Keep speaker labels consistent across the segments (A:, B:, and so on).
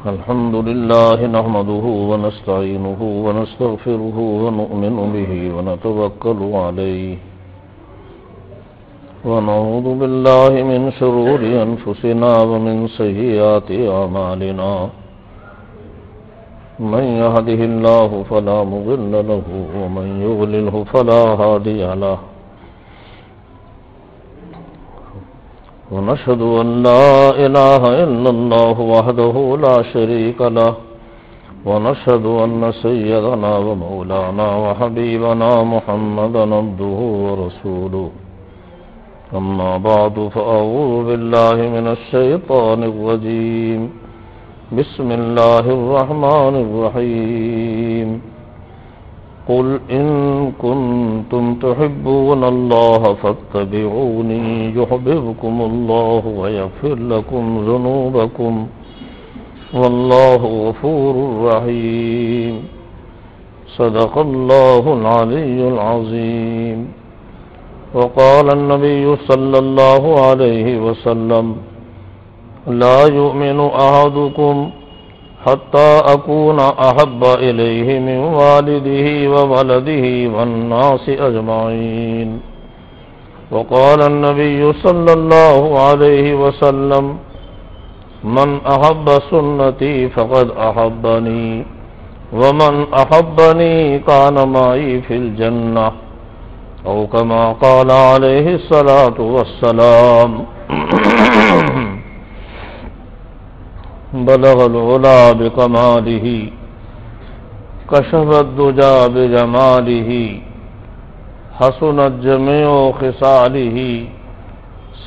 A: الحمد لله نحمده ونستعينه ونستغفره ونؤمن به ونتوكل عليه ونعوذ بالله من شرور أنفسنا ومن سيئات أعمالنا من يهده الله فلا مضل له ومن يضلله فلا هادي له ونشهد أن لا إله إلا الله وحده لا شريك له ونشهد أن سيدنا ومولانا وحبيبنا محمدا عبده ورسوله أما بعد فأعوذ بالله من الشيطان الرجيم بسم الله الرحمن الرحيم قل إن كنتم تحبون الله فاتبعوني يحببكم الله ويغفر لكم ذنوبكم والله غفور رحيم صدق الله العلي العظيم وقال النبي صلى الله عليه وسلم لا يؤمن أحدكم حتى أكون أحب إليه من والده وولده والناس أجمعين وقال النبي صلى الله عليه وسلم من أحب سنتي فقد أحبني ومن أحبني كان معي في الجنة أو كما قال عليه الصلاة والسلام بلغ العلا بکمالہ کشف الدجى بجمالہ حسنت جمیع خصالہ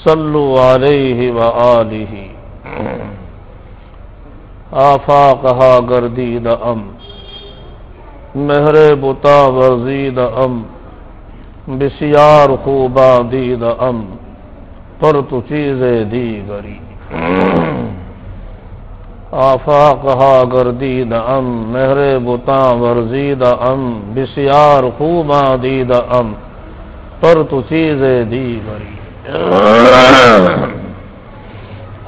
A: صلوا علیہ وآلہ آفاقہا گردید ام مہر بتا ورزید ام بسیار خوبا دید ام پر تو چیزیں دیگری آفاقہا گردید ام مہر بتاں ورزید ام بسیار خوباں دید ام پر تو چیزیں دیگری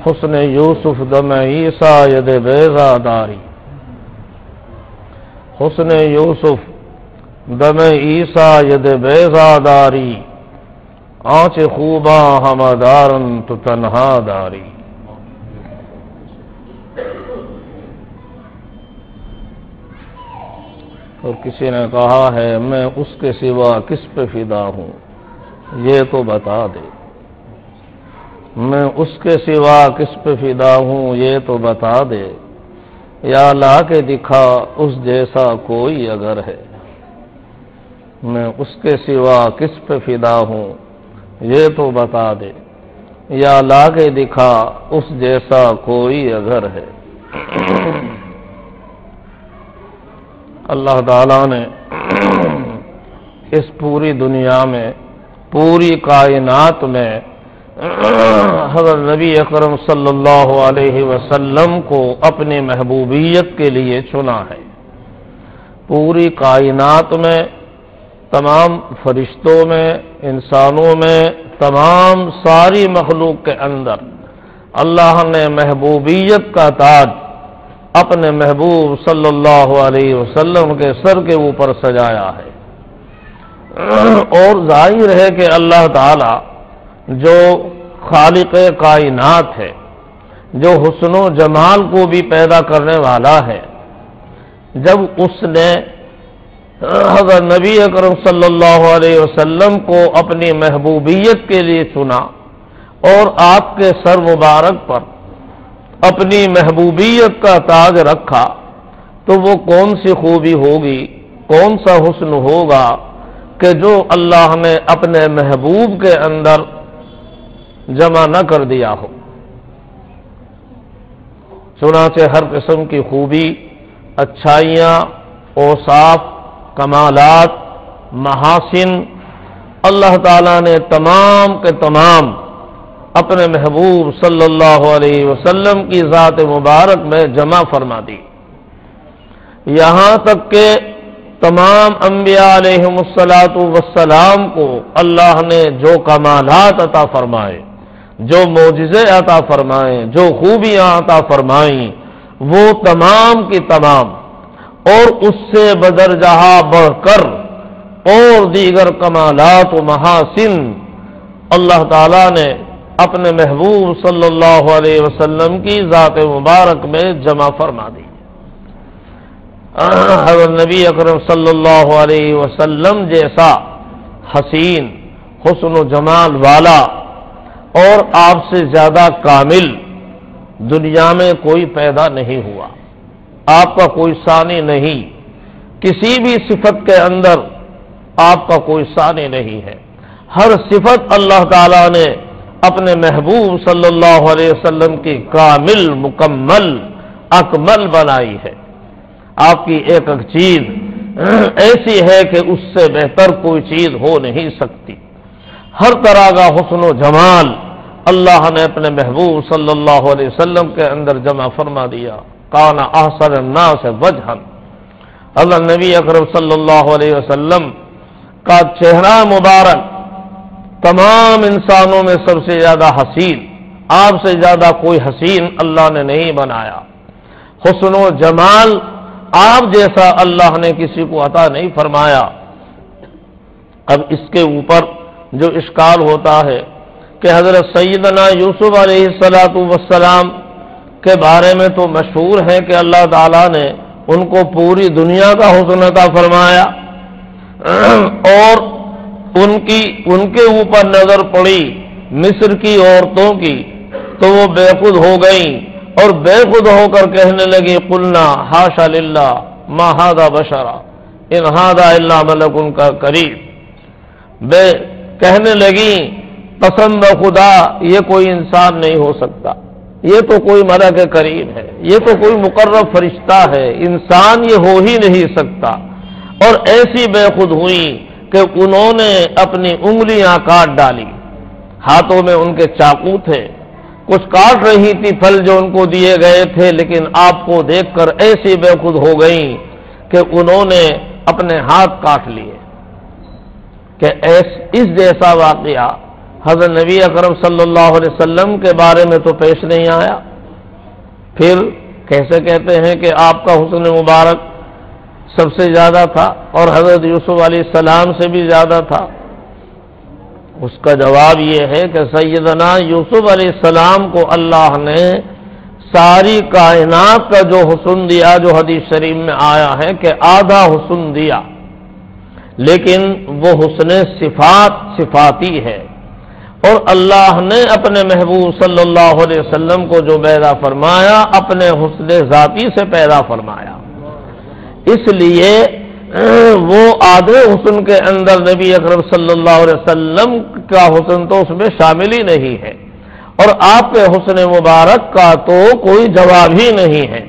A: حسن یوسف دم عیسیٰ ید بیضاداری حسن یوسف دم عیسیٰ ید بیضاداری آنچ خوباں ہمدارن تو تنہا داری اور کسی نے کہا ہے میں اس کے سوا کس پہ فدا ہوں یہ تو بتا دے میں اس کے سوا کس پہ فدا ہوں یہ تو بتا دے یا لا کے دکھا اس جیسا کوئی اگر ہے میں اس کے سوا کس پہ فدا ہوں یہ تو بتا دے یا لا کے دکھا اس جیسا کوئی اگر ہے اللہ تعالیٰ نے اس پوری دنیا میں پوری کائنات میں حضرت نبی اکرم صلی اللہ علیہ وسلم کو اپنی محبوبیت کے لیے چنا ہے پوری کائنات میں تمام فرشتوں میں انسانوں میں تمام ساری مخلوق کے اندر اللہ نے محبوبیت کا تاج اپنے محبوب صلی اللہ علیہ وسلم کے سر کے اوپر سجایا ہے اور ظاہر ہے کہ اللہ تعالی جو خالق کائنات ہے جو حسن و جمال کو بھی پیدا کرنے والا ہے جب اس نے حضرت نبی اکرم صلی اللہ علیہ وسلم کو اپنی محبوبیت کے لیے چنا اور آپ کے سر مبارک پر اپنی محبوبیت کا تاج رکھا تو وہ کون سی خوبی ہوگی کون سا حسن ہوگا کہ جو اللہ نے اپنے محبوب کے اندر جمع نہ کر دیا ہو چنانچہ ہر قسم کی خوبی اچھائیاں اوصاف کمالات محاسن اللہ تعالیٰ نے تمام کے تمام اپنے محبوب صلی اللہ علیہ وسلم کی ذات مبارک میں جمع فرما دی یہاں تک کہ تمام انبیاء علیہم الصلاۃ والسلام کو اللہ نے جو کمالات عطا فرمائے جو معجزے عطا فرمائیں، جو خوبیاں عطا فرمائیں، وہ تمام کی تمام اور اس سے بدرجہ بڑھ کر اور دیگر کمالات و محاسن اللہ تعالیٰ نے اپنے محبوب صلی اللہ علیہ وسلم کی ذات مبارک میں جمع فرما دی۔ حضرت نبی اکرم صلی اللہ علیہ وسلم جیسا حسین، حسن و جمال والا اور آپ سے زیادہ کامل دنیا میں کوئی پیدا نہیں ہوا۔ آپ کا کوئی ثانی نہیں، کسی بھی صفت کے اندر آپ کا کوئی ثانی نہیں ہے۔ ہر صفت اللہ تعالیٰ نے اپنے محبوب صلی اللہ علیہ وسلم کی کامل، مکمل، اکمل بنائی ہے۔ آپ کی ایک ایک چیز ایسی ہے کہ اس سے بہتر کوئی چیز ہو نہیں سکتی۔ ہر طرح کا حسن و جمال اللہ نے اپنے محبوب صلی اللہ علیہ وسلم کے اندر جمع فرما دیا۔ کان احسن الناس وجہا، اللہ نبی اکرم صلی اللہ علیہ وسلم کا چہرہ مبارک تمام انسانوں میں سب سے زیادہ حسین، آپ سے زیادہ کوئی حسین اللہ نے نہیں بنایا۔ حسن و جمال آپ جیسا اللہ نے کسی کو عطا نہیں فرمایا۔ اب اس کے اوپر جو اشکال ہوتا ہے کہ حضرت سیدنا یوسف علیہ السلام کے بارے میں تو مشہور ہے کہ اللہ تعالیٰ نے ان کو پوری دنیا کا حسن عطا فرمایا، اور ان کے اوپر نظر پڑی مصر کی عورتوں کی تو وہ بے خود ہو گئیں اور بے خود ہو کر کہنے لگی قلنا حاشا للہ ما ھذا بشرا ان ھذا الا ملک کریم، کہنے لگی قسم خدا یہ کوئی انسان نہیں ہو سکتا، یہ تو کوئی ملک کریم ہے، یہ تو کوئی مقرب فرشتہ ہے، انسان یہ ہو ہی نہیں سکتا۔ اور ایسی بے خود ہوئی کہ انہوں نے اپنی انگلیاں کاٹ ڈالی، ہاتھوں میں ان کے چاقو تھے، کچھ کاٹ رہی تھی پھل جو ان کو دیے گئے تھے، لیکن آپ کو دیکھ کر ایسی بے خود ہو گئیں کہ انہوں نے اپنے ہاتھ کاٹ لیے۔ کہ اس جیسا واقعہ حضرت نبی اکرم صلی اللہ علیہ وسلم کے بارے میں تو پیش نہیں آیا، پھر کیسے کہتے ہیں کہ آپ کا حسن مبارک سب سے زیادہ تھا اور حضرت یوسف علیہ السلام سے بھی زیادہ تھا؟ اس کا جواب یہ ہے کہ سیدنا یوسف علیہ السلام کو اللہ نے ساری کائنات کا جو حسن دیا، جو حدیث شریف میں آیا ہے کہ آدھا حسن دیا، لیکن وہ حسن صفاتی ہے، اور اللہ نے اپنے محبوب صلی اللہ علیہ وسلم کو جو پیدا فرمایا اپنے حسن ذاتی سے پیدا فرمایا۔ اس لیے وہ آدھے حسن کے اندر نبی اکرم صلی اللہ علیہ وسلم کا حسن تو اس میں شامل ہی نہیں ہے، اور آپ کے حسن مبارک کا تو کوئی جواب ہی نہیں ہے۔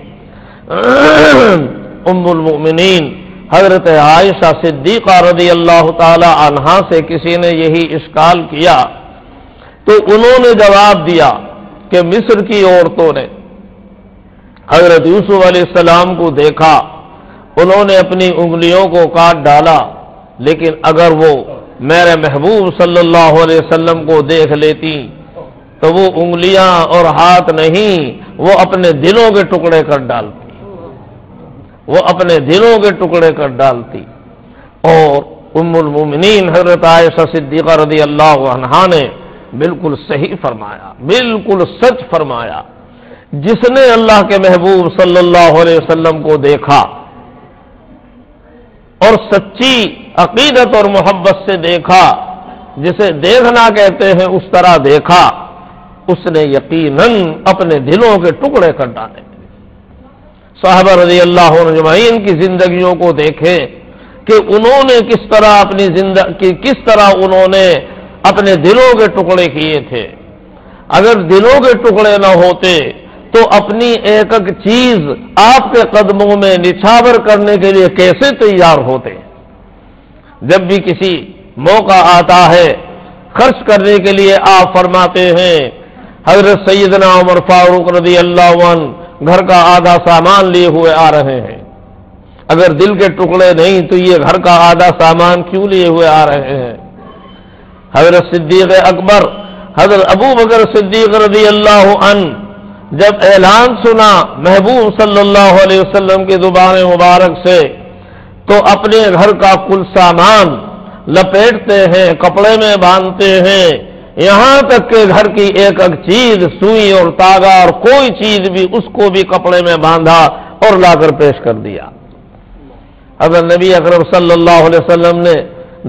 A: ام المؤمنین حضرت عائشہ صدیقہ رضی اللہ تعالی عنہا سے کسی نے یہی اشکال کیا تو انہوں نے جواب دیا کہ مصر کی عورتوں نے حضرت یوسف علیہ السلام کو دیکھا، انہوں نے اپنی انگلیوں کو کاٹ ڈالا، لیکن اگر وہ میرے محبوب صلی اللہ علیہ وسلم کو دیکھ لیتی تو وہ انگلیاں اور ہاتھ نہیں، وہ اپنے دلوں کے ٹکڑے کر ڈالتی، وہ اپنے دلوں کے ٹکڑے کر ڈالتی۔ اور ام المومنین حضرت عائشہ صدیقہ رضی اللہ عنہا نے بالکل صحیح فرمایا، بالکل سچ فرمایا۔ جس نے اللہ کے محبوب صلی اللہ علیہ وسلم کو دیکھا اور سچی عقیدت اور محبت سے دیکھا، جسے دیکھنا کہتے ہیں اس طرح دیکھا، اس نے یقیناً اپنے دلوں کے ٹکڑے کر ڈالے۔ صحابہ رضی اللہ عنہ اجمعین کی زندگیوں کو دیکھیں کہ انہوں نے کس طرح انہوں نے اپنے دلوں کے ٹکڑے کیے تھے۔ اگر دلوں کے ٹکڑے نہ ہوتے تو اپنی ایک ایک چیز آپ کے قدموں میں نچھاور کرنے کے لیے کیسے تیار ہوتے؟ جب بھی کسی موقع آتا ہے خرچ کرنے کے لیے آپ فرماتے ہیں حضرت سیدنا عمر فاروق رضی اللہ عنہ گھر کا آدھا سامان لیے ہوئے آ رہے ہیں، اگر دل کے ٹکڑے نہیں تو یہ گھر کا آدھا سامان کیوں لیے ہوئے آ رہے ہیں؟ حضرت صدیق اکبر حضرت ابو بکر صدیق رضی اللہ عنہ جب اعلان سنا محبوب صلی اللہ علیہ وسلم کی زبان مبارک سے تو اپنے گھر کا کل سامان لپیٹتے ہیں، کپڑے میں باندھتے ہیں، یہاں تک کہ گھر کی ایک ایک چیز، سوئی اور تاگا اور کوئی چیز بھی، اس کو بھی کپڑے میں باندھا اور لا کر پیش کر دیا۔ حضرت نبی اکرم صلی اللہ علیہ وسلم نے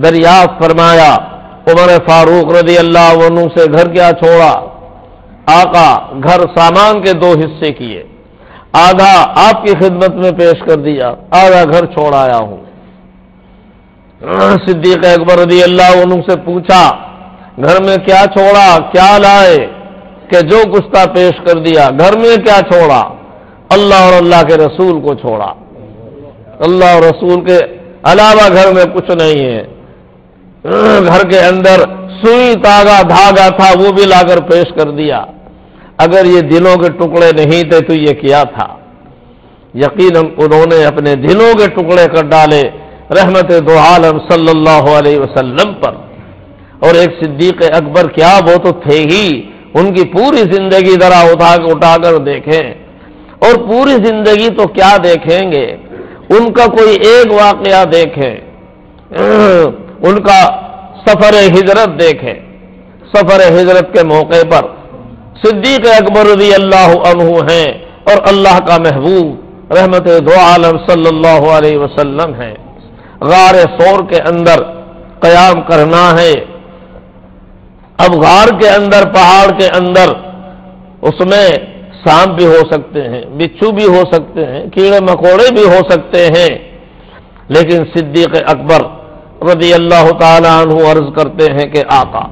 A: دریافت فرمایا عمر فاروق رضی اللہ عنہ سے گھر کیا چھوڑا؟ آقا گھر سامان کے دو حصے کیے، آدھا آپ کی خدمت میں پیش کر دیا، آدھا گھر چھوڑ آیا ہوں۔ صدیق اکبر رضی اللہ عنہ سے پوچھا گھر میں کیا چھوڑا، کیا لائے؟ کہ جو کچھ تھا پیش کر دیا۔ گھر میں کیا چھوڑا؟ اللہ اور اللہ کے رسول کو چھوڑا، اللہ اور رسول کے علاوہ گھر میں کچھ نہیں ہے۔ گھر کے اندر سوئی تاگا دھاگا تھا، وہ بھی لا کر پیش کر دیا۔ اگر یہ دلوں کے ٹکڑے نہیں تھے تو یہ کیا تھا؟ یقیناً انہوں نے اپنے دلوں کے ٹکڑے کر ڈالے رحمت دو عالم صلی اللہ علیہ وسلم پر۔ اور ایک صدیق اکبر کیا، وہ تو تھے ہی، ان کی پوری زندگی ذرا اٹھا کر دیکھیں، اور پوری زندگی تو کیا دیکھیں گے، ان کا کوئی ایک واقعہ دیکھیں، ان کا سفر ہجرت دیکھیں۔ سفر ہجرت کے موقع پر صدیق اکبر رضی اللہ عنہ ہیں اور اللہ کا محبوب رحمت دو عالم صلی اللہ علیہ وسلم ہیں۔ غار ثور کے اندر قیام کرنا ہے۔ اب غار کے اندر، پہاڑ کے اندر، اس میں سانپ بھی ہو سکتے ہیں، بچھو بھی ہو سکتے ہیں، کیڑے مکوڑے بھی ہو سکتے ہیں، لیکن صدیق اکبر رضی اللہ تعالی عنہ عرض کرتے ہیں کہ آقا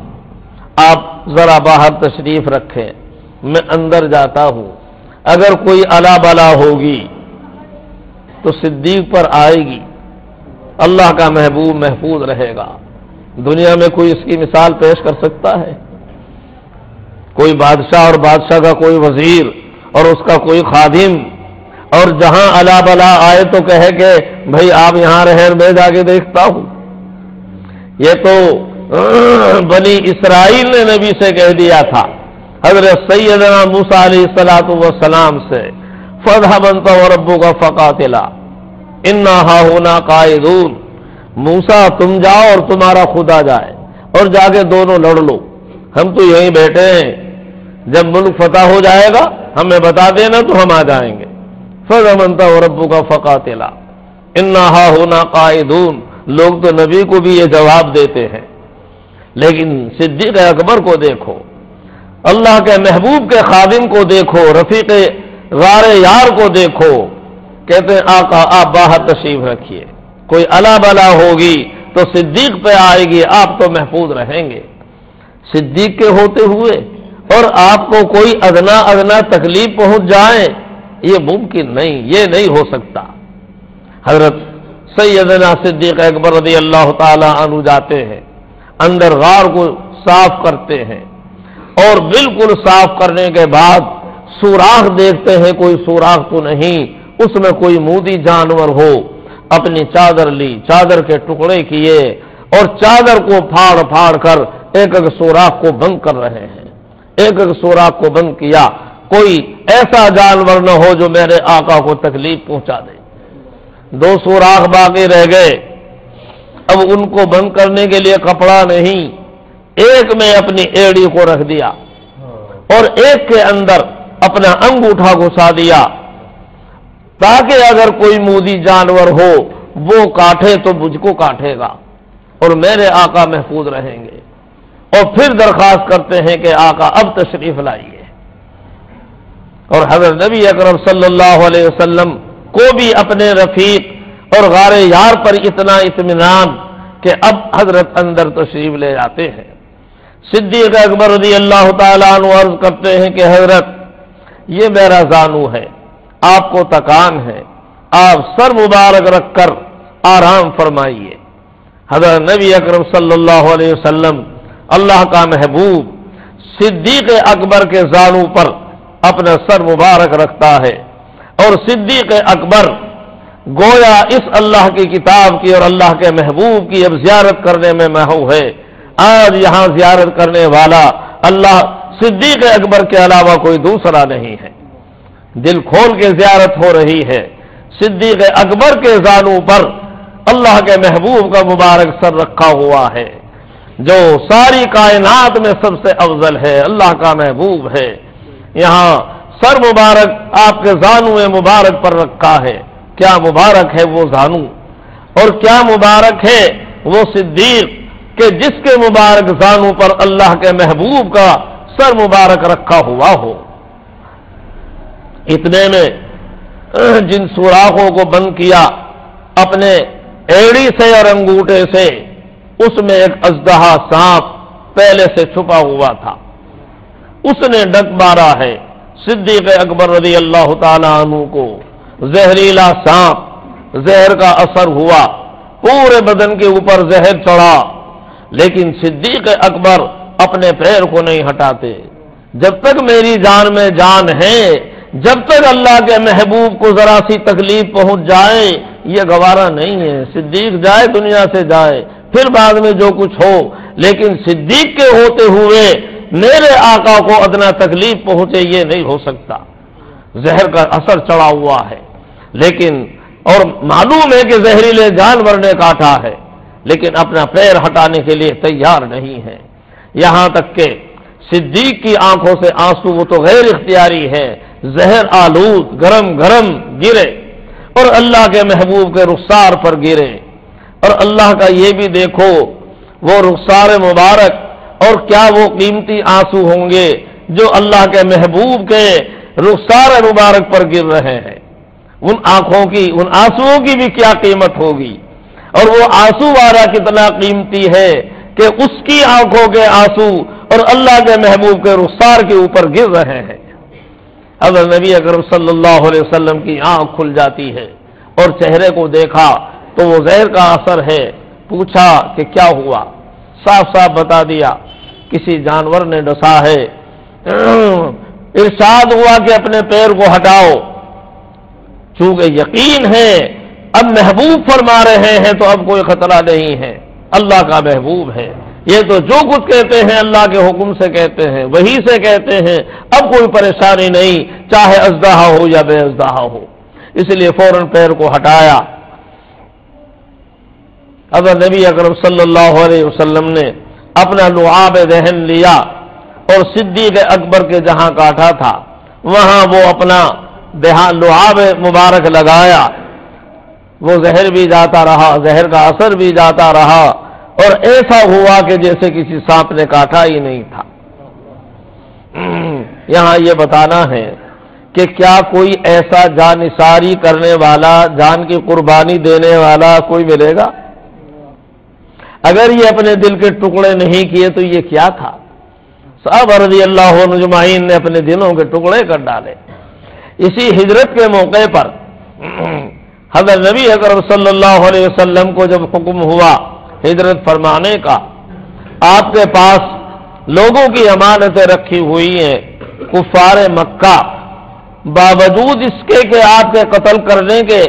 A: آپ ذرا باہر تشریف رکھیں، میں اندر جاتا ہوں، اگر کوئی الا بلا ہوگی تو صدیق پر آئے گی، اللہ کا محبوب محفوظ رہے گا۔ دنیا میں کوئی اس کی مثال پیش کر سکتا ہے؟ کوئی بادشاہ اور بادشاہ کا کوئی وزیر اور اس کا کوئی خادم، اور جہاں الا بلا آئے تو کہے کہ بھائی آپ یہاں رہیں، میں جا کے دیکھتا ہوں۔ یہ تو بنی اسرائیل نے نبی سے کہہ دیا تھا، حضرت سیدنا موسیٰ علیہ الصلوۃ والسلام سے، فاذهب انت وربك فقاتلا انا هاهنا قاعدون، موسیٰ تم جاؤ اور تمہارا خدا جائے اور جا کے دونوں لڑ لو، ہم تو یہیں بیٹھے ہیں، جب ملک فتح ہو جائے گا ہمیں بتا دینا تو ہم آ جائیں گے۔ فاذهب انت وربك فقاتلا انا هاهنا قاعدون، لوگ تو نبی کو بھی یہ جواب دیتے ہیں، لیکن صدیق اکبر کو دیکھو، اللہ کے محبوب کے خادم کو دیکھو، رفیق غار یار کو دیکھو، کہتے ہیں آقا آپ باہر تشریف رکھیے، کوئی الا بلا ہوگی تو صدیق پہ آئے گی، آپ تو محفوظ رہیں گے۔ صدیق کے ہوتے ہوئے اور آپ کو کوئی ادنا تکلیف پہنچ جائے، یہ ممکن نہیں، یہ نہیں ہو سکتا۔ حضرت سیدنا صدیق اکبر رضی اللہ تعالی عنہ جاتے ہیں، اندر غار کو صاف کرتے ہیں، اور بالکل صاف کرنے کے بعد سوراخ دیکھتے ہیں، کوئی سوراخ تو نہیں، اس میں کوئی مودی جانور ہو۔ اپنی چادر لی، چادر کے ٹکڑے کیے اور چادر کو پھاڑ پھاڑ کر ایک ایک سوراخ کو بند کر رہے ہیں، ایک ایک سوراخ کو بند کیا، کوئی ایسا جانور نہ ہو جو میرے آقا کو تکلیف پہنچا دے۔ دو سوراخ باقی رہ گئے، اب ان کو بند کرنے کے لیے کپڑا نہیں، ایک میں اپنی ایڑی کو رکھ دیا اور ایک کے اندر اپنا انگوٹھا گھسا دیا، تاکہ اگر کوئی مودی جانور ہو وہ کاٹے تو مجھ کو کاٹے گا اور میرے آقا محفوظ رہیں گے۔ اور پھر درخواست کرتے ہیں کہ آقا اب تشریف لائیے، اور حضرت نبی اکرم صلی اللہ علیہ وسلم کو بھی اپنے رفیق اور غار یار پر اتنا اطمینان کہ اب حضرت اندر تشریف لے جاتے ہیں۔ صدیق اکبر رضی اللہ تعالیٰ عنہ عرض کرتے ہیں کہ حضرت یہ میرا زانو ہے، آپ کو تکان ہے، آپ سر مبارک رکھ کر آرام فرمائیے۔ حضرت نبی اکرم صلی اللہ علیہ وسلم اللہ کا محبوب صدیق اکبر کے زانو پر اپنا سر مبارک رکھتا ہے، اور صدیق اکبر گویا اس اللہ کی کتاب کی اور اللہ کے محبوب کی اب زیارت کرنے میں محو ہے۔ آج یہاں زیارت کرنے والا اللہ صدیق اکبر کے علاوہ کوئی دوسرا نہیں ہے۔ دل کھول کے زیارت ہو رہی ہے۔ صدیق اکبر کے زانوں پر اللہ کے محبوب کا مبارک سر رکھا ہوا ہے، جو ساری کائنات میں سب سے افضل ہے، اللہ کا محبوب ہے۔ یہاں سر مبارک آپ کے زانوں مبارک پر رکھا ہے۔ کیا مبارک ہے وہ زانو، اور کیا مبارک ہے وہ صدیق کہ جس کے مبارک زانوں پر اللہ کے محبوب کا سر مبارک رکھا ہوا ہو۔ اتنے میں جن سوراخوں کو بند کیا اپنے ایڑی سے اور انگوٹھے سے، اس میں ایک اژدہا سانپ پہلے سے چھپا ہوا تھا، اس نے ڈک مارا ہے۔ صدیق اکبر رضی اللہ تعالی عنہ کو زہریلا سانپ زہر کا اثر ہوا، پورے بدن کے اوپر زہر چڑھا، لیکن صدیق اکبر اپنے پیر کو نہیں ہٹاتے۔ جب تک میری جان میں جان ہے، جب تک اللہ کے محبوب کو ذرا سی تکلیف پہنچ جائے یہ گوارا نہیں ہے۔ صدیق جائے دنیا سے جائے، پھر بعد میں جو کچھ ہو، لیکن صدیق کے ہوتے ہوئے میرے آقا کو ادنا تکلیف پہنچے یہ نہیں ہو سکتا۔ زہر کا اثر چڑھا ہوا ہے، لیکن اور معلوم ہے کہ زہریلے جانور نے کاٹا ہے، لیکن اپنا پیر ہٹانے کے لیے تیار نہیں ہے۔ یہاں تک کہ صدیق کی آنکھوں سے آنسو، وہ تو غیر اختیاری ہے، زہر آلود گرم گرم گرے اور اللہ کے محبوب کے رخسار پر گرے۔ اور اللہ کا یہ بھی دیکھو، وہ رخسار مبارک اور کیا وہ قیمتی آنسو ہوں گے جو اللہ کے محبوب کے رخسار مبارک پر گر رہے ہیں۔ ان آنکھوں کی، ان آنسوؤں کی بھی کیا قیمت ہوگی، اور وہ آنسو والا کتنا قیمتی ہے کہ اس کی آنکھوں کے آنسو اور اللہ کے محبوب کے رخسار کے اوپر گر رہے ہیں۔ اگر نبی اکرم صلی اللہ علیہ وسلم کی آنکھ کھل جاتی ہے اور چہرے کو دیکھا تو وہ زہر کا اثر ہے۔ پوچھا کہ کیا ہوا، صاف صاف بتا دیا کسی جانور نے ڈسا ہے۔ ارشاد ہوا کہ اپنے پیر کو ہٹاؤ، چونکہ یقین ہے اب محبوب فرما رہے ہیں تو اب کوئی خطرہ نہیں ہے، اللہ کا محبوب ہے۔ یہ تو جو کچھ کہتے ہیں اللہ کے حکم سے کہتے ہیں، وہی سے کہتے ہیں، اب کوئی پریشانی نہیں، چاہے اژدہا ہو یا بے اژدہا ہو۔ اس لیے فوراً پیر کو ہٹایا۔ اگر نبی اکرم صلی اللہ علیہ وسلم نے اپنا لعاب دہن لیا اور صدیق اکبر کے جہاں کاٹا تھا وہاں وہ اپنا لعاب مبارک لگایا، وہ زہر بھی جاتا رہا، زہر کا اثر بھی جاتا رہا، اور ایسا ہوا کہ جیسے کسی سانپ نے کاٹا ہی نہیں تھا۔ یہاں یہ بتانا ہے کہ کیا کوئی ایسا جان نثاری کرنے والا، جان کی قربانی دینے والا کوئی ملے گا؟ اگر یہ اپنے دل کے ٹکڑے نہیں کیے تو یہ کیا تھا؟ صحابہ رضی اللہ عنہ اجمعین نے اپنے دلوں کے ٹکڑے کر ڈالے۔ اسی ہجرت کے موقع پر حضرت نبی اکرم صلی اللہ علیہ وسلم کو جب حکم ہوا ہجرت فرمانے کا، آپ کے پاس لوگوں کی امانتیں رکھی ہوئی ہیں، کفار مکہ باوجود اس کے کہ آپ کے قتل کرنے کے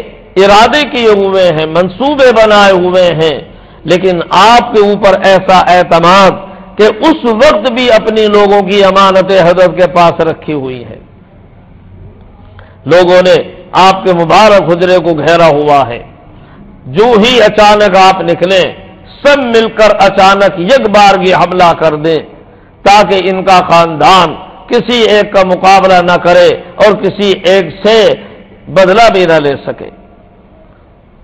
A: ارادے کیے ہوئے ہیں، منصوبے بنائے ہوئے ہیں، لیکن آپ کے اوپر ایسا اعتماد کہ اس وقت بھی اپنی لوگوں کی امانتیں حضرت کے پاس رکھی ہوئی ہیں۔ لوگوں نے آپ کے مبارک حجرے کو گھیرا ہوا ہے، جو ہی اچانک آپ نکلیں سب مل کر اچانک یک بارگی حملہ کر دیں تاکہ ان کا خاندان کسی ایک کا مقابلہ نہ کرے اور کسی ایک سے بدلہ بھی نہ لے سکے۔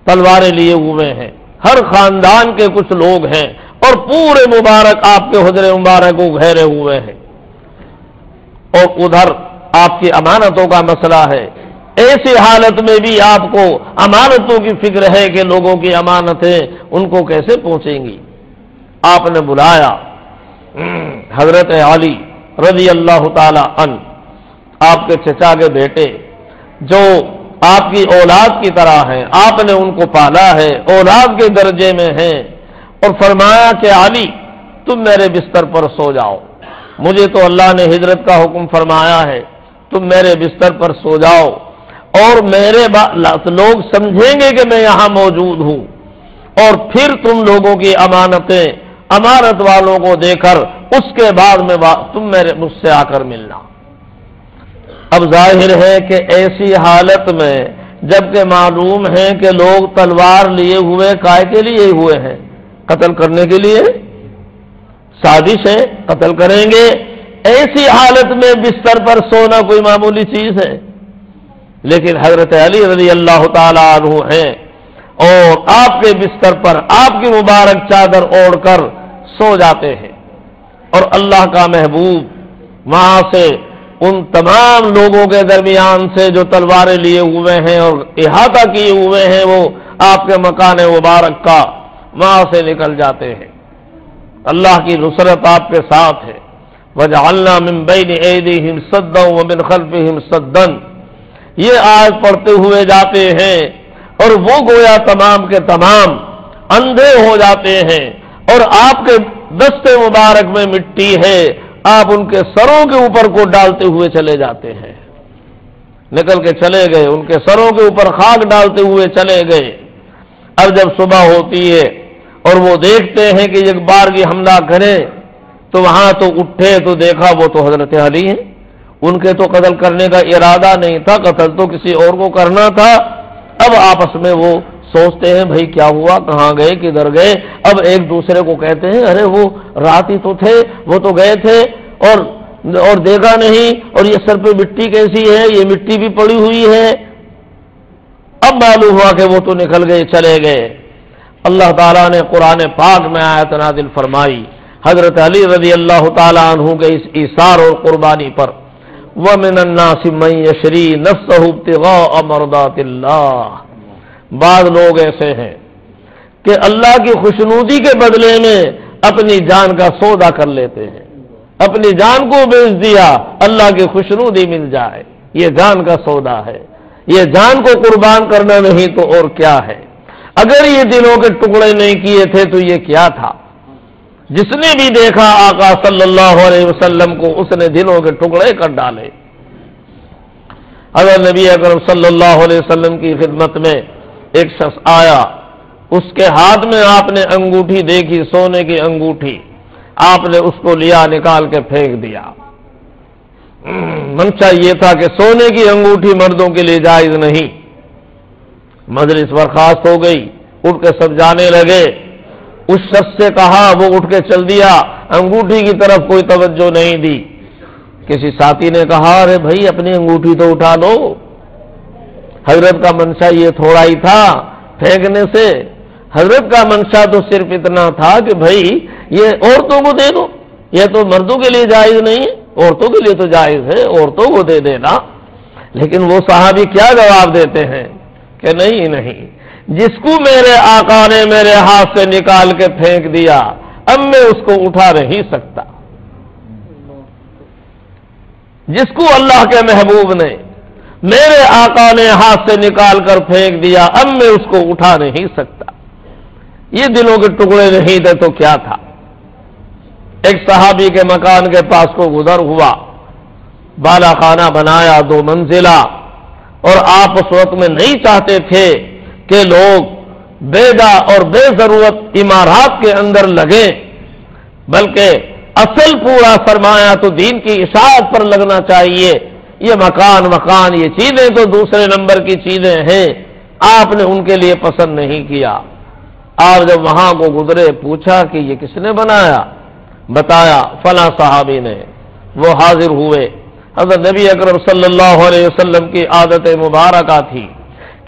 A: تلواریں لیے ہوئے ہیں، ہر خاندان کے کچھ لوگ ہیں اور پورے مبارک آپ کے حجرے مبارک کو گھیرے ہوئے ہیں، اور ادھر آپ کی امانتوں کا مسئلہ ہے۔ ایسی حالت میں بھی آپ کو امانتوں کی فکر ہے کہ لوگوں کی امانتیں ان کو کیسے پہنچیں گی۔ آپ نے بلایا حضرت علی رضی اللہ تعالی عنہ، آپ کے چچا کے بیٹے جو آپ کی اولاد کی طرح ہیں، آپ نے ان کو پالا ہے، اولاد کے درجے میں ہیں، اور فرمایا کہ علی تم میرے بستر پر سو جاؤ، مجھے تو اللہ نے ہجرت کا حکم فرمایا ہے، تم میرے بستر پر سو جاؤ، اور میرے لوگ سمجھیں گے کہ میں یہاں موجود ہوں، اور پھر تم لوگوں کی امانتیں امانت والوں کو دے کر اس کے بعد میں تم مجھ سے آ کر ملنا۔ اب ظاہر ہے کہ ایسی حالت میں جبکہ معلوم ہے کہ لوگ تلوار لیے ہوئے کائے کے لیے ہوئے ہیں، قتل کرنے کے لیے، سازش ہے، قتل کریں گے، ایسی حالت میں بستر پر سونا کوئی معمولی چیز ہے؟ لیکن حضرت علی رضی اللہ تعالی عنہ ہیں اور آپ کے بستر پر آپ کی مبارک چادر اوڑھ کر سو جاتے ہیں، اور اللہ کا محبوب وہاں سے ان تمام لوگوں کے درمیان سے جو تلواریں لیے ہوئے ہیں اور احاطہ کیے ہوئے ہیں وہ آپ کے مکان مبارک کا، وہاں سے نکل جاتے ہیں۔ اللہ کی نصرت آپ کے ساتھ ہے۔ وَجَعَلْنَا مِن بَيْنِ أَيْدِيهِمْ سَدًّا وَمِنْ خَلْفِهِمْ سَدًّا، یہ آیت پڑھتے ہوئے جاتے ہیں اور وہ گویا تمام کے تمام اندھے ہو جاتے ہیں، اور آپ کے دست مبارک میں مٹی ہے، آپ ان کے سروں کے اوپر کو ڈالتے ہوئے چلے جاتے ہیں، نکل کے چلے گئے، ان کے سروں کے اوپر خاک ڈالتے ہوئے چلے گئے۔ اب جب صبح ہوتی ہے اور وہ دیکھتے ہیں کہ ایک بار کی حملہ کریں تو وہاں تو اٹھے تو دیکھا وہ تو حضرت علی ہیں، ان کے تو قتل کرنے کا ارادہ نہیں تھا، قتل تو کسی اور کو کرنا تھا۔ اب آپس میں وہ سوچتے ہیں بھئی کیا ہوا، کہاں گئے، کدھر گئے؟ اب ایک دوسرے کو کہتے ہیں ارے وہ رات ہی تو تھے، وہ تو گئے تھے اور دیکھا نہیں، اور یہ سر پہ مٹی کیسی ہے، یہ مٹی بھی پڑی ہوئی ہے۔ اب معلوم ہوا کہ وہ تو نکل گئے، چلے گئے۔ اللہ تعالیٰ نے قرآن پاک میں آیت نازل فرمائی حضرت علی رضی اللہ تعالیٰ عنہ کے اس ایثار اور قربانی پر، وَمِنَ النَّاسِ مَن يَشْرِي نَفْسَهُ ابْتِغَاءَ مَرْضَاتِ اللَّهِ، بعض لوگ ایسے ہیں کہ اللہ کی خوشنودی کے بدلے میں اپنی جان کا سودا کر لیتے ہیں، اپنی جان کو بیچ دیا اللہ کی خوشنودی مل جائے، یہ جان کا سودا ہے، یہ جان کو قربان کرنا نہیں تو اور کیا ہے؟ اگر یہ دلوں کے ٹکڑے نہیں کیے تھے تو یہ کیا تھا؟ جس نے بھی دیکھا آقا صلی اللہ علیہ وسلم کو اس نے دلوں کے ٹکڑے کر ڈالے۔ اگر نبی اکرم صلی اللہ علیہ وسلم کی خدمت میں ایک شخص آیا، اس کے ہاتھ میں آپ نے انگوٹھی دیکھی، سونے کی انگوٹھی، آپ نے اس کو لیا، نکال کے پھینک دیا۔ منشا یہ تھا کہ سونے کی انگوٹھی مردوں کے لیے جائز نہیں۔ مجلس برخاست ہو گئی، اٹھ کے سب جانے لگے۔ اس شخص سے کہا، وہ اٹھ کے چل دیا، انگوٹھی کی طرف کوئی توجہ نہیں دی۔ کسی ساتھی نے کہا ارے بھائی اپنی انگوٹھی تو اٹھا لو، حضرت کا منشا یہ تھوڑا ہی تھا پھینکنے سے، حضرت کا منشا تو صرف اتنا تھا کہ بھائی یہ عورتوں کو دے دو، یہ تو مردوں کے لیے جائز نہیں ہے، عورتوں کے لیے تو جائز ہے، عورتوں کو دے دینا۔ لیکن وہ صحابی کیا جواب دیتے ہیں کہ نہیں، جس کو میرے آقا نے میرے ہاتھ سے نکال کے پھینک دیا، اب میں اس کو اٹھا نہیں سکتا۔ جس کو اللہ کے محبوب نے میرے آقا نے ہاتھ سے نکال کر پھینک دیا، اب میں اس کو اٹھا نہیں سکتا۔ یہ دلوں کے ٹکڑے نہیں تھے تو کیا تھا؟ ایک صحابی کے مکان کے پاس کو گزر ہوا، بالا خانہ بنایا 2 منزلہ، اور آپ اس وقت میں نہیں چاہتے تھے کہ لوگ بے جا اور بے ضرورت عمارات کے اندر لگیں، بلکہ اصل پورا سرمایہ تو دین کی اشاعت پر لگنا چاہیے۔ یہ مکان یہ چیزیں تو دوسرے نمبر کی چیزیں ہیں، آپ نے ان کے لیے پسند نہیں کیا۔ آپ جب وہاں کو گزرے، پوچھا کہ یہ کس نے بنایا؟ بتایا فلاں صحابی نے۔ وہ حاضر ہوئے۔ حضرت نبی اکرم صلی اللہ علیہ وسلم کی عادت مبارکہ تھی،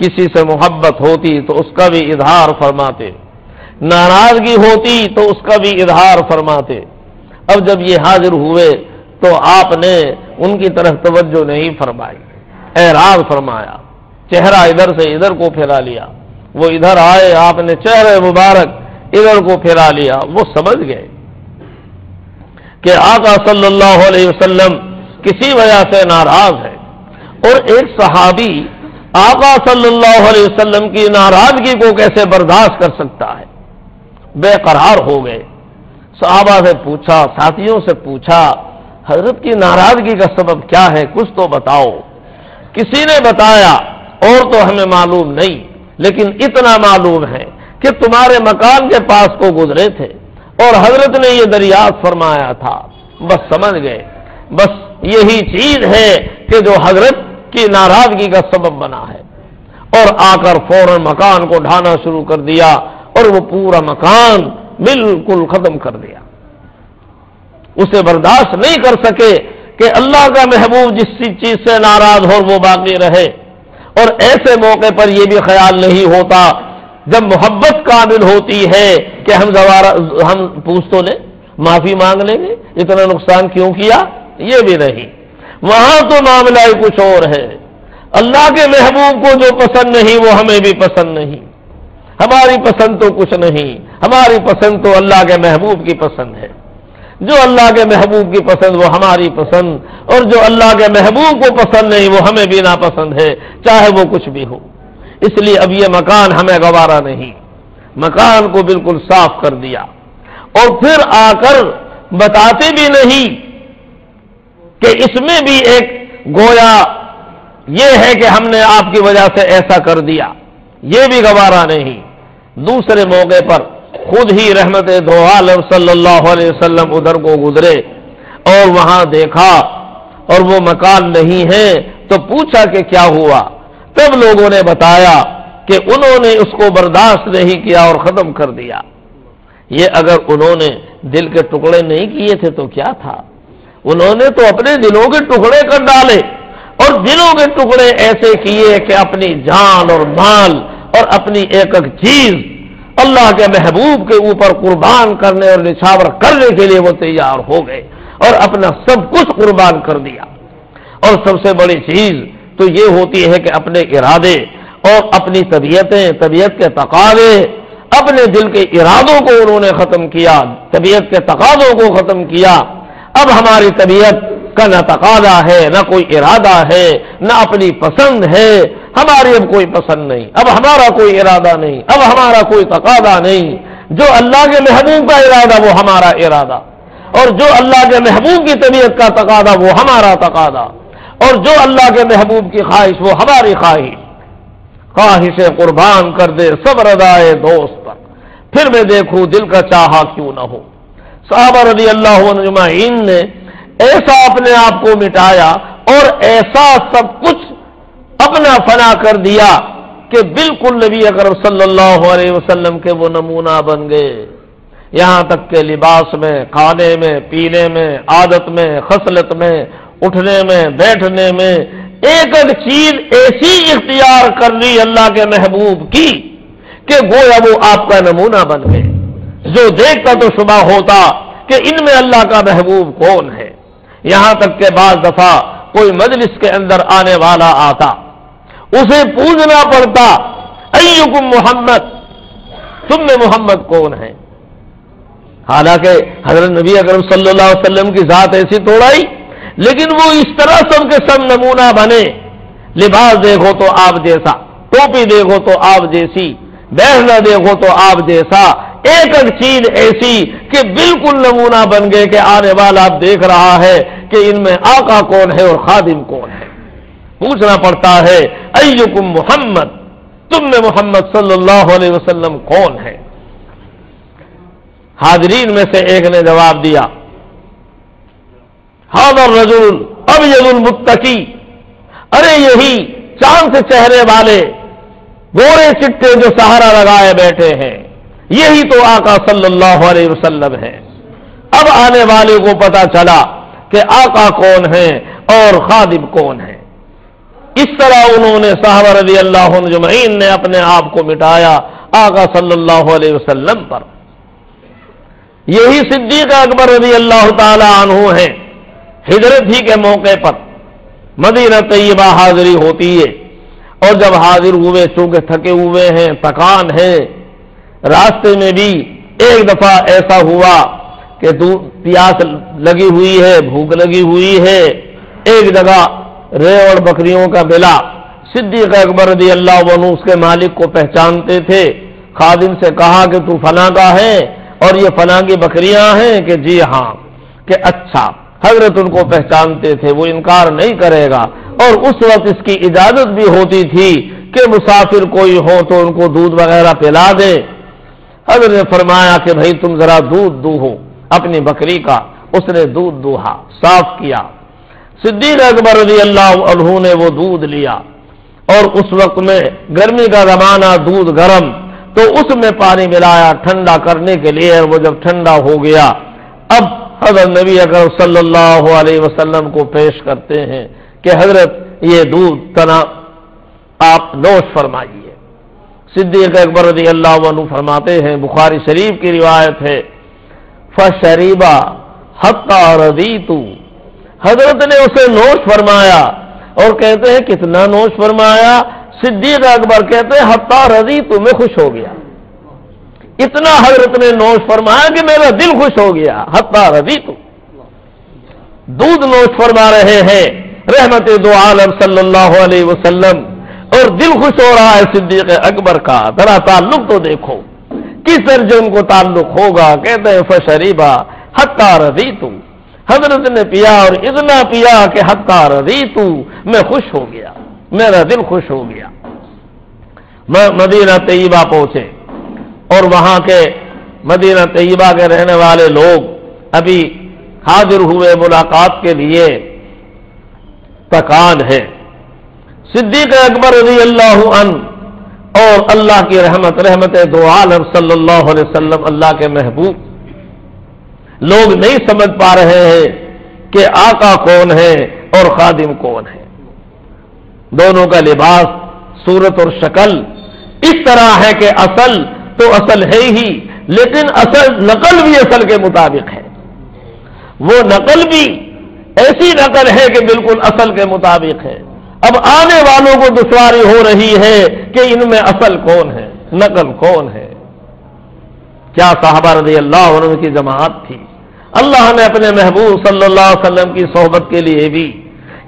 A: کسی سے محبت ہوتی تو اس کا بھی اظہار فرماتے، ناراضگی ہوتی تو اس کا بھی اظہار فرماتے۔ اب جب یہ حاضر ہوئے تو آپ نے ان کی طرف توجہ نہیں فرمائی، اعراض فرمایا، چہرہ ادھر سے ادھر کو پھیرا لیا۔ وہ ادھر آئے، آپ نے چہرے مبارک ادھر کو پھیرا لیا۔ وہ سمجھ گئے کہ آقا صلی اللہ علیہ وسلم کسی وجہ سے ناراض ہے، اور ایک صحابی آقا صلی اللہ علیہ وسلم کی ناراضگی کو کیسے برداشت کر سکتا ہے؟ بے قرار ہو گئے۔ صحابہ سے پوچھا، ساتھیوں سے پوچھا، حضرت کی ناراضگی کا سبب کیا ہے؟ کچھ تو بتاؤ۔ کسی نے بتایا، اور تو ہمیں معلوم نہیں، لیکن اتنا معلوم ہے کہ تمہارے مکان کے پاس کو گزرے تھے، اور حضرت نے یہ دریافت فرمایا تھا، بس سمجھ گئے بس یہی چیز ہے کہ جو حضرت کی ناراضگی کا سبب بنا ہے، اور آ کر فوراً مکان کو ڈھانا شروع کر دیا اور وہ پورا مکان بالکل ختم کر دیا۔ اسے برداشت نہیں کر سکے کہ اللہ کا محبوب جس چیز سے ناراض ہو وہ باقی رہے، اور ایسے موقع پر یہ بھی خیال نہیں ہوتا جب محبت قابل ہوتی ہے کہ ہم پوچھ تو لیں، معافی مانگ لیں گے، اتنا نقصان کیوں کیا، یہ بھی نہیں۔ وہاں تو معاملہ ہی کچھ اور ہے۔ اللہ کے محبوب کو جو پسند نہیں وہ ہمیں بھی پسند نہیں، ہماری پسند تو کچھ نہیں، ہماری پسند تو اللہ کے محبوب کی پسند ہے۔ جو اللہ کے محبوب کی پسند وہ ہماری پسند، اور جو اللہ کے محبوب کو پسند نہیں وہ ہمیں بھی ناپسند ہے، چاہے وہ کچھ بھی ہو۔ اس لیے اب یہ مکان ہمیں گوارا نہیں، مکان کو بالکل صاف کر دیا، اور پھر آ کر بتاتے بھی نہیں کہ اس میں بھی ایک گویا یہ ہے کہ ہم نے آپ کی وجہ سے ایسا کر دیا، یہ بھی گوارا نہیں۔ دوسرے موقع پر خود ہی رحمت دو عالم صلی اللہ علیہ وسلم ادھر کو گزرے اور وہاں دیکھا اور وہ مکان نہیں ہے، تو پوچھا کہ کیا ہوا؟ تب لوگوں نے بتایا کہ انہوں نے اس کو برداشت نہیں کیا اور ختم کر دیا۔ یہ اگر انہوں نے دل کے ٹکڑے نہیں کیے تھے تو کیا تھا؟ انہوں نے تو اپنے دلوں کے ٹکڑے کر ڈالے، اور دلوں کے ٹکڑے ایسے کیے کہ اپنی جان اور مال اور اپنی ایک ایک چیز اللہ کے محبوب کے اوپر قربان کرنے اور نچھاور کرنے کے لیے وہ تیار ہو گئے اور اپنا سب کچھ قربان کر دیا۔ اور سب سے بڑی چیز تو یہ ہوتی ہے کہ اپنے ارادے اور اپنی طبیعت کے تقاضے، اپنے دل کے ارادوں کو انہوں نے ختم کیا، طبیعت کے تقاضوں کو ختم کیا۔ اب ہماری طبیعت کا نہ تقاضا ہے، نہ کوئی ارادہ ہے، نہ اپنی پسند ہے، ہماری اب کوئی پسند نہیں، اب ہمارا کوئی ارادہ نہیں، اب ہمارا کوئی تقاضا نہیں۔ جو اللہ کے محبوب کا ارادہ وہ ہمارا ارادہ، اور جو اللہ کے محبوب کی طبیعت کا تقاضا وہ ہمارا تقاضا، اور جو اللہ کے محبوب کی خواہش وہ ہماری خواہش۔ خواہش قربان کر دے سب رضائے دوست پر، پھر میں دیکھوں دل کا چاہا کیوں نہ ہو۔ صحابہ رضی اللہ عنہ اجمعین نے ایسا اپنے آپ کو مٹایا اور ایسا سب کچھ اپنا فنا کر دیا کہ بالکل نبی اکرم صلی اللہ علیہ وسلم کے وہ نمونہ بن گئے، یہاں تک کہ لباس میں، کھانے میں، پینے میں، عادت میں، خصلت میں، اٹھنے میں، بیٹھنے میں، ایک ایک چیز ایسی اختیار کر لی اللہ کے محبوب کی کہ گویا وہ آپ کا نمونہ بن گئے۔ جو دیکھتا تو شبہ ہوتا کہ ان میں اللہ کا محبوب کون ہے۔ یہاں تک کہ بعض دفعہ کوئی مجلس کے اندر آنے والا آتا، اسے پوچھنا پڑتا ایکم محمد، تم میں محمد کون ہے؟ حالانکہ حضرت نبی اکرم صلی اللہ علیہ وسلم کی ذات ایسی توڑائی، لیکن وہ اس طرح سب کے سب نمونہ بنے۔ لباس دیکھو تو آپ جیسا، ٹوپی دیکھو تو آپ جیسی، بیٹھنا دیکھو تو آپ جیسا، ایک ایک چیز ایسی کہ بالکل نمونہ بن گئے کہ آنے والا آپ دیکھ رہا ہے کہ ان میں آقا کون ہے اور خادم کون ہے۔ پوچھنا پڑتا ہے ایکم محمد، تم میں محمد صلی اللہ علیہ وسلم کون ہے؟ حاضرین میں سے ایک نے جواب دیا ھذا الرجل ابیض المتقی، ارے یہی چاند سے چہرے والے گورے چٹے جو سہارا لگائے بیٹھے ہیں، یہی تو آقا صلی اللہ علیہ وسلم ہے۔ اب آنے والے کو پتا چلا کہ آقا کون ہے اور خادم کون ہے۔ اس طرح انہوں نے صحابہ رضی اللہ عنہ اجمعین نے اپنے آپ کو مٹایا آقا صلی اللہ علیہ وسلم پر۔ یہی صدیق اکبر رضی اللہ تعالی عنہ ہیں، ہجرت ہی کے موقع پر مدینہ طیبہ حاضری ہوتی ہے، اور جب حاضر ہوئے چونکہ تھکے ہوئے ہیں، تکان ہے، راستے میں بھی ایک دفعہ ایسا ہوا کہ پیاس لگی ہوئی ہے، بھوک لگی ہوئی ہے، ایک جگہ ریوڑ بکریوں کا ملا۔ صدیق اکبر رضی اللہ عنہ اس کے مالک کو پہچانتے تھے، خادم سے کہا کہ تو فلاں کا ہے اور یہ فلاں کی بکریاں ہیں؟ کہ جی ہاں۔ کہ اچھا، حضرت ان کو پہچانتے تھے، وہ انکار نہیں کرے گا، اور اس وقت اس کی اجازت بھی ہوتی تھی کہ مسافر کوئی ہو تو ان کو دودھ وغیرہ پلا دے۔ حضرت نے فرمایا کہ بھائی تم ذرا دودھ دوہو اپنی بکری کا. اس نے دودھ دوہا، صاف کیا. صدیق اکبر رضی اللہ عنہ نے وہ دودھ لیا، اور اس وقت میں گرمی کا زمانہ، دودھ گرم، تو اس میں پانی ملایا ٹھنڈا کرنے کے لیے. وہ جب ٹھنڈا ہو گیا، اب حضرت نبی اکرم صلی اللہ علیہ وسلم کو پیش کرتے ہیں کہ حضرت یہ دودھ تنا آپ نوش فرمائیے. صدیق اکبر رضی اللہ عنہ فرماتے ہیں، بخاری شریف کی روایت ہے، فشریبا حتی رضیت، حضرت نے اسے نوش فرمایا. اور کہتے ہیں کتنا نوش فرمایا؟ صدیق اکبر کہتے ہیں حتی رضیت، میں خوش ہو گیا. اتنا حضرت نے نوش فرمایا کہ میرا دل خوش ہو گیا. حتی رضیت، دودھ نوش فرما رہے ہیں رحمت دو عالم صلی اللہ علیہ وسلم، اور دل خوش ہو رہا ہے صدیق اکبر کا. ذرا تعلق تو دیکھو کس درجے ان کو تعلق ہوگا. کہتے ہیں فشریبا حتی رضیت، حضرت نے پیا اور اتنا پیا کہ حتی رضیت، میں خوش ہو گیا، میرا دل خوش ہو گیا. مدینہ طیبہ پہنچے، اور وہاں کے مدینہ طیبہ کے رہنے والے لوگ ابھی حاضر ہوئے ملاقات کے لیے. تکان ہے. صدیق اکبر رضی اللہ عنہ اور اللہ کی رحمت دو عالم صلی اللہ علیہ وسلم، اللہ کے محبوب، لوگ نہیں سمجھ پا رہے ہیں کہ آقا کون ہے اور خادم کون ہے. دونوں کا لباس، صورت اور شکل اس طرح ہے کہ اصل تو اصل ہے ہی، لیکن اصل نقل بھی اصل کے مطابق ہے. وہ نقل بھی ایسی نقل ہے کہ بالکل اصل کے مطابق ہے. اب آنے والوں کو دشواری ہو رہی ہے کہ ان میں اصل کون ہے، نقل کون ہے. کیا صحابہ رضی اللہ عنہ کی جماعت تھی. اللہ نے اپنے محبوب صلی اللہ علیہ وسلم کی صحبت کے لیے بھی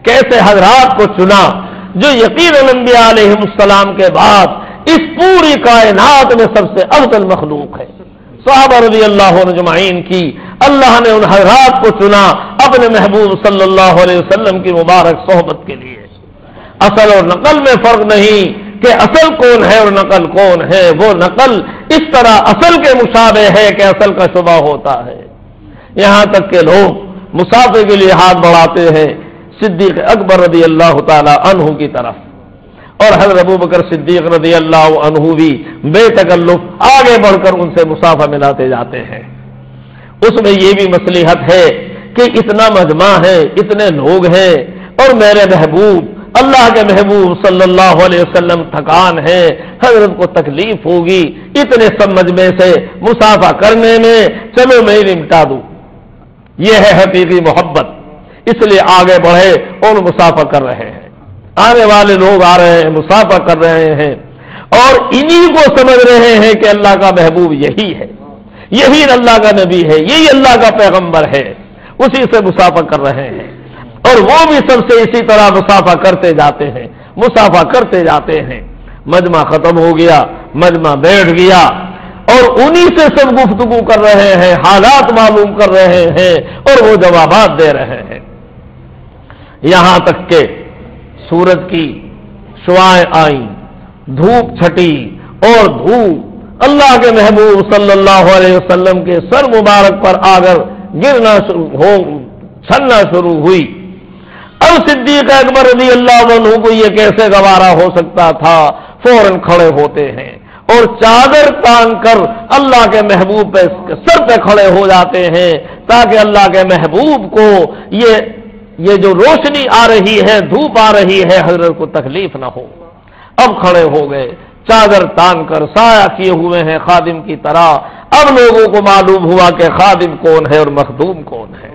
A: کیسے حضرات کو چنا جو یقیناً انبیاء علیہ السلام کے بعد اس پوری کائنات میں سب سے افضل مخلوق ہے. صحابہ رضی اللہ عنہ اجمعین کی اللہ نے ان حضرات کو چنا اپنے محبوب صلی اللہ علیہ وسلم کی مبارک صحبت کے لیے. اصل اور نقل میں فرق نہیں کہ اصل کون ہے اور نقل کون ہے. وہ نقل اس طرح اصل کے مشابہ ہے کہ اصل کا شبہ ہوتا ہے. یہاں تک کہ لوگ مسافر کے لیے ہاتھ بڑھاتے ہیں صدیق اکبر رضی اللہ تعالی عنہ کی طرف، اور حضرت ابوبکر صدیق رضی اللہ عنہ بھی بے تکلف آگے بڑھ کر ان سے مسافہ ملاتے جاتے ہیں. اس میں یہ بھی مصلحت ہے کہ اتنا مجمع ہے، اتنے لوگ ہیں، اور میرے محبوب اللہ کے محبوب صلی اللہ علیہ وسلم تھکان ہے، حضرت کو تکلیف ہوگی اتنے سب مجمع سے مسافہ کرنے میں، چلو میں نمٹا دوں. یہ ہے حقیقی محبت. اس لیے آگے بڑھے اور مسافہ کر رہے ہیں. آنے والے لوگ آ رہے ہیں، مسافہ کر رہے ہیں، اور انہی کو سمجھ رہے ہیں کہ اللہ کا محبوب یہی ہے، یہی اللہ کا نبی ہے، یہی اللہ کا پیغمبر ہے. اسی سے مسافہ کر رہے ہیں، اور وہ بھی سب سے اسی طرح مسافہ کرتے جاتے ہیں، مسافہ کرتے جاتے ہیں. مجمع ختم ہو گیا، مجمع بیٹھ گیا، اور انہی سے سب گفتگو کر رہے ہیں، حالات معلوم کر رہے ہیں، اور وہ جوابات دے رہے ہیں. یہاں تک کہ سورج کی شعاعیں آئیں، دھوپ چھٹی، اور دھوپ اللہ کے محبوب صلی اللہ علیہ وسلم کے سر مبارک پر آ کر گرنا چھلنا شروع ہوئی. اب صدیق اکبر رضی اللہ عنہ کو یہ کیسے گوارا ہو سکتا تھا؟ فوراً کھڑے ہوتے ہیں اور چادر تان کر اللہ کے محبوب پہ سر پہ کھڑے ہو جاتے ہیں، تاکہ اللہ کے محبوب کو یہ جو روشنی آ رہی ہے، دھوپ آ رہی ہے، حضرت کو تکلیف نہ ہو. اب کھڑے ہو گئے، چادر تان کر سایہ کیے ہوئے ہیں خادم کی طرح. اب لوگوں کو معلوم ہوا کہ خادم کون ہے اور مخدوم کون ہے.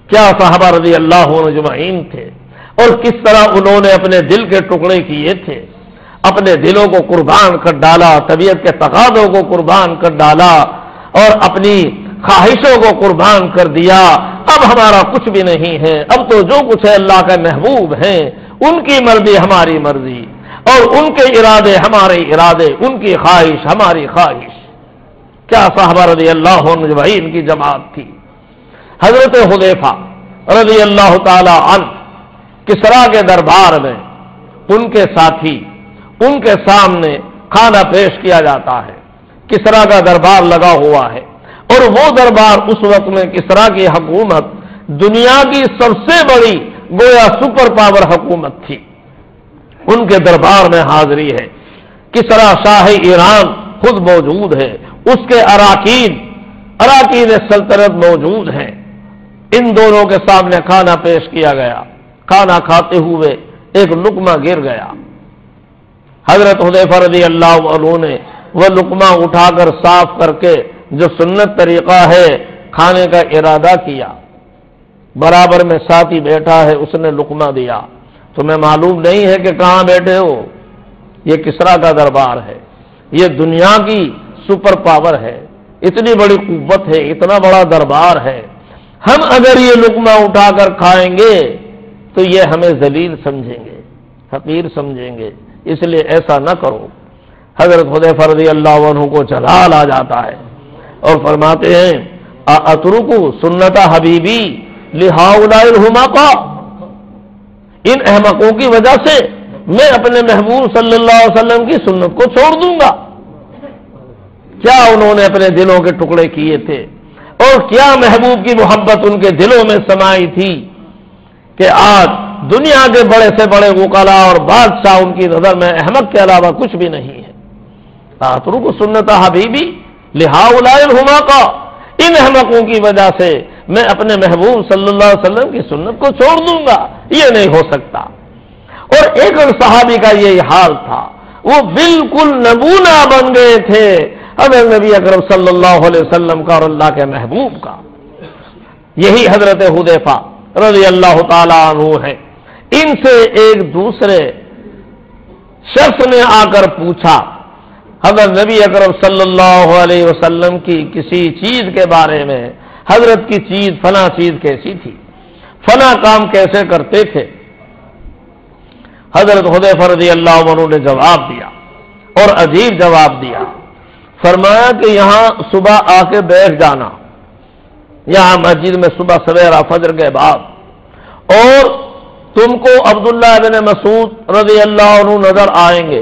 A: کیا صحابہ رضی اللہ عنہ اجمعین تھے، اور کس طرح انہوں نے اپنے دل کے ٹکڑے کیے تھے، اپنے دلوں کو قربان کر ڈالا، طبیعت کے تقاضوں کو قربان کر ڈالا، اور اپنی خواہشوں کو قربان کر دیا. اب ہمارا کچھ بھی نہیں ہے، اب تو جو کچھ ہے اللہ کا محبوب ہیں، ان کی مرضی ہماری مرضی، اور ان کے ارادے ہمارے ارادے، ان کی خواہش ہماری خواہش. کیا صحابہ رضی اللہ عنہ اجمعین کی جماعت تھی. حضرت حذیفہ رضی اللہ تعالی عنہ کسریٰ کے دربار میں ان کے ساتھی، ان کے سامنے کھانا پیش کیا جاتا ہے. کسرا کا دربار لگا ہوا ہے، اور وہ دربار اس وقت میں کسرا کی حکومت دنیا کی سب سے بڑی گویا سپر پاور حکومت تھی، ان کے دربار میں حاضری ہے۔ کسرا شاہ ایران خود موجود ہے، اس کے اراکین سلطنت موجود ہیں۔ ان دونوں کے سامنے کھانا پیش کیا گیا، کھانا کھاتے ہوئے ایک لقمہ گر گیا۔ حضرت حذیفہ رضی اللہ عنہ نے وہ لقمہ اٹھا کر صاف کر کے جو سنت طریقہ ہے کھانے کا ارادہ کیا، برابر میں ساتھی بیٹھا ہے، اس نے لقمہ دیا۔ تمہیں معلوم نہیں ہے کہ کہاں بیٹھے ہو؟ یہ کسرا کا دربار ہے، یہ دنیا کی سپر پاور ہے، اتنی بڑی قوت ہے، اتنا بڑا دربار ہے۔ ہم اگر یہ لقمہ اٹھا کر کھائیں گے تو یہ ہمیں ذلیل سمجھیں گے، حقیر سمجھیں گے، اس لیے ایسا نہ کرو۔ حضرت حذیفہ رضی اللہ عنہ کو جلال آ جاتا ہے اور فرماتے ہیں اترکو سنت حبیبی لہؤلاء الحمقاء، ان احمقوں کی وجہ سے میں اپنے محبوب صلی اللہ علیہ وسلم کی سنت کو چھوڑ دوں گا۔ کیا انہوں نے اپنے دلوں کے ٹکڑے کیے تھے، اور کیا محبوب کی محبت ان کے دلوں میں سمائی تھی کہ آج دنیا کے بڑے سے بڑے وکلاء اور بادشاہ ان کی نظر میں احمق کے علاوہ کچھ بھی نہیں ہے۔ اترکو سنت حبیبی لہؤلاء الحمقاء، ان احمقوں کی وجہ سے میں اپنے محبوب صلی اللہ علیہ وسلم کی سنت کو چھوڑ دوں گا، یہ نہیں ہو سکتا۔ اور ایک اور صحابی کا یہی حال تھا، وہ بالکل نمونہ بن گئے تھے حضرت نبی اکرم صلی اللہ علیہ وسلم کا اور اللہ کے محبوب کا۔ یہی حضرت حذیفہ رضی اللہ تعالی عنہ ہے۔ ان سے ایک دوسرے شخص نے آ کر پوچھا حضرت نبی اکرم صلی اللہ علیہ وسلم کی کسی چیز کے بارے میں، حضرت کی چیز فلاں چیز کیسی تھی، فلاں کام کیسے کرتے تھے۔ حضرت حذیفہ رضی اللہ عنہ نے جواب دیا، اور عجیب جواب دیا۔ فرمایا کہ یہاں صبح آ کے بیٹھ جانا، یہاں مسجد میں صبح سویرا فجر کے بعد، اور تم کو عبداللہ بن مسعود رضی اللہ عنہ نظر آئیں گے،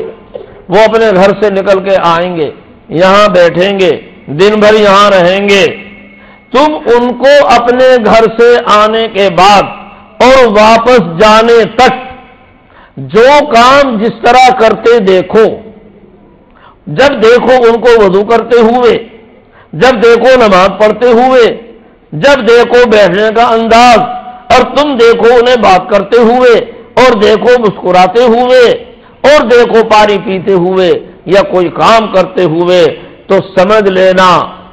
A: وہ اپنے گھر سے نکل کے آئیں گے، یہاں بیٹھیں گے، دن بھر یہاں رہیں گے۔ تم ان کو اپنے گھر سے آنے کے بعد اور واپس جانے تک جو کام جس طرح کرتے دیکھو، جب دیکھو ان کو وضو کرتے ہوئے، جب دیکھو نماز پڑھتے ہوئے، جب دیکھو بیٹھنے کا انداز، اور تم دیکھو انہیں بات کرتے ہوئے، اور دیکھو مسکراتے ہوئے، اور دیکھو پانی پیتے ہوئے یا کوئی کام کرتے ہوئے، تو سمجھ لینا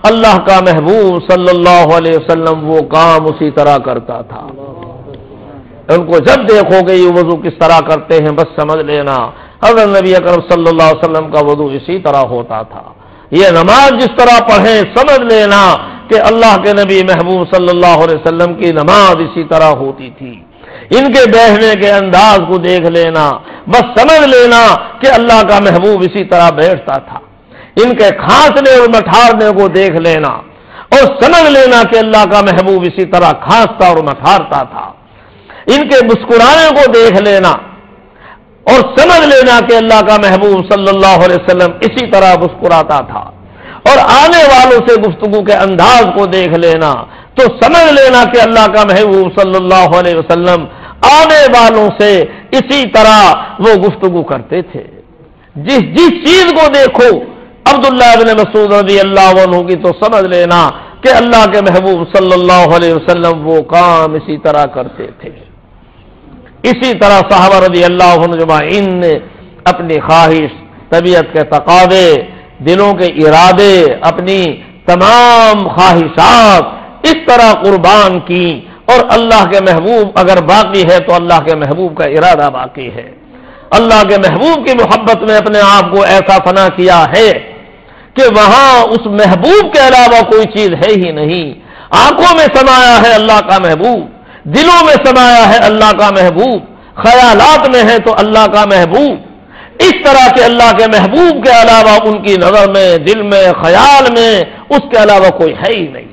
A: اللہ کا محبوب صلی اللہ علیہ وسلم وہ کام اسی طرح کرتا تھا۔ ان کو جب دیکھو گے یہ وضو کس طرح کرتے ہیں، بس سمجھ لینا حضرت نبی اکرم صلی اللہ علیہ وسلم کا وضو اسی طرح ہوتا تھا۔ یہ نماز جس طرح پڑھیں، سمجھ لینا کہ اللہ کے نبی محبوب صلی اللہ علیہ وسلم کی نماز اسی طرح ہوتی تھی۔ ان کے بیٹھنے کے انداز کو دیکھ لینا، بس سمجھ لینا کہ اللہ کا محبوب اسی طرح بیٹھتا تھا۔ ان کے کھانسنے اور مٹھارنے کو دیکھ لینا، اور سمجھ لینا کہ اللہ کا محبوب اسی طرح کھانستا اور مٹھارتا تھا۔ ان کے مسکرانے کو دیکھ لینا، اور سمجھ لینا کہ اللہ کا محبوب صلی اللہ علیہ وسلم اسی طرح مسکراتا تھا۔ اور آنے والوں سے گفتگو کے انداز کو دیکھ لینا، تو سمجھ لینا کہ اللہ کا محبوب صلی اللہ علیہ وسلم آنے والوں سے اسی طرح وہ گفتگو کرتے تھے۔ جس چیز کو دیکھو عبداللہ بن مسعود رضی اللہ عنہ کی، تو سمجھ لینا کہ اللہ کے محبوب صلی اللہ علیہ وسلم وہ کام اسی طرح کرتے تھے۔ اسی طرح صحابہ رضی اللہ عنہ اجمعین نے اپنی خواہش، طبیعت کے تقاضے، دلوں کے ارادے، اپنی تمام خواہشات اس طرح قربان کی، اور اللہ کے محبوب اگر باقی ہے تو اللہ کے محبوب کا ارادہ باقی ہے۔ اللہ کے محبوب کی محبت میں اپنے آپ کو ایسا فنا کیا ہے کہ وہاں اس محبوب کے علاوہ کوئی چیز ہے ہی نہیں۔ آنکھوں میں سمایا ہے اللہ کا محبوب، دلوں میں سمایا ہے اللہ کا محبوب، خیالات میں ہے تو اللہ کا محبوب۔ اس طرح کے اللہ کے محبوب کے علاوہ ان کی نظر میں، دل میں، خیال میں اس کے علاوہ کوئی ہے ہی نہیں۔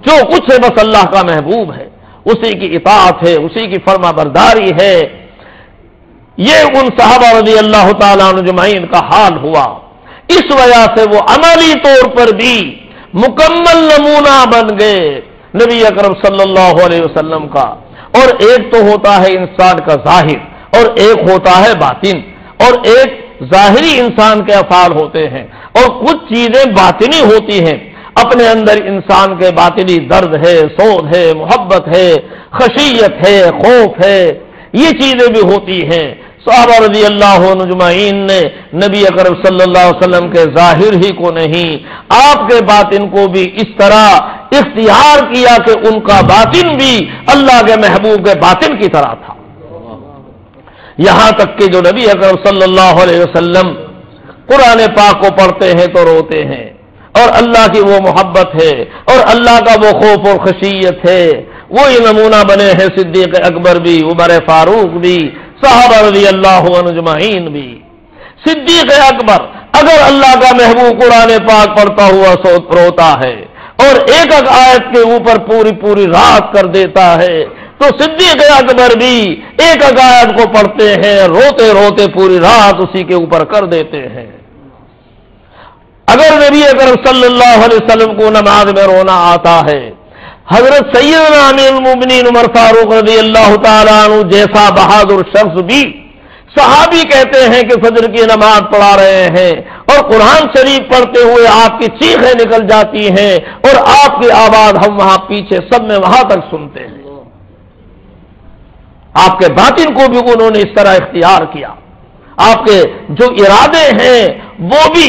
A: جو کچھ ہے بس اللہ کا محبوب ہے، اسی کی اطاعت ہے، اسی کی فرما برداری ہے۔ یہ ان صحابہ رضی اللہ تعالیٰ عنہ اجمعین کا حال ہوا۔ اس وجہ سے وہ عملی طور پر بھی مکمل نمونہ بن گئے نبی اکرم صلی اللہ علیہ وسلم کا۔ اور ایک تو ہوتا ہے انسان کا ظاہر اور ایک ہوتا ہے باطن، اور ایک ظاہری انسان کے افعال ہوتے ہیں اور کچھ چیزیں باطنی ہوتی ہیں۔ اپنے اندر انسان کے باطنی درد ہے، سود ہے، محبت ہے، خشیت ہے، خوف ہے، یہ چیزیں بھی ہوتی ہیں۔ صحابہ رضی اللہ عنہم اجمعین نے نبی اکرم صلی اللہ علیہ وسلم کے ظاہر ہی کو نہیں، آپ کے باطن کو بھی اس طرح اختیار کیا کہ ان کا باطن بھی اللہ کے محبوب کے باطن کی طرح تھا۔ یہاں تک کہ جو نبی اکرم صلی اللہ علیہ وسلم قرآن پاک کو پڑھتے ہیں تو روتے ہیں، اور اللہ کی وہ محبت ہے اور اللہ کا وہ خوف اور خشیت ہے۔ وہی نمونہ بنے ہیں صدیق اکبر بھی، عمر فاروق بھی، صحابہ رضی اللہ عنہم اجمعین بھی۔ صدیق اکبر اگر اللہ کا محبوب قرآن پاک پڑھتا ہوا روتا ہے اور ایک ایک آیت کے اوپر پوری پوری رات کر دیتا ہے، تو صدیق اکبر بھی ایک ایک آیت کو پڑھتے ہیں، روتے روتے پوری رات اسی کے اوپر کر دیتے ہیں۔ اگر نبی اکرم صلی اللہ علیہ وسلم کو نماز میں رونا آتا ہے، حضرت سیدنا امیر المومنین عمر فاروق رضی اللہ تعالیٰ عنہ جیسا بہادر شخص بھی، صحابی کہتے ہیں کہ فجر کی نماز پڑھا رہے ہیں اور قرآن شریف پڑھتے ہوئے آپ کی چیخیں نکل جاتی ہیں اور آپ کی آواز ہم وہاں پیچھے سب میں وہاں تک سنتے ہیں۔ آپ کے باطن کو بھی انہوں نے اس طرح اختیار کیا۔ آپ کے جو ارادے ہیں وہ بھی،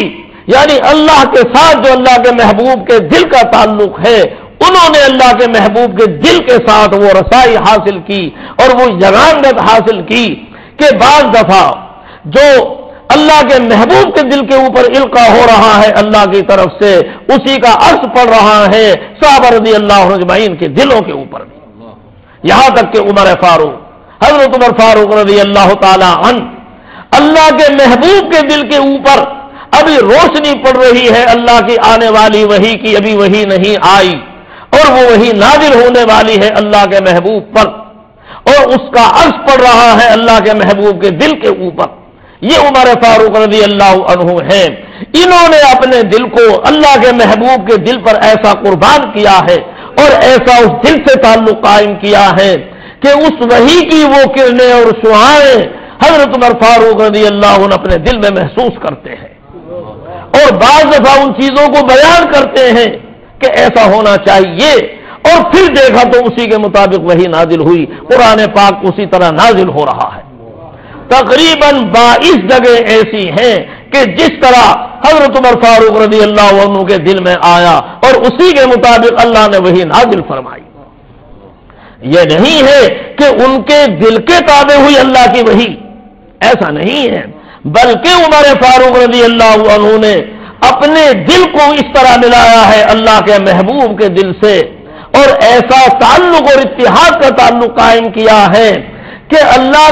A: یعنی اللہ کے ساتھ جو اللہ کے محبوب کے دل کا تعلق ہے، انہوں نے اللہ کے محبوب کے دل کے ساتھ وہ رسائی حاصل کی اور وہ یگانگت حاصل کی کہ بعض دفعہ جو اللہ کے محبوب کے دل کے اوپر القا ہو رہا ہے اللہ کی طرف سے، اسی کا عکس پڑ رہا ہے صحابہ رضی اللہ عنہم اجمعین کے دلوں کے اوپر بھی۔ یہاں تک کہ عمر فاروق، حضرت عمر فاروق رضی اللہ تعالی عنہ، اللہ کے محبوب کے دل کے اوپر ابھی روشنی پڑ رہی ہے اللہ کی آنے والی وحی کی، ابھی وحی نہیں آئی اور وہ وحی نازل ہونے والی ہے اللہ کے محبوب پر، اور اس کا عکس پڑ رہا ہے اللہ کے محبوب کے دل کے اوپر۔ یہ عمر فاروق رضی اللہ عنہ ہیں، انہوں نے اپنے دل کو اللہ کے محبوب کے دل پر ایسا قربان کیا ہے اور ایسا اس دل سے تعلق قائم کیا ہے کہ اس وحی کی وہ کرنیں اور شعاعیں حضرت عمر فاروق رضی اللہ عنہ اپنے دل میں محسوس کرتے ہیں اور بعض دفعہ ان چیزوں کو بیان کرتے ہیں کہ ایسا ہونا چاہیے، اور پھر دیکھا تو اسی کے مطابق وحی نازل ہوئی، قرآن پاک اسی طرح نازل ہو رہا ہے۔ تقریباً 22 جگہ ایسی ہیں کہ جس طرح حضرت عمر فاروق رضی اللہ عنہ کے دل میں آیا اور اسی کے مطابق اللہ نے وحی نازل فرمائی۔ یہ نہیں ہے کہ ان کے دل کے تابع ہوئی اللہ کی وحی، ایسا نہیں ہے، بلکہ عمر فاروق رضی اللہ عنہ نے اپنے دل کو اس طرح ملایا ہے اللہ کے محبوب کے دل سے، اور ایسا تعلق اور اتحاد کا تعلق قائم کیا ہے کہ اللہ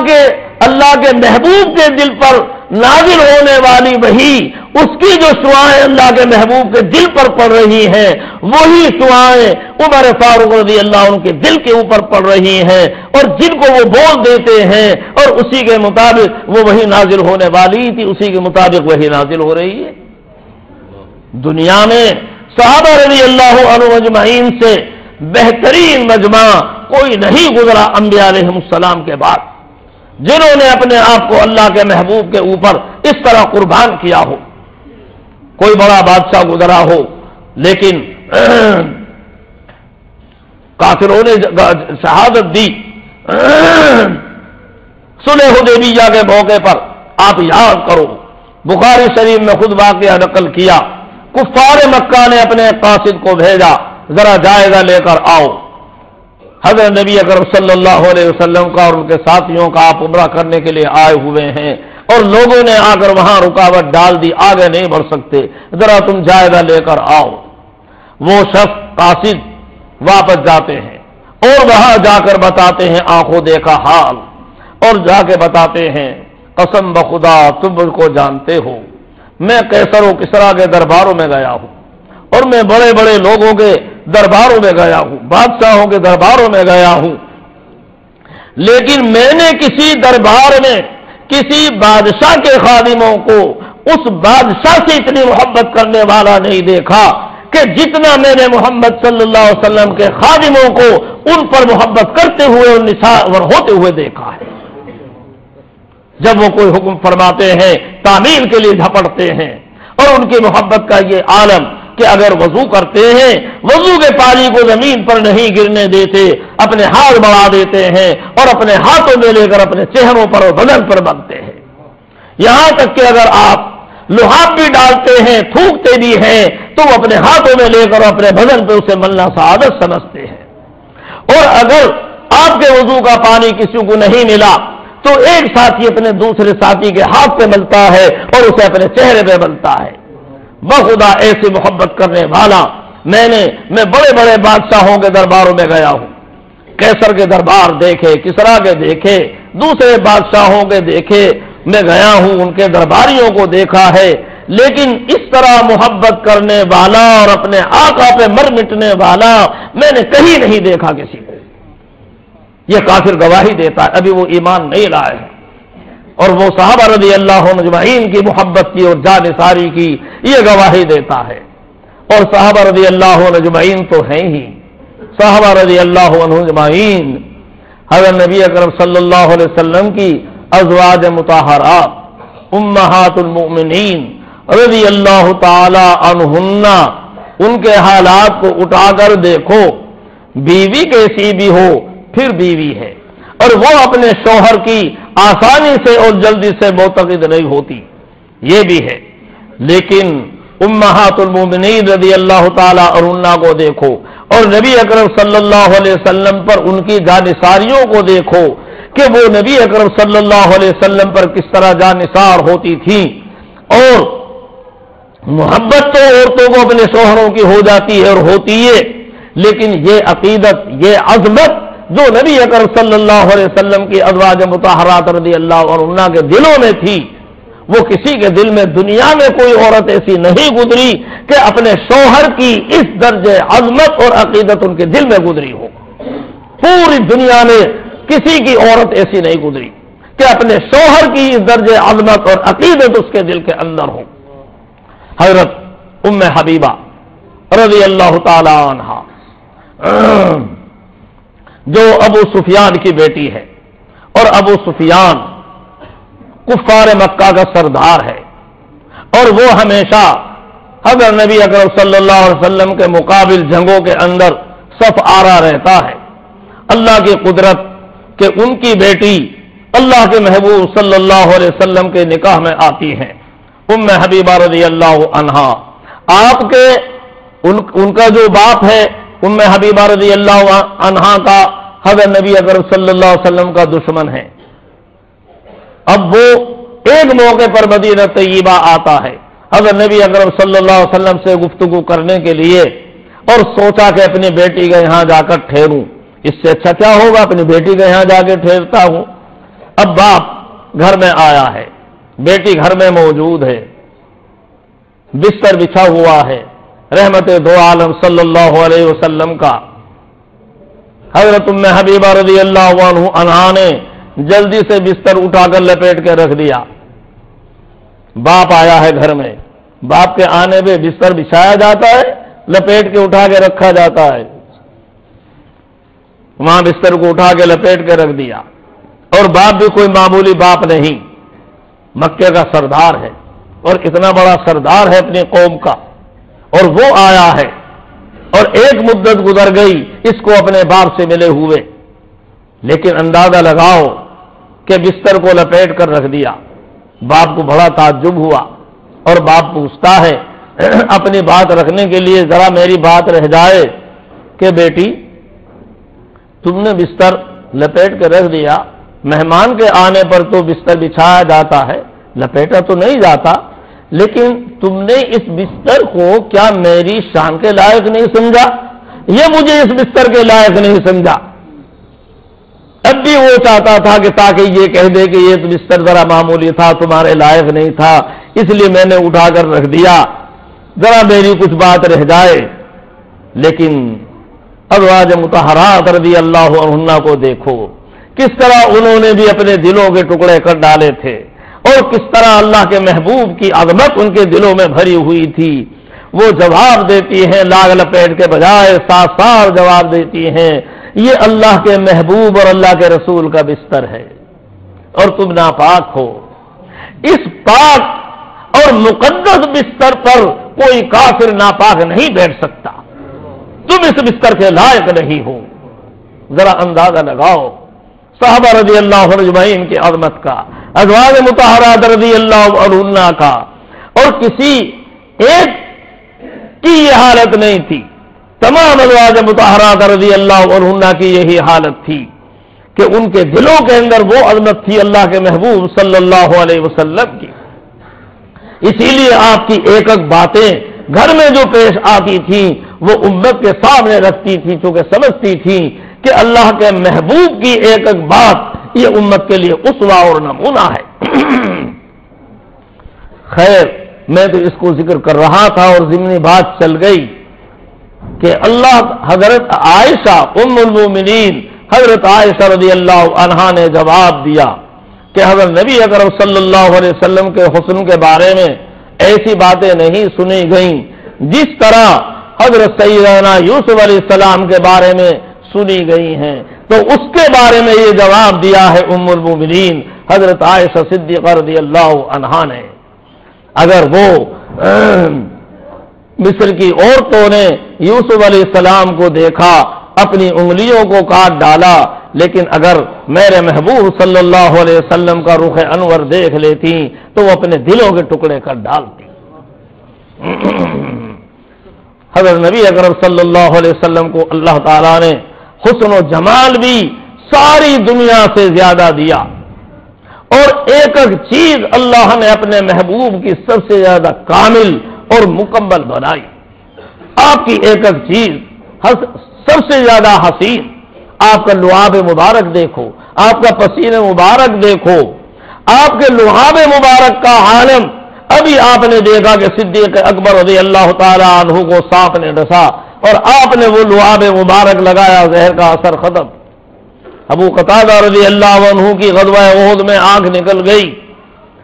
A: کے محبوب کے دل پر نازل ہونے والی وحی، اس کی جو شعاعیں اللہ کے محبوب کے دل پر پڑ رہی ہیں، وہی شعاعیں عمر فاروق رضی اللہ عنہ کے دل کے اوپر پڑ رہی ہیں، اور جن کو وہ بول دیتے ہیں اور اسی کے مطابق وہ وحی نازل ہونے والی تھی، اسی کے مطابق وحی نازل ہو رہی ہے۔ دنیا میں صحابہ رضی اللہ عنہ اجمعین سے بہترین مجمع کوئی نہیں گزرا انبیاء علیہم السلام کے بعد، جنہوں نے اپنے آپ کو اللہ کے محبوب کے اوپر اس طرح قربان کیا ہو۔ کوئی بڑا بادشاہ گزرا ہو لیکن کافروں نے شہادت دی، صلح حدیبیہ کے موقع پر آپ یاد کرو، بخاری شریف میں خود واقعہ نقل کیا، کفار مکہ نے اپنے قاصد کو بھیجا، ذرا جائزہ لے کر آؤ۔ حضرت نبی اکرم صلی اللہ علیہ وسلم کا اور ان کے ساتھیوں کا آپ عمرہ کرنے کے لیے آئے ہوئے ہیں، اور لوگوں نے آ کر وہاں رکاوٹ ڈال دی، آگے نہیں بڑھ سکتے، ذرا تم جائزہ لے کر آؤ۔ وہ شخص قاصد واپس جاتے ہیں اور وہاں جا کر بتاتے ہیں آنکھوں دیکھا حال، اور جا کے بتاتے ہیں قسم بخدا تم مجھ کو جانتے ہو، میں قیصر و کسریٰ کے درباروں میں گیا ہوں، اور میں بڑے بڑے لوگوں کے درباروں میں گیا ہوں، بادشاہوں کے درباروں میں گیا ہوں، لیکن میں نے کسی دربار میں کسی بادشاہ کے خادموں کو اس بادشاہ سے اتنی محبت کرنے والا نہیں دیکھا کہ جتنا میں نے محمد صلی اللہ علیہ وسلم کے خادموں کو ان پر محبت کرتے ہوئے اور نثار ہوتے ہوئے دیکھا ہے۔ جب وہ کوئی حکم فرماتے ہیں تعمیل کے لیے جھپٹتے ہیں، اور ان کی محبت کا یہ عالم کہ اگر وضو کرتے ہیں وضو کے پانی کو زمین پر نہیں گرنے دیتے، اپنے ہاتھ بڑھا دیتے ہیں اور اپنے ہاتھوں میں لے کر اپنے چہروں پر اور بدن پر بنتے ہیں، یہاں تک کہ اگر آپ لحاف بھی ڈالتے ہیں تھوکتے بھی ہیں تو وہ اپنے ہاتھوں میں لے کر اپنے بدن پہ اسے ملنا سعادت سمجھتے ہیں۔ اور اگر آپ کے وضو کا پانی کسی کو نہیں ملا تو ایک ساتھی اپنے دوسرے ساتھی کے ہاتھ پہ ملتا ہے اور اسے اپنے چہرے پہ ملتا ہے۔ بخدا ایسی محبت کرنے والا میں بڑے بڑے بادشاہوں کے درباروں میں گیا ہوں، کیسر کے دربار دیکھے، کسرا کے دیکھے، دوسرے بادشاہوں کے دیکھے، میں گیا ہوں ان کے درباریوں کو دیکھا ہے، لیکن اس طرح محبت کرنے والا اور اپنے آقا پہ مر مٹنے والا میں نے کہیں نہیں دیکھا کسی کو۔ یہ کافر گواہی دیتا ہے ابھی وہ ایمان نہیں لائے ہیں، اور وہ صحابہ رضی اللہ عنہم اجمعین کی محبت کی اور جانثاری کی یہ گواہی دیتا ہے۔ اور صحابہ رضی اللہ عنہم اجمعین تو ہیں ہی، صحابہ رضی اللہ عنہم اجمعین حضرت نبی اکرم صلی اللہ علیہ وسلم کی ازواج مطہرات امہات المؤمنین رضی اللہ تعالی عنہن، ان کے حالات کو اٹھا کر دیکھو، بیوی کیسی بھی ہو پھر بیوی ہے، اور وہ اپنے شوہر کی آسانی سے اور جلدی سے معتقد نہیں ہوتی، یہ بھی ہے، لیکن امہات المؤمنین رضی اللہ تعالی عنہن کو دیکھو اور نبی اکرم صلی اللہ علیہ وسلم پر ان کی جانثاریوں کو دیکھو کہ وہ نبی اکرم صلی اللہ علیہ وسلم پر کس طرح جانثار ہوتی تھی۔ اور محبت تو عورتوں کو اپنے شوہروں کی ہو جاتی ہے اور ہوتی ہے، لیکن یہ عقیدت، یہ عظمت جو نبی اکرم صلی اللہ علیہ وسلم کی ازواج مطہرات رضی اللہ عنہن کے دلوں میں تھی، وہ کسی کے دل میں دنیا میں کوئی عورت ایسی نہیں گزری کہ اپنے شوہر کی اس درجے عظمت اور عقیدت ان کے دل میں گزری ہو۔ پوری دنیا میں کسی کی عورت ایسی نہیں گزری کہ اپنے شوہر کی اس درجے عظمت اور عقیدت اس کے دل کے اندر ہو۔ حضرت ام حبیبہ رضی اللہ تعالی عنہا جو ابو سفیان کی بیٹی ہے، اور ابو سفیان کفار مکہ کا سردار ہے، اور وہ ہمیشہ حضرت نبی اکرم صلی اللہ علیہ وسلم کے مقابل جنگوں کے اندر صف آرا رہتا ہے۔ اللہ کی قدرت کہ ان کی بیٹی اللہ کے محبوب صلی اللہ علیہ وسلم کے نکاح میں آتی ہیں، ام حبیبہ رضی اللہ عنہا، آپ کے ان کا جو باپ ہے ام حبیبہ رضی اللہ عنہا کا حضرت نبی اکرم صلی اللہ علیہ وسلم کا دشمن ہے۔ اب وہ ایک موقع پر مدینہ طیبہ آتا ہے حضرت نبی اکرم صلی اللہ علیہ وسلم سے گفتگو کرنے کے لیے، اور سوچا کہ اپنی بیٹی کے یہاں جا کر ٹھہروں، اس سے اچھا کیا ہوگا اپنی بیٹی کے یہاں جا کے ٹھہرتا ہوں۔ اب باپ گھر میں آیا ہے، بیٹی گھر میں موجود ہے، بستر بچھا ہوا ہے، رحمت دو عالم صلی اللہ علیہ وسلم کا۔ حضرت ام حبیبہ رضی اللہ عنہا نے جلدی سے بستر اٹھا کر لپیٹ کے رکھ دیا۔ باپ آیا ہے گھر میں، باپ کے آنے پہ بستر بچھایا جاتا ہے، لپیٹ کے اٹھا کے رکھا جاتا ہے، وہاں بستر کو اٹھا کے لپیٹ کے رکھ دیا۔ اور باپ بھی کوئی معمولی باپ نہیں، مکے کا سردار ہے، اور اتنا بڑا سردار ہے اپنی قوم کا، اور وہ آیا ہے، اور ایک مدت گزر گئی اس کو اپنے باپ سے ملے ہوئے، لیکن اندازہ لگاؤ کہ بستر کو لپیٹ کر رکھ دیا۔ باپ کو بڑا تعجب ہوا، اور باپ پوچھتا ہے اپنی بات رکھنے کے لیے ذرا میری بات رہ جائے کہ بیٹی تم نے بستر لپیٹ کے رکھ دیا، مہمان کے آنے پر تو بستر بچھایا جاتا ہے، لپیٹا تو نہیں جاتا، لیکن تم نے اس بستر کو کیا میری شان کے لائق نہیں سمجھا؟ یہ مجھے اس بستر کے لائق نہیں سمجھا۔ اب بھی وہ چاہتا تھا کہ تاکہ یہ کہہ دے کہ یہ بستر ذرا معمولی تھا، تمہارے لائق نہیں تھا، اس لیے میں نے اٹھا کر رکھ دیا، ذرا میری کچھ بات رہ جائے۔ لیکن ازواج مطہرات رضی اللہ عنہن کو دیکھو، کس طرح انہوں نے بھی اپنے دلوں کے ٹکڑے کر ڈالے تھے، اور کس طرح اللہ کے محبوب کی عظمت ان کے دلوں میں بھری ہوئی تھی. وہ جواب دیتی ہیں لاگ لپیٹ کے بجائے صاف صاف جواب دیتی ہیں یہ اللہ کے محبوب اور اللہ کے رسول کا بستر ہے اور تم ناپاک ہو. اس پاک اور مقدس بستر پر کوئی کافر ناپاک نہیں بیٹھ سکتا. تم اس بستر کے لائق نہیں ہو. ذرا اندازہ لگاؤ صحابہ رضی اللہ عنہ اجمعین کی عظمت کا، ازواج مطہرات رضی اللہ عنہن کا، اور کسی ایک کی یہ حالت نہیں تھی. تمام ازواج مطہرات رضی اللہ عنہن کی یہی حالت تھی کہ ان کے دلوں کے اندر وہ عظمت تھی اللہ کے محبوب صلی اللہ علیہ وسلم کی. اسی لیے آپ کی ایک ایک باتیں گھر میں جو پیش آتی تھیں وہ امت کے سامنے رکھتی تھی، چونکہ سمجھتی تھی کہ اللہ کے محبوب کی ایک ایک بات یہ امت کے لیے اسوہ اور نمونہ ہے. خیر، میں تو اس کو ذکر کر رہا تھا اور ضمنی بات چل گئی کہ اللہ حضرت عائشہ ام المومنین حضرت عائشہ رضی اللہ عنہا نے جواب دیا کہ حضرت نبی اکرم صلی اللہ علیہ وسلم کے حسن کے بارے میں ایسی باتیں نہیں سنی گئیں جس طرح حضرت سیدنا یوسف علیہ السلام کے بارے میں سنی گئی ہیں. تو اس کے بارے میں یہ جواب دیا ہے ام المومنین حضرت عائشہ صدیقہ رضی اللہ عنہا نے. اگر وہ مصر کی عورتوں نے یوسف علیہ السلام کو دیکھا اپنی انگلیوں کو کاٹ ڈالا، لیکن اگر میرے محبوب صلی اللہ علیہ وسلم کا رخ انور دیکھ لیتی تو وہ اپنے دلوں کے ٹکڑے کر ڈالتی. حضرت نبی اکرم صلی اللہ علیہ وسلم کو اللہ تعالیٰ نے حسن و جمال بھی ساری دنیا سے زیادہ دیا، اور ایک ایک چیز اللہ نے اپنے محبوب کی سب سے زیادہ کامل اور مکمل بنائی. آپ کی ایک ایک چیز سب سے زیادہ حسین. آپ کا لعاب مبارک دیکھو، آپ کا پسینہ مبارک دیکھو، آپ کے لعاب مبارک کا عالم. ابھی آپ نے دیکھا کہ صدیق اکبر رضی اللہ تعالی عنہ کو سانپ نے ڈسا اور آپ نے وہ لعاب مبارک لگایا، زہر کا اثر ختم. ابو قتادہ رضی اللہ عنہ کی غزوہ احد میں آنکھ نکل گئی.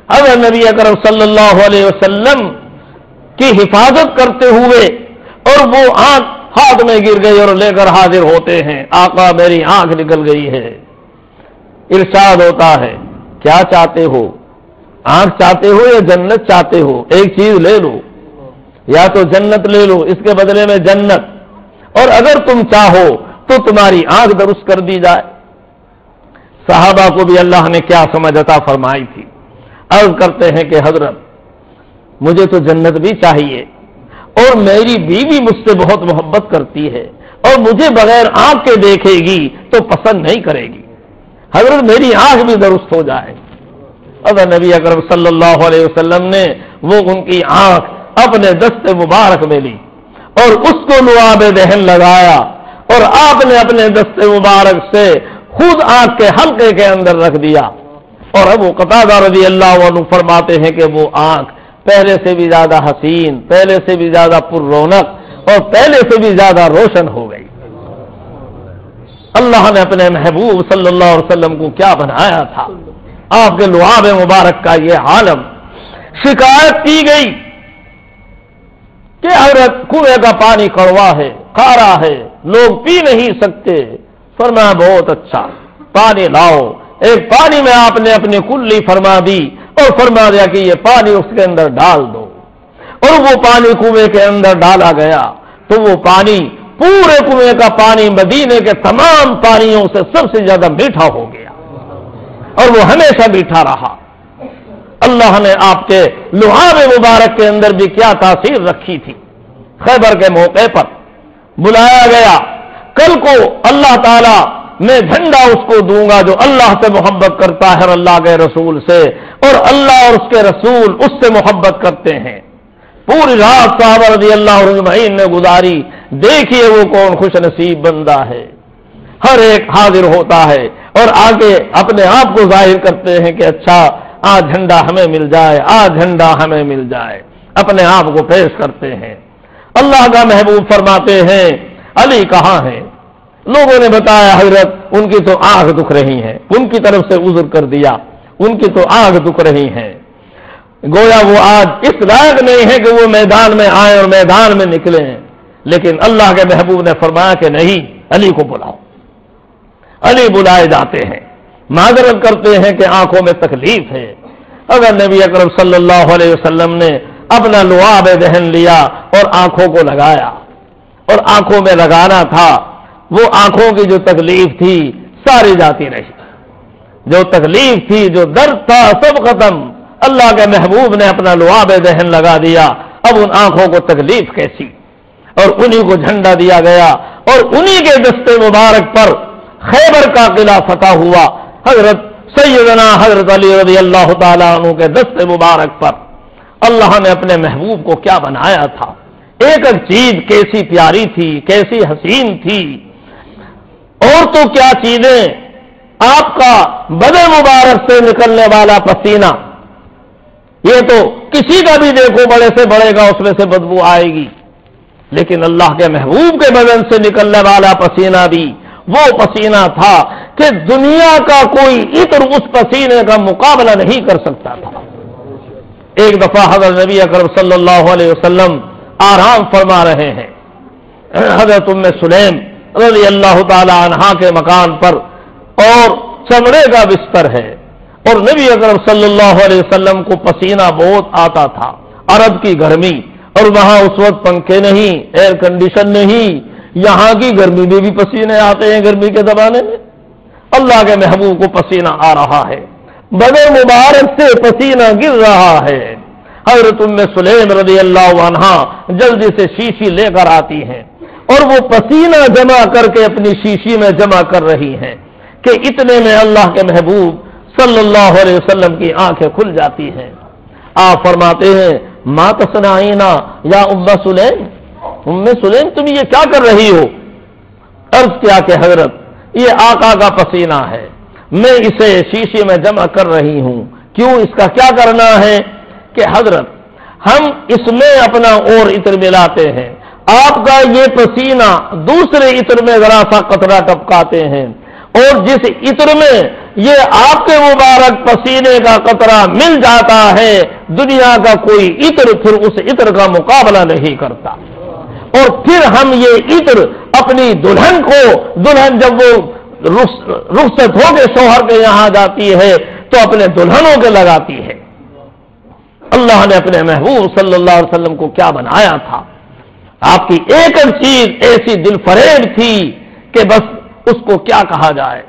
A: حضرت نبی اکرم صلی اللہ علیہ وسلم کی حفاظت کرتے ہوئے اور وہ آنکھ ہاتھ میں گر گئی اور لے کر حاضر ہوتے ہیں، آقا میری آنکھ نکل گئی ہے. ارشاد ہوتا ہے کیا چاہتے ہو، آنکھ چاہتے ہو یا جنت چاہتے ہو؟ ایک چیز لے لو، یا تو جنت لے لو اس کے بدلے میں جنت، اور اگر تم چاہو تو تمہاری آنکھ درست کر دی جائے. صحابہ کو بھی اللہ نے کیا سمجھ عطا فرمائی تھی. عرض کرتے ہیں کہ حضرت مجھے تو جنت بھی چاہیے اور میری بیوی مجھ سے بہت محبت کرتی ہے اور مجھے بغیر آنکھ کے دیکھے گی تو پسند نہیں کرے گی. حضرت میری آنکھ بھی درست ہو جائے. حضرت نبی اکرم صلی اللہ علیہ وسلم نے وہ ان کی آنکھ اپنے دست مبارک میں لی اور اس کو لعاب دہن لگایا اور آپ نے اپنے دست مبارک سے خود آنکھ کے حلقے کے اندر رکھ دیا. اور ابو قتادہ رضی اللہ عنہ فرماتے ہیں کہ وہ آنکھ پہلے سے بھی زیادہ حسین، پہلے سے بھی زیادہ پر رونق اور پہلے سے بھی زیادہ روشن ہو گئی. اللہ نے اپنے محبوب صلی اللہ علیہ وسلم کو کیا بنایا تھا. آپ کے لعاب مبارک کا یہ عالم. شکایت کی گئی کہ حضرت کنویں کا پانی کڑوا ہے، کھارا ہے، لوگ پی نہیں سکتے. فرمایا بہت اچھا، پانی لاؤ. ایک پانی میں آپ نے اپنی کلی فرما دی اور فرما دیا کہ یہ پانی اس کے اندر ڈال دو، اور وہ پانی کنویں کے اندر ڈالا گیا تو وہ پانی پورے کنویں کا پانی مدینے کے تمام پانیوں سے سب سے زیادہ میٹھا ہو گیا اور وہ ہمیشہ میٹھا رہا. اللہ نے آپ کے لعاب مبارک کے اندر بھی کیا تاثیر رکھی تھی. خیبر کے موقع پر بلایا گیا، کل کو اللہ تعالی میں جھنڈا اس کو دوں گا جو اللہ سے محبت کرتا ہے اور اللہ کے رسول سے، اور اللہ اور اس کے رسول اس سے محبت کرتے ہیں. پوری رات صحابہ رضی اللہ عنہ نے گزاری. دیکھیے وہ کون خوش نصیب بندہ ہے. ہر ایک حاضر ہوتا ہے اور آگے اپنے آپ کو ظاہر کرتے ہیں کہ اچھا آج جھنڈا ہمیں مل جائے، آج جھنڈا ہمیں مل جائے. اپنے آپ کو پیش کرتے ہیں. اللہ کا محبوب فرماتے ہیں علی کہاں ہے؟ لوگوں نے بتایا حضرت ان کی تو آنکھ دکھ رہی ہے. ان کی طرف سے عذر کر دیا. ان کی تو آنکھ دکھ رہی ہیں، گویا وہ آج اس لائق نہیں ہے کہ وہ میدان میں آئیں اور میدان میں نکلیں، لیکن اللہ کے محبوب نے فرمایا کہ نہیں، علی کو بلاؤ۔ علی بلائے جاتے ہیں، معذرت کرتے ہیں کہ آنکھوں میں تکلیف ہے۔ اگر نبی اکرم صلی اللہ علیہ وسلم نے اپنا لعاب دہن لیا اور آنکھوں کو لگایا، اور آنکھوں میں لگانا تھا، وہ آنکھوں کی جو تکلیف تھی ساری جاتی رہی، جو تکلیف تھی، جو درد تھا، سب ختم۔ اللہ کے محبوب نے اپنا لعاب دہن لگا دیا، اب ان آنکھوں کو تکلیف کیسی؟ اور انہی کو جھنڈا دیا گیا، اور انہی کے دست مبارک پر خیبر کا قلعہ فتح ہوا، حضرت سیدنا حضرت علی رضی اللہ تعالیٰ عنہ کے دست مبارک پر۔ اللہ نے اپنے محبوب کو کیا بنایا تھا، ایک ایک چیز کیسی پیاری تھی، کیسی حسین تھی، اور تو کیا چیزیں، آپ کا بدن مبارک سے نکلنے والا پسینہ، یہ تو کسی کا بھی دیکھو بڑے سے بڑے گا اس میں سے بدبو آئے گی، لیکن اللہ کے محبوب کے بدن سے نکلنے والا پسینہ بھی وہ پسینہ تھا کہ دنیا کا کوئی عطر اس پسینے کا مقابلہ نہیں کر سکتا تھا۔ ایک دفعہ حضرت نبی اکرم صلی اللہ علیہ وسلم آرام فرما رہے ہیں، حضرت ام سلیم رضی اللہ تعالی عنہا کے مکان پر، اور چمڑے کا بستر ہے، اور نبی اکرم صلی اللہ علیہ وسلم کو پسینہ بہت آتا تھا، عرب کی گرمی، اور وہاں اس وقت پنکھے نہیں، ایئر کنڈیشن نہیں، یہاں کی گرمی میں بھی پسینے آتے ہیں گرمی کے زمانے میں۔ اللہ کے محبوب کو پسینہ آ رہا ہے، بدن مبارک سے پسینہ گر رہا ہے۔ حضرت ام سلیم رضی اللہ عنہا جلدی سے شیشی لے کر آتی ہیں، اور وہ پسینہ جمع کر کے اپنی شیشی میں جمع کر رہی ہیں کہ اتنے میں اللہ کے محبوب صلی اللہ علیہ وسلم کی آنکھیں کھل جاتی ہیں۔ آپ فرماتے ہیں ما تصنعینا یا ام سلیم، ام سلیم تم یہ کیا کر رہی ہو؟ عرض کیا کہ حضرت یہ آقا کا پسینہ ہے، میں اسے شیشے میں جمع کر رہی ہوں۔ کیوں، اس کا کیا کرنا ہے؟ کہ حضرت ہم اس میں اپنا اور عطر ملاتے ہیں، آپ کا یہ پسینہ دوسرے عطر میں ذرا سا قطرہ ٹپکاتے ہیں، اور جس عطر میں یہ آپ کے مبارک پسینے کا قطرہ مل جاتا ہے، دنیا کا کوئی عطر پھر اس عطر کا مقابلہ نہیں کرتا۔ اور پھر ہم یہ عطر اپنی دلہن کو، دلہن جب وہ رخصت ہو کے شوہر کے یہاں جاتی ہے تو اپنے دلہنوں کے لگاتی ہے۔ اللہ نے اپنے محبوب صلی اللہ علیہ وسلم کو کیا بنایا تھا، آپ کی ایک ایک چیز ایسی دل فریب تھی کہ بس اس کو کیا کہا جائے۔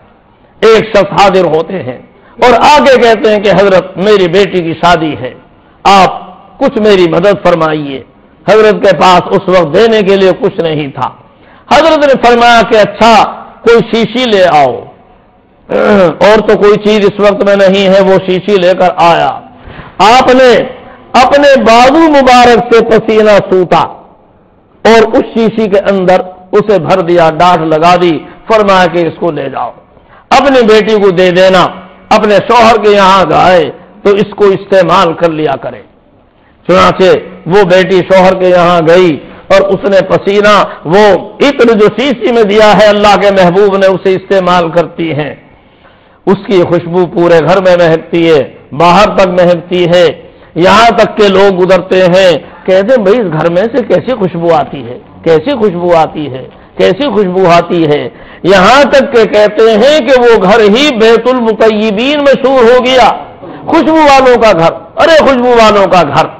A: ایک شخص حاضر ہوتے ہیں اور آگے کہتے ہیں کہ حضرت میری بیٹی کی شادی ہے، آپ کچھ میری مدد فرمائیے۔ حضرت کے پاس اس وقت دینے کے لیے کچھ نہیں تھا۔ حضرت نے فرمایا کہ اچھا کوئی شیشی لے آؤ، اور تو کوئی چیز اس وقت میں نہیں ہے۔ وہ شیشی لے کر آیا، آپ نے اپنے بازو مبارک سے پسینہ سوتا اور اس شیشی کے اندر اسے بھر دیا، ڈاٹ لگا دی، فرمایا کہ اس کو لے جاؤ، اپنی بیٹی کو دے دینا، اپنے شوہر کے یہاں گئے تو اس کو استعمال کر لیا کرے۔ چنانچہ وہ بیٹی شوہر کے یہاں گئی اور اس نے پسینہ، وہ عطر جو شیشی میں دیا ہے اللہ کے محبوب نے، اسے استعمال کرتی ہیں۔ اس کی خوشبو پورے گھر میں مہکتی ہے، باہر تک مہکتی ہے، یہاں تک کہ لوگ گزرتے ہیں کہتے ہیں بھائی اس گھر میں سے کیسی خوشبو آتی ہے، کیسی خوشبو آتی ہے، کیسی خوشبو آتی ہے، یہاں تک کہ کہتے ہیں کہ وہ گھر ہی بیت المطیبین مشہور ہو گیا، خوشبو والوں کا گھر، ارے خوشبو والوں کا گھر۔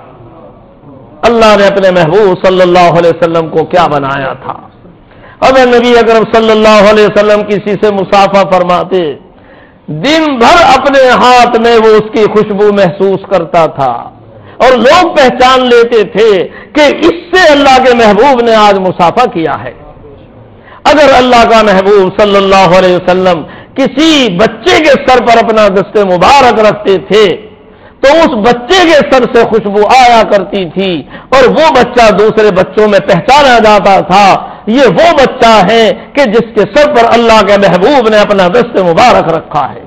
A: اللہ نے اپنے محبوب صلی اللہ علیہ وسلم کو کیا بنایا تھا۔ اگر نبی اکرم صلی اللہ علیہ وسلم کسی سے مصافحہ فرماتے، دن بھر اپنے ہاتھ میں وہ اس کی خوشبو محسوس کرتا تھا، اور لوگ پہچان لیتے تھے کہ اس سے اللہ کے محبوب نے آج مصافحہ کیا ہے۔ اگر اللہ کا محبوب صلی اللہ علیہ وسلم کسی بچے کے سر پر اپنا دست مبارک رکھتے تھے تو اس بچے کے سر سے خوشبو آیا کرتی تھی، اور وہ بچہ دوسرے بچوں میں پہچانا جاتا تھا، یہ وہ بچہ ہے کہ جس کے سر پر اللہ کے محبوب نے اپنا دست مبارک رکھا ہے۔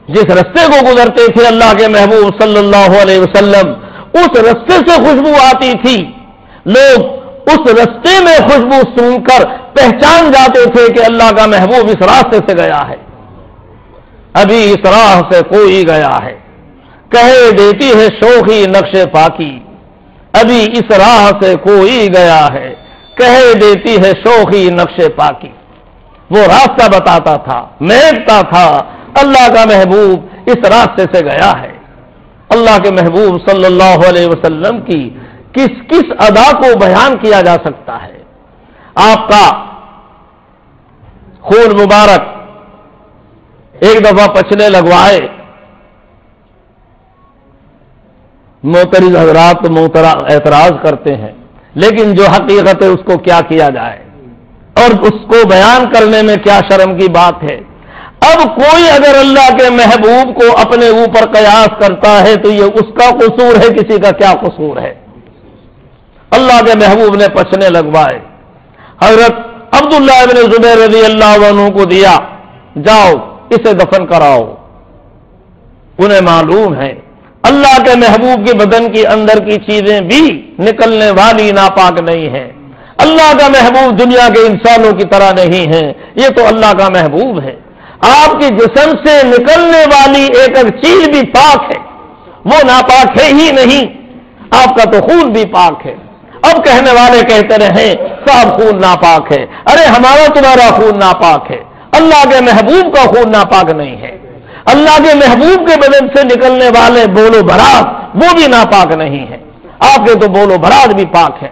A: جس رستے کو گزرتے تھے اللہ کے محبوب صلی اللہ علیہ وسلم، اس رستے سے خوشبو آتی تھی، لوگ اس رستے میں خوشبو سن کر پہچان جاتے تھے کہ اللہ کا محبوب اس راستے سے گیا ہے۔ ابھی اس راہ سے کوئی گیا ہے، کہے دیتی ہے شوخی نقش پاکی، ابھی اس راہ سے کوئی گیا ہے، کہے دیتی ہے شوخی نقش پاکی۔ وہ راستہ بتاتا تھا، مہکتا تھا، اللہ کا محبوب اس راستے سے گیا ہے۔ اللہ کے محبوب صلی اللہ علیہ وسلم کی کس کس ادا کو بیان کیا جا سکتا ہے؟ آپ کا خون مبارک ایک دفعہ پچھلے لگوائے، معترض حضرات اعتراض کرتے ہیں، لیکن جو حقیقت ہے اس کو کیا کیا جائے اور اس کو بیان کرنے میں کیا شرم کی بات ہے۔ اب کوئی اگر اللہ کے محبوب کو اپنے اوپر قیاس کرتا ہے تو یہ اس کا قصور ہے، کسی کا کیا قصور ہے؟ اللہ کے محبوب نے پچھنے لگوائے، حضرت عبداللہ ابن زبیر رضی اللہ عنہ کو دیا، جاؤ اسے دفن کراؤ۔ انہیں معلوم ہے اللہ کے محبوب کے بدن کے اندر کی چیزیں بھی نکلنے والی ناپاک نہیں ہیں۔ اللہ کا محبوب دنیا کے انسانوں کی طرح نہیں ہے، یہ تو اللہ کا محبوب ہے۔ آپ کے جسم سے نکلنے والی ایک ایک چیز بھی پاک ہے، وہ ناپاک ہے ہی نہیں۔ آپ کا تو خون بھی پاک ہے۔ اب کہنے والے کہتے رہیں صاحب خون ناپاک ہے، ارے ہمارا تمہارا خون ناپاک ہے، اللہ کے محبوب کا خون ناپاک نہیں ہے۔ اللہ کے محبوب کے بدن سے نکلنے والے بول و برات وہ بھی ناپاک نہیں ہے، آپ کے تو بول و برات بھی پاک ہے۔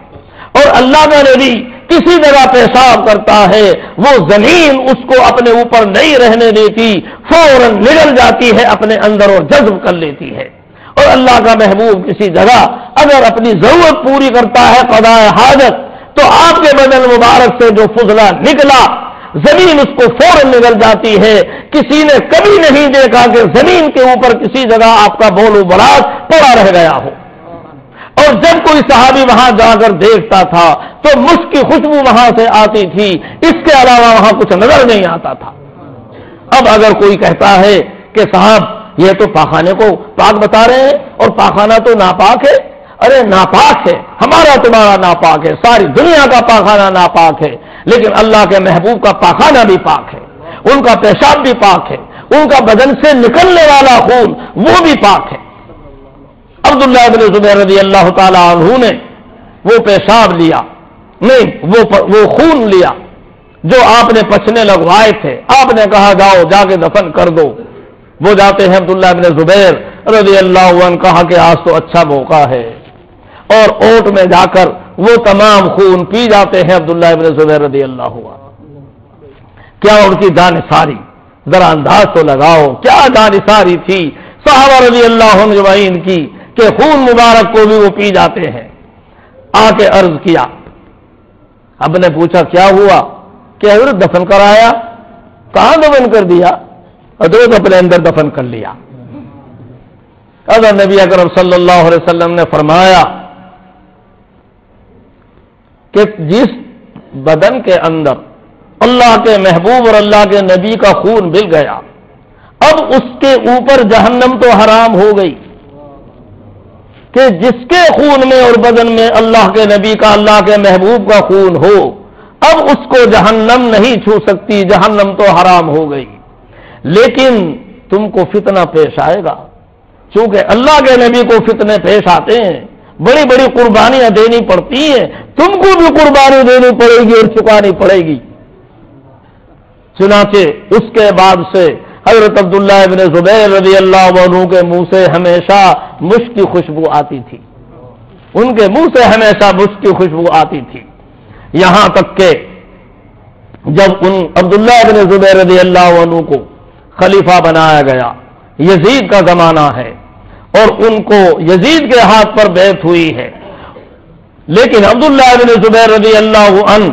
A: اور اللہ کا نبی کسی جگہ پیشاب کرتا ہے، وہ زمین اس کو اپنے اوپر نہیں رہنے دیتی، فوراً نگل جاتی ہے اپنے اندر اور جذب کر لیتی ہے۔ اور اللہ کا محبوب کسی جگہ اگر اپنی ضرورت پوری کرتا ہے قضاء حاجت، تو آپ کے بدن مبارک سے جو فضلہ نکلا زمین اس کو فوراً نگل جاتی ہے۔ کسی نے کبھی نہیں دیکھا کہ زمین کے اوپر کسی جگہ آپ کا بول و برات پڑا رہ گیا ہو۔ اور جب کوئی صحابی وہاں جا کر دیکھتا تھا تو مشک کی خوشبو وہاں سے آتی تھی، اس کے علاوہ وہاں کچھ نظر نہیں آتا تھا۔ اب اگر کوئی کہتا ہے کہ صاحب یہ تو پاخانے کو پاک بتا رہے ہیں اور پاخانہ تو ناپاک ہے، ارے ناپاک ہے، ہمارا تمہارا ناپاک ہے، ساری دنیا کا پاخانہ ناپاک ہے، لیکن اللہ کے محبوب کا پاخانہ بھی پاک ہے، ان کا پیشاب بھی پاک ہے، ان کا بدن سے نکلنے والا خون وہ بھی پاک ہے۔ عبداللہ ابن زبیر رضی اللہ تعالی عنہ نے وہ پیشاب لیا، نہیں وہ خون لیا جو آپ نے پچھنے لگوائے تھے، آپ نے کہا جاؤ جا کے دفن کر دو۔ وہ جاتے ہیں عبداللہ ابن زبیر رضی اللہ عنہ، کہا کہ آج تو اچھا موقع ہے، اور اوٹ میں جا کر وہ تمام خون پی جاتے ہیں عبداللہ ابن زبیر رضی اللہ عنہ۔ کیا ان کی دانثاری، ذرا انداز تو لگاؤ، کیا دانثاری تھی صحابہ رضی اللہ عنہ اجمعین کی کہ خون مبارک کو بھی وہ پی جاتے ہیں۔ آ کے عرض کیا، اب نے پوچھا کیا ہوا؟ کہ حضرت دفن کرایا۔ کہاں دفن کر دیا؟ حضرت اپنے اندر دفن کر لیا۔ اگر نبی اکرم صلی اللہ علیہ وسلم نے فرمایا کہ جس بدن کے اندر اللہ کے محبوب اور اللہ کے نبی کا خون مل گیا، اب اس کے اوپر جہنم تو حرام ہو گئی، کہ جس کے خون میں اور بدن میں اللہ کے نبی کا، اللہ کے محبوب کا خون ہو، اب اس کو جہنم نہیں چھو سکتی، جہنم تو حرام ہو گئی۔ لیکن تم کو فتنہ پیش آئے گا، چونکہ اللہ کے نبی کو فتنے پیش آتے ہیں، بڑی بڑی قربانیاں دینی پڑتی ہیں، تم کو بھی قربانی دینی پڑے گی اور چکانی پڑے گی۔ چنانچہ اس کے بعد سے حضرت عبداللہ ابن زبیر رضی اللہ عنہ کے منہ سے ہمیشہ مشک کی خوشبو آتی تھی، ان کے منہ سے ہمیشہ مشک کی خوشبو آتی تھی، یہاں تک کہ جب ان عبداللہ ابن زبیر رضی اللہ عنہ کو خلیفہ بنایا گیا، یزید کا زمانہ ہے اور ان کو یزید کے ہاتھ پر بیعت ہوئی ہے، لیکن عبداللہ ابن زبیر رضی اللہ عنہ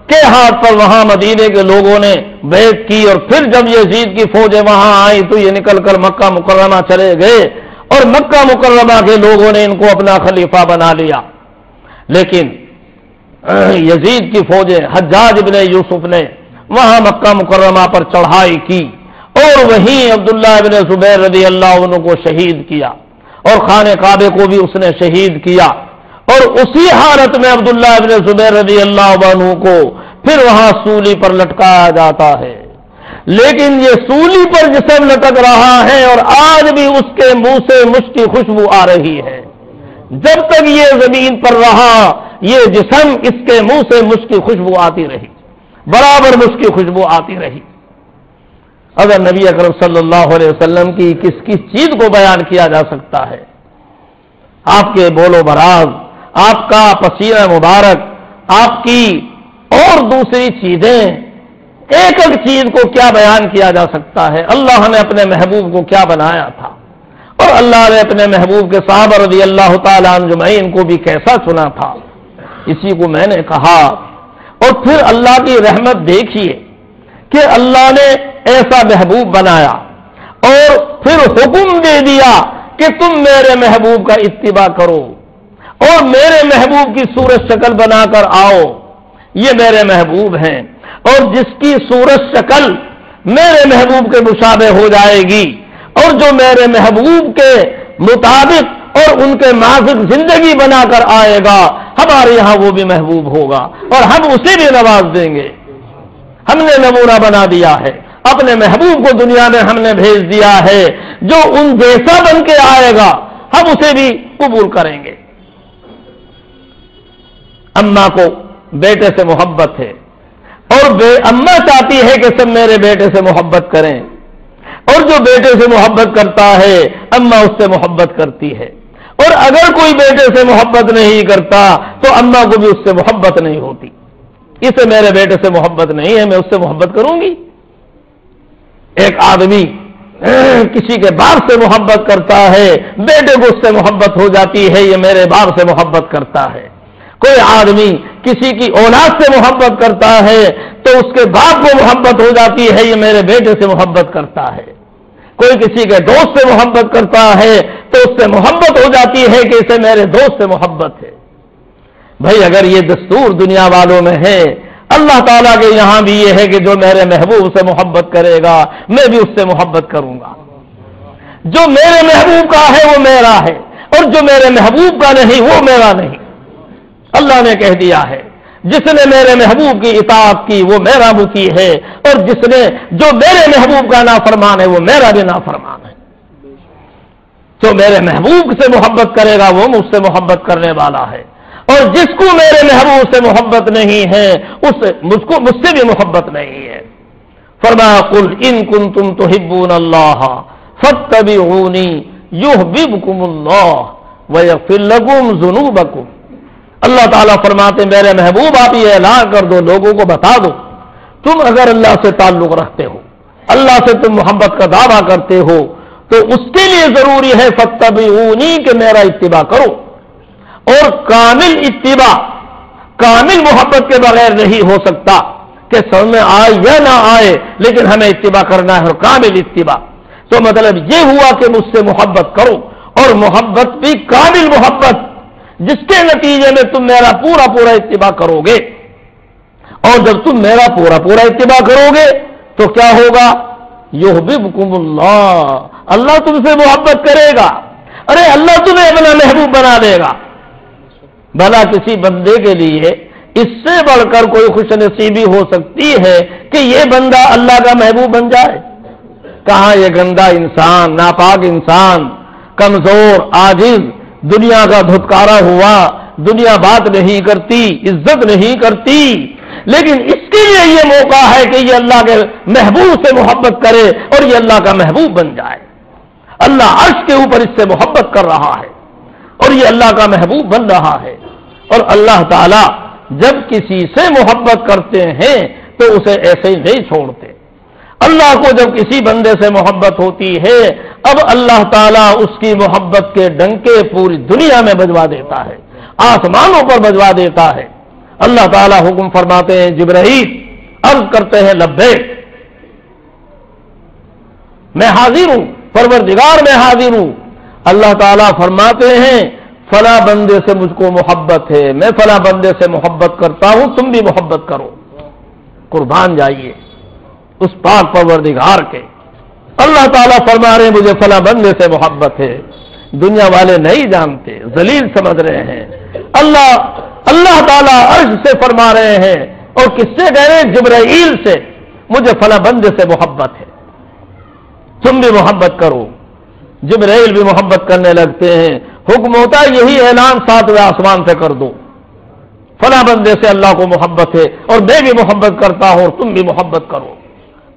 A: کے ہاتھ پر وہاں مدینے کے لوگوں نے بیعت کی، اور پھر جب یزید کی فوجیں وہاں آئی تو یہ نکل کر مکہ مکرمہ چلے گئے اور مکہ مکرمہ کے لوگوں نے ان کو اپنا خلیفہ بنا لیا۔ لیکن یزید کی فوجیں حجاج ابن یوسف نے وہاں مکہ مکرمہ پر چڑھائی کی اور وہیں عبداللہ ابن زبیر رضی اللہ عنہ کو شہید کیا، اور خانہ کعبے کو بھی اس نے شہید کیا، اور اسی حالت میں عبداللہ ابن زبیر رضی اللہ عنہ کو پھر وہاں سولی پر لٹکایا جاتا ہے۔ لیکن یہ سولی پر جسم لٹک رہا ہے اور آج بھی اس کے منہ سے مشک کی خوشبو آ رہی ہے. جب تک یہ زمین پر رہا یہ جسم اس کے منہ سے مشک کی خوشبو آتی رہی، برابر مشک کی خوشبو آتی رہی. اگر نبی اکرم صلی اللہ علیہ وسلم کی کس کس چیز کو بیان کیا جا سکتا ہے؟ آپ کے بول و براز، آپ کا پسینہ مبارک، آپ کی اور دوسری چیزیں، ایک ایک چیز کو کیا بیان کیا جا سکتا ہے؟ اللہ نے اپنے محبوب کو کیا بنایا تھا، اور اللہ نے اپنے محبوب کے صحابہ رضی اللہ تعالی عنہ اجمعین کو بھی کیسا چنا تھا، اسی کو میں نے کہا. اور پھر اللہ کی رحمت دیکھیے کہ اللہ نے ایسا محبوب بنایا اور پھر حکم دے دیا کہ تم میرے محبوب کا اتباع کرو اور میرے محبوب کی صورت شکل بنا کر آؤ. یہ میرے محبوب ہیں، اور جس کی صورت شکل میرے محبوب کے مشابہ ہو جائے گی اور جو میرے محبوب کے مطابق اور ان کے نازک زندگی بنا کر آئے گا، ہمارے یہاں وہ بھی محبوب ہوگا اور ہم اسے بھی نواز دیں گے. ہم نے نمونہ بنا دیا ہے، اپنے محبوب کو دنیا میں ہم نے بھیج دیا ہے، جو ان جیسا بن کے آئے گا ہم اسے بھی قبول کریں گے. اماں کو بیٹے سے محبت ہے اور اماں چاہتی ہے کہ سب میرے بیٹے سے محبت کریں، اور جو بیٹے سے محبت کرتا ہے اماں اس سے محبت کرتی ہے، اور اگر کوئی بیٹے سے محبت نہیں کرتا تو اماں کو بھی اس سے محبت نہیں ہوتی. اسے میرے بیٹے سے محبت نہیں ہے، میں اس سے محبت کروں گی. ایک آدمی کسی کے باپ سے محبت کرتا ہے، بیٹے کو اس سے محبت ہو جاتی ہے، یہ میرے باپ سے محبت کرتا ہے. کوئی آدمی کسی کی اولاد سے محبت کرتا ہے تو اس کے باپ کو محبت ہو جاتی ہے، یہ میرے بیٹے سے محبت کرتا ہے. کوئی کسی کے دوست سے محبت کرتا ہے تو اس سے محبت ہو جاتی ہے کہ اسے میرے دوست سے محبت ہے. بھائی اگر یہ دستور دنیا والوں میں ہے، اللہ تعالیٰ کے یہاں بھی یہ ہے کہ جو میرے محبوب سے محبت کرے گا میں بھی اس سے محبت کروں گا. جو میرے محبوب کا ہے وہ میرا ہے، اور جو میرے محبوب کا نہیں وہ میرا نہیں. اللہ نے کہہ دیا ہے جس نے میرے محبوب کی اطاعت کی وہ میرا مطیع ہے، اور جس نے جو میرے محبوب کا نافرمان ہے وہ میرا بھی نافرمان ہے. جو میرے محبوب سے محبت کرے گا وہ مجھ سے محبت کرنے والا ہے، اور جس کو میرے محبوب سے محبت نہیں ہے مجھ سے بھی محبت نہیں ہے. فرمایا قل ان کنتم تحبون اللہ فاتبعونی یحببکم اللہ ویغفر لکم ذنوبکم. اللہ تعالیٰ فرماتے میرے محبوب آپ یہ اعلان کر دو، لوگوں کو بتا دو، تم اگر اللہ سے تعلق رکھتے ہو، اللہ سے تم محبت کا دعویٰ کرتے ہو تو اس کے لیے ضروری ہے فاتبعونی کہ میرا اتباع کرو. اور کامل اتباع کامل محبت کے بغیر نہیں ہو سکتا کہ سمجھ میں آئے یا نہ آئے، لیکن ہمیں اتباع کرنا ہے اور کامل اتباع. تو مطلب یہ ہوا کہ مجھ سے محبت کرو، اور محبت بھی کامل محبت جس کے نتیجے میں تم میرا پورا پورا اتباع کرو گے. اور جب تم میرا پورا پورا اتباع کرو گے تو کیا ہوگا؟ یحببکم اللہ، اللہ تم سے محبت کرے گا. ارے اللہ تمہیں اپنا محبوب بنا دے گا. بھلا کسی بندے کے لیے اس سے بڑھ کر کوئی خوش نصیبی ہو سکتی ہے کہ یہ بندہ اللہ کا محبوب بن جائے؟ کہاں یہ گندا انسان، ناپاک انسان، کمزور، عاجز، دنیا کا دھتکارا ہوا، دنیا بات نہیں کرتی، عزت نہیں کرتی، لیکن اس کے لیے یہ موقع ہے کہ یہ اللہ کے محبوب سے محبت کرے اور یہ اللہ کا محبوب بن جائے. اللہ عرش کے اوپر اس سے محبت کر رہا ہے اور یہ اللہ کا محبوب بن رہا ہے. اور اللہ تعالی جب کسی سے محبت کرتے ہیں تو اسے ایسے ہی نہیں چھوڑتے. اللہ کو جب کسی بندے سے محبت ہوتی ہے اب اللہ تعالیٰ اس کی محبت کے ڈنکے پوری دنیا میں بجوا دیتا ہے، آسمانوں پر بجوا دیتا ہے. اللہ تعالیٰ حکم فرماتے ہیں جبرائیل، عرض کرتے ہیں لبیک، میں حاضر ہوں، پروردگار میں حاضر ہوں. اللہ تعالیٰ فرماتے ہیں فلاں بندے سے مجھ کو محبت ہے، میں فلاں بندے سے محبت کرتا ہوں، تم بھی محبت کرو. قربان جائیے اس پاک پروردگار کے. اللہ تعالیٰ فرما رہے ہیں مجھے فلاں بندے سے محبت ہے. دنیا والے نہیں جانتے، ذلیل سمجھ رہے ہیں. اللہ تعالیٰ عرش سے فرما رہے ہیں، اور کس سے کہہ رہے ہیں؟ جبرائیل سے. مجھے فلاں بندے سے محبت ہے، تم بھی محبت کرو۔ جبرائیل بھی محبت کرنے لگتے ہیں، حکم ہوتا ہے یہی اعلان 7ویں آسمان سے کر دو، فلاں بندے سے اللہ کو محبت ہے اور میں بھی محبت کرتا ہوں اور تم بھی محبت کرو۔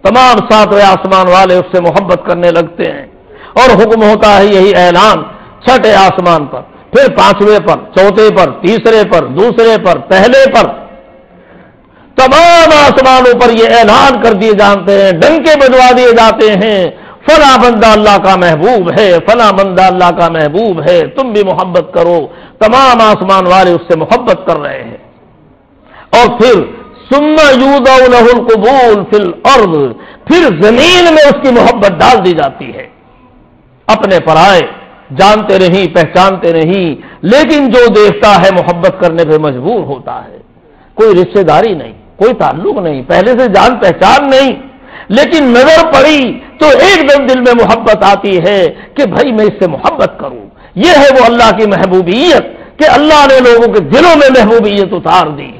A: تمام 7ویں آسمان والے اس سے محبت کرنے لگتے ہیں، اور حکم ہوتا ہے یہی اعلان 6ٹھے آسمان پر، پھر 5ویں پر، 4تھے پر، تیسرے پر، دوسرے پر، پہلے پر، تمام آسمانوں پر یہ اعلان کر دیے جاتے ہیں، ڈنکے بجوا دیے جاتے ہیں، فلاں بندہ اللہ کا محبوب ہے، فلاں بندہ اللہ کا محبوب ہے، تم بھی محبت کرو۔ تمام آسمان والے اس سے محبت کر رہے ہیں، اور پھر ثم یوضع له القبول فی الارض، پھر زمین میں اس کی محبت ڈال دی جاتی ہے۔ اپنے پرائے جانتے نہیں، پہچانتے نہیں، لیکن جو دیکھتا ہے محبت کرنے پہ مجبور ہوتا ہے۔ کوئی رشتہ داری نہیں، کوئی تعلق نہیں، پہلے سے جان پہچان نہیں، لیکن نظر پڑی تو ایک دم دل میں محبت آتی ہے کہ بھائی میں اس سے محبت کروں۔ یہ ہے وہ اللہ کی محبوبیت کہ اللہ نے لوگوں کے دلوں میں محبوبیت اتار دی،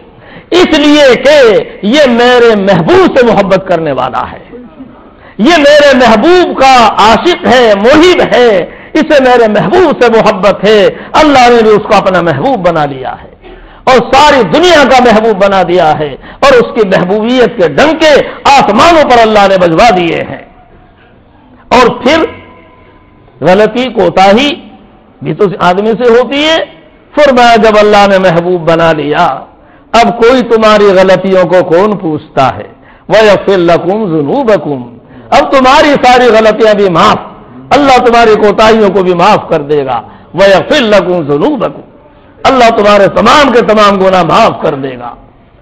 A: اس لیے کہ یہ میرے محبوب سے محبت کرنے والا ہے، یہ میرے محبوب کا عاشق ہے، محب ہے، اسے میرے محبوب سے محبت ہے۔ اللہ نے بھی اس کو اپنا محبوب بنا لیا ہے اور ساری دنیا کا محبوب بنا دیا ہے، اور اس کی محبوبیت کے ڈنکے آسمانوں پر اللہ نے بجوا دیے ہیں۔ اور پھر غلطی کوتاہی بھی تو آدمی سے ہوتی ہے۔ فرمایا جب اللہ نے محبوب بنا لیا، اب کوئی تمہاری غلطیوں کو کون پوچھتا ہے؟ وَيَغْفِرْ لَكُمْ ذُنُوبَكُمْ، اب تمہاری ساری غلطیاں بھی معاف، اللہ تمہاری کوتاہیوں کو بھی معاف کر دے گا۔ وَيَغْفِرْ لَكُمْ ذُنُوبَكُمْ، اللہ تمہارے تمام کے تمام گناہ معاف کر دے گا۔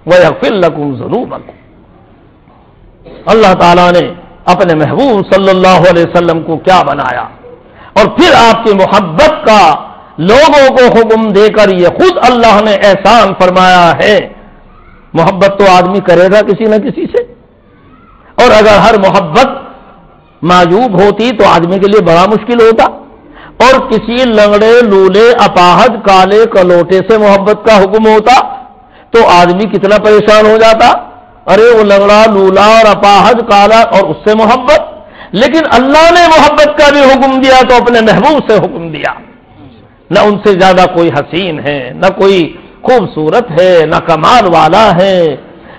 A: وَيَغْفِرْ لَكُمْ ذُنُوبَكُمْ، اللہ تعالیٰ نے اپنے محبوب صلی اللہ علیہ وسلم کو کیا بنایا، اور پھر آپ کی محبت کا لوگوں کو حکم دے کر یہ خود اللہ نے احسان فرمایا ہے۔ محبت تو آدمی کرے گا کسی نہ کسی سے، اور اگر ہر محبت معیوب ہوتی تو آدمی کے لیے بڑا مشکل ہوتا، اور کسی لنگڑے لولے اپاہج کالے کلوٹے سے محبت کا حکم ہوتا تو آدمی کتنا پریشان ہو جاتا، ارے وہ لنگڑا لولا اور اپاہج کالا اور اس سے محبت۔ لیکن اللہ نے محبت کا بھی حکم دیا تو اپنے محبوب سے حکم دیا، نہ ان سے زیادہ کوئی حسین ہے، نہ کوئی خوبصورت ہے، نہ کمال والا ہے،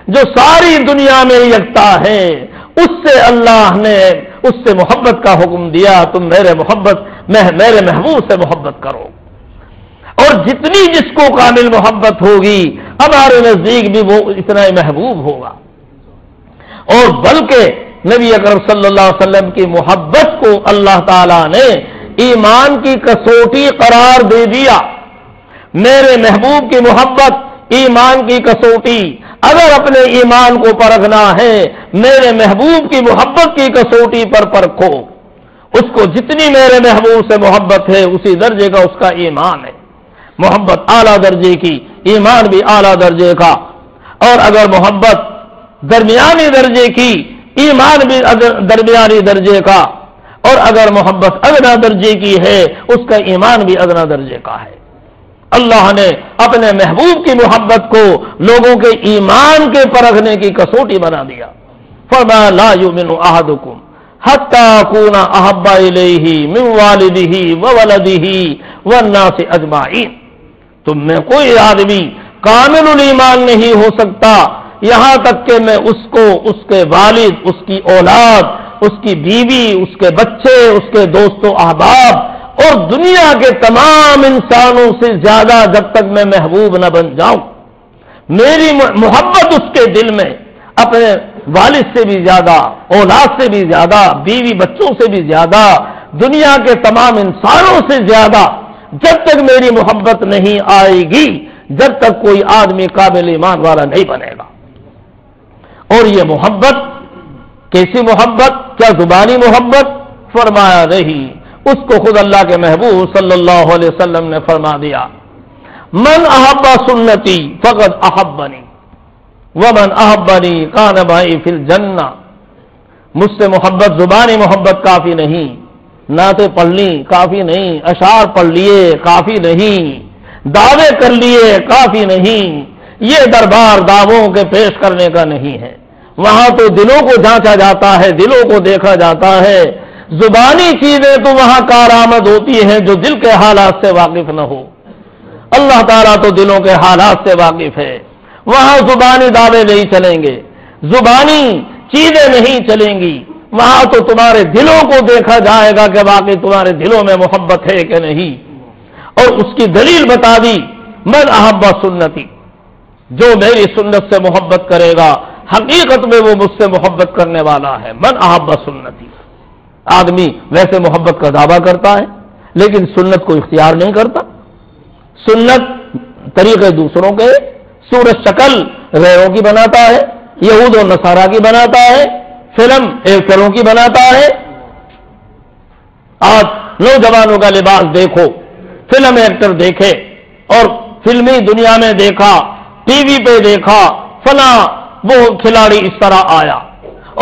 A: جو ساری دنیا میں یکتا ہے، اس سے اللہ نے اس سے محبت کا حکم دیا، تم میرے محبوب سے محبت کرو۔ اور جتنی جس کو کامل محبت ہوگی ہمارے نزدیک بھی وہ اتنا ہی محبوب ہوگا۔ اور بلکہ نبی اکرم صلی اللہ علیہ وسلم کی محبت کو اللہ تعالی نے ایمان کی کسوٹی قرار دے دیا۔ میرے محبوب کی محبت ایمان کی کسوٹی، اگر اپنے ایمان کو پرکھنا ہے میرے محبوب کی محبت کی کسوٹی پر پرکھو، اس کو جتنی میرے محبوب سے محبت ہے اسی درجے کا اس کا ایمان ہے۔ محبت اعلیٰ درجے کی، ایمان بھی اعلیٰ درجے کا، اور اگر محبت درمیانی درجے کی، ایمان بھی درمیانی درجے کا، اور اگر محبت ادنا درجے کی ہے اس کا ایمان بھی ادنا درجے کا ہے۔ اللہ نے اپنے محبوب کی محبت کو لوگوں کے ایمان کے پرکھنے کی کسوٹی بنا دیا۔ فرمایا لا یؤمن احدکم حتی اکون احب الیہ من والدہ وولدہ والناس اجمعین، تم میں کوئی آدمی کامل الایمان نہیں ہو سکتا یہاں تک کہ میں اس کو، اس کے والد، اس کی اولاد، اس کی بیوی، اس کے بچے، اس کے دوست و احباب اور دنیا کے تمام انسانوں سے زیادہ جب تک میں محبوب نہ بن جاؤں، میری محبت اس کے دل میں اپنے والد سے بھی زیادہ، اولاد سے بھی زیادہ، بیوی بچوں سے بھی زیادہ، دنیا کے تمام انسانوں سے زیادہ جب تک میری محبت نہیں آئے گی جب تک کوئی آدمی قابل ایمان والا نہیں بنے گا۔ اور یہ محبت کیسی محبت؟ کیا زبانی محبت؟ فرمایا نہیں، اس کو خود اللہ کے محبوب صلی اللہ علیہ وسلم نے فرما دیا، من احب سنتی فقد احبنی ومن احبنی کان معی فی الجنہ۔ مجھ سے محبت، زبانی محبت کافی نہیں، نعتیں پڑھ لی کافی نہیں، اشعار پڑھ لیے کافی نہیں، دعوے کر لیے کافی نہیں، یہ دربار دعووں کے پیش کرنے کا نہیں ہے۔ وہاں تو دلوں کو جانچا جاتا ہے، دلوں کو دیکھا جاتا ہے۔ زبانی چیزیں تو وہاں کارآمد ہوتی ہیں جو دل کے حالات سے واقف نہ ہو۔ اللہ تعالیٰ تو دلوں کے حالات سے واقف ہے، وہاں زبانی دعوے نہیں چلیں گے، زبانی چیزیں نہیں چلیں گی، وہاں تو تمہارے دلوں کو دیکھا جائے گا کہ واقعی تمہارے دلوں میں محبت ہے کہ نہیں۔ اور اس کی دلیل بتا دی، من احب سنتی، جو میری سنت سے محبت کرے گا حقیقت میں وہ مجھ سے محبت کرنے والا ہے۔ من احب سنتی، آدمی ویسے محبت کا دعویٰ کرتا ہے لیکن سنت کو اختیار نہیں کرتا، سنت طریقے دوسروں کے، صورت شکل غیروں کی بناتا ہے، یہود و نصارہ کی بناتا ہے، فلم ایکٹروں کی بناتا ہے۔ آج نوجوانوں کا لباس دیکھو، فلم ایکٹر دیکھے اور فلمی دنیا میں دیکھا، ٹی وی پہ دیکھا فلاں وہ کھلاڑی اس طرح آیا،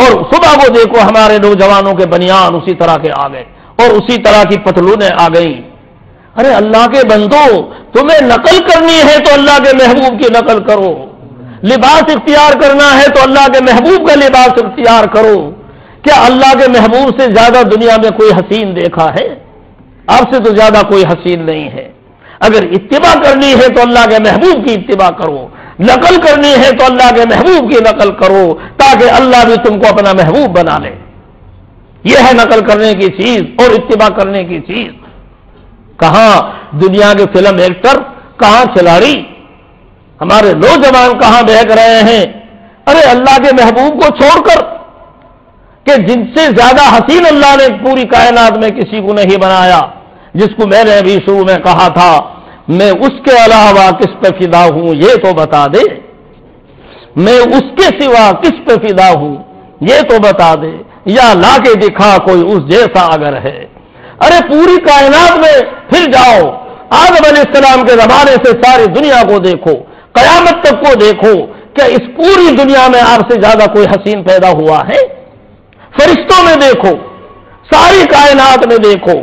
A: اور صبح کو دیکھو ہمارے نوجوانوں کے بنیان اسی طرح کے آ گئے اور اسی طرح کی پتلونیں آ گئیں۔ ارے اللہ کے بندو، تمہیں نقل کرنی ہے تو اللہ کے محبوب کی نقل کرو، لباس اختیار کرنا ہے تو اللہ کے محبوب کا لباس اختیار کرو۔ کیا اللہ کے محبوب سے زیادہ دنیا میں کوئی حسین دیکھا ہے؟ آپ سے تو زیادہ کوئی حسین نہیں ہے۔ اگر اتباع کرنی ہے تو اللہ کے محبوب کی اتباع کرو، نقل کرنی ہے تو اللہ کے محبوب کی نقل کرو، تاکہ اللہ بھی تم کو اپنا محبوب بنا لے۔ یہ ہے نقل کرنے کی چیز اور اتباع کرنے کی چیز۔ کہاں دنیا کے فلم ایکٹر، کہاں کھلاڑی، ہمارے نوجوان کہاں بہک رہے ہیں؟ ارے اللہ کے محبوب کو چھوڑ کر، کہ جن سے زیادہ حسین اللہ نے پوری کائنات میں کسی کو نہیں بنایا، جس کو میں نے ابھی شروع میں کہا تھا میں اس کے علاوہ کس پہ فدا ہوں یہ تو بتا دے، میں اس کے سوا کس پہ فدا ہوں یہ تو بتا دے، یا لا کے دکھا کوئی اس جیسا اگر ہے۔ ارے پوری کائنات میں پھر جاؤ، آدم علیہ السلام کے زمانے سے ساری دنیا کو دیکھو، قیامت تک کو دیکھو، کہ اس پوری دنیا میں آپ سے زیادہ کوئی حسین پیدا ہوا ہے؟ فرشتوں میں دیکھو، ساری کائنات میں دیکھو،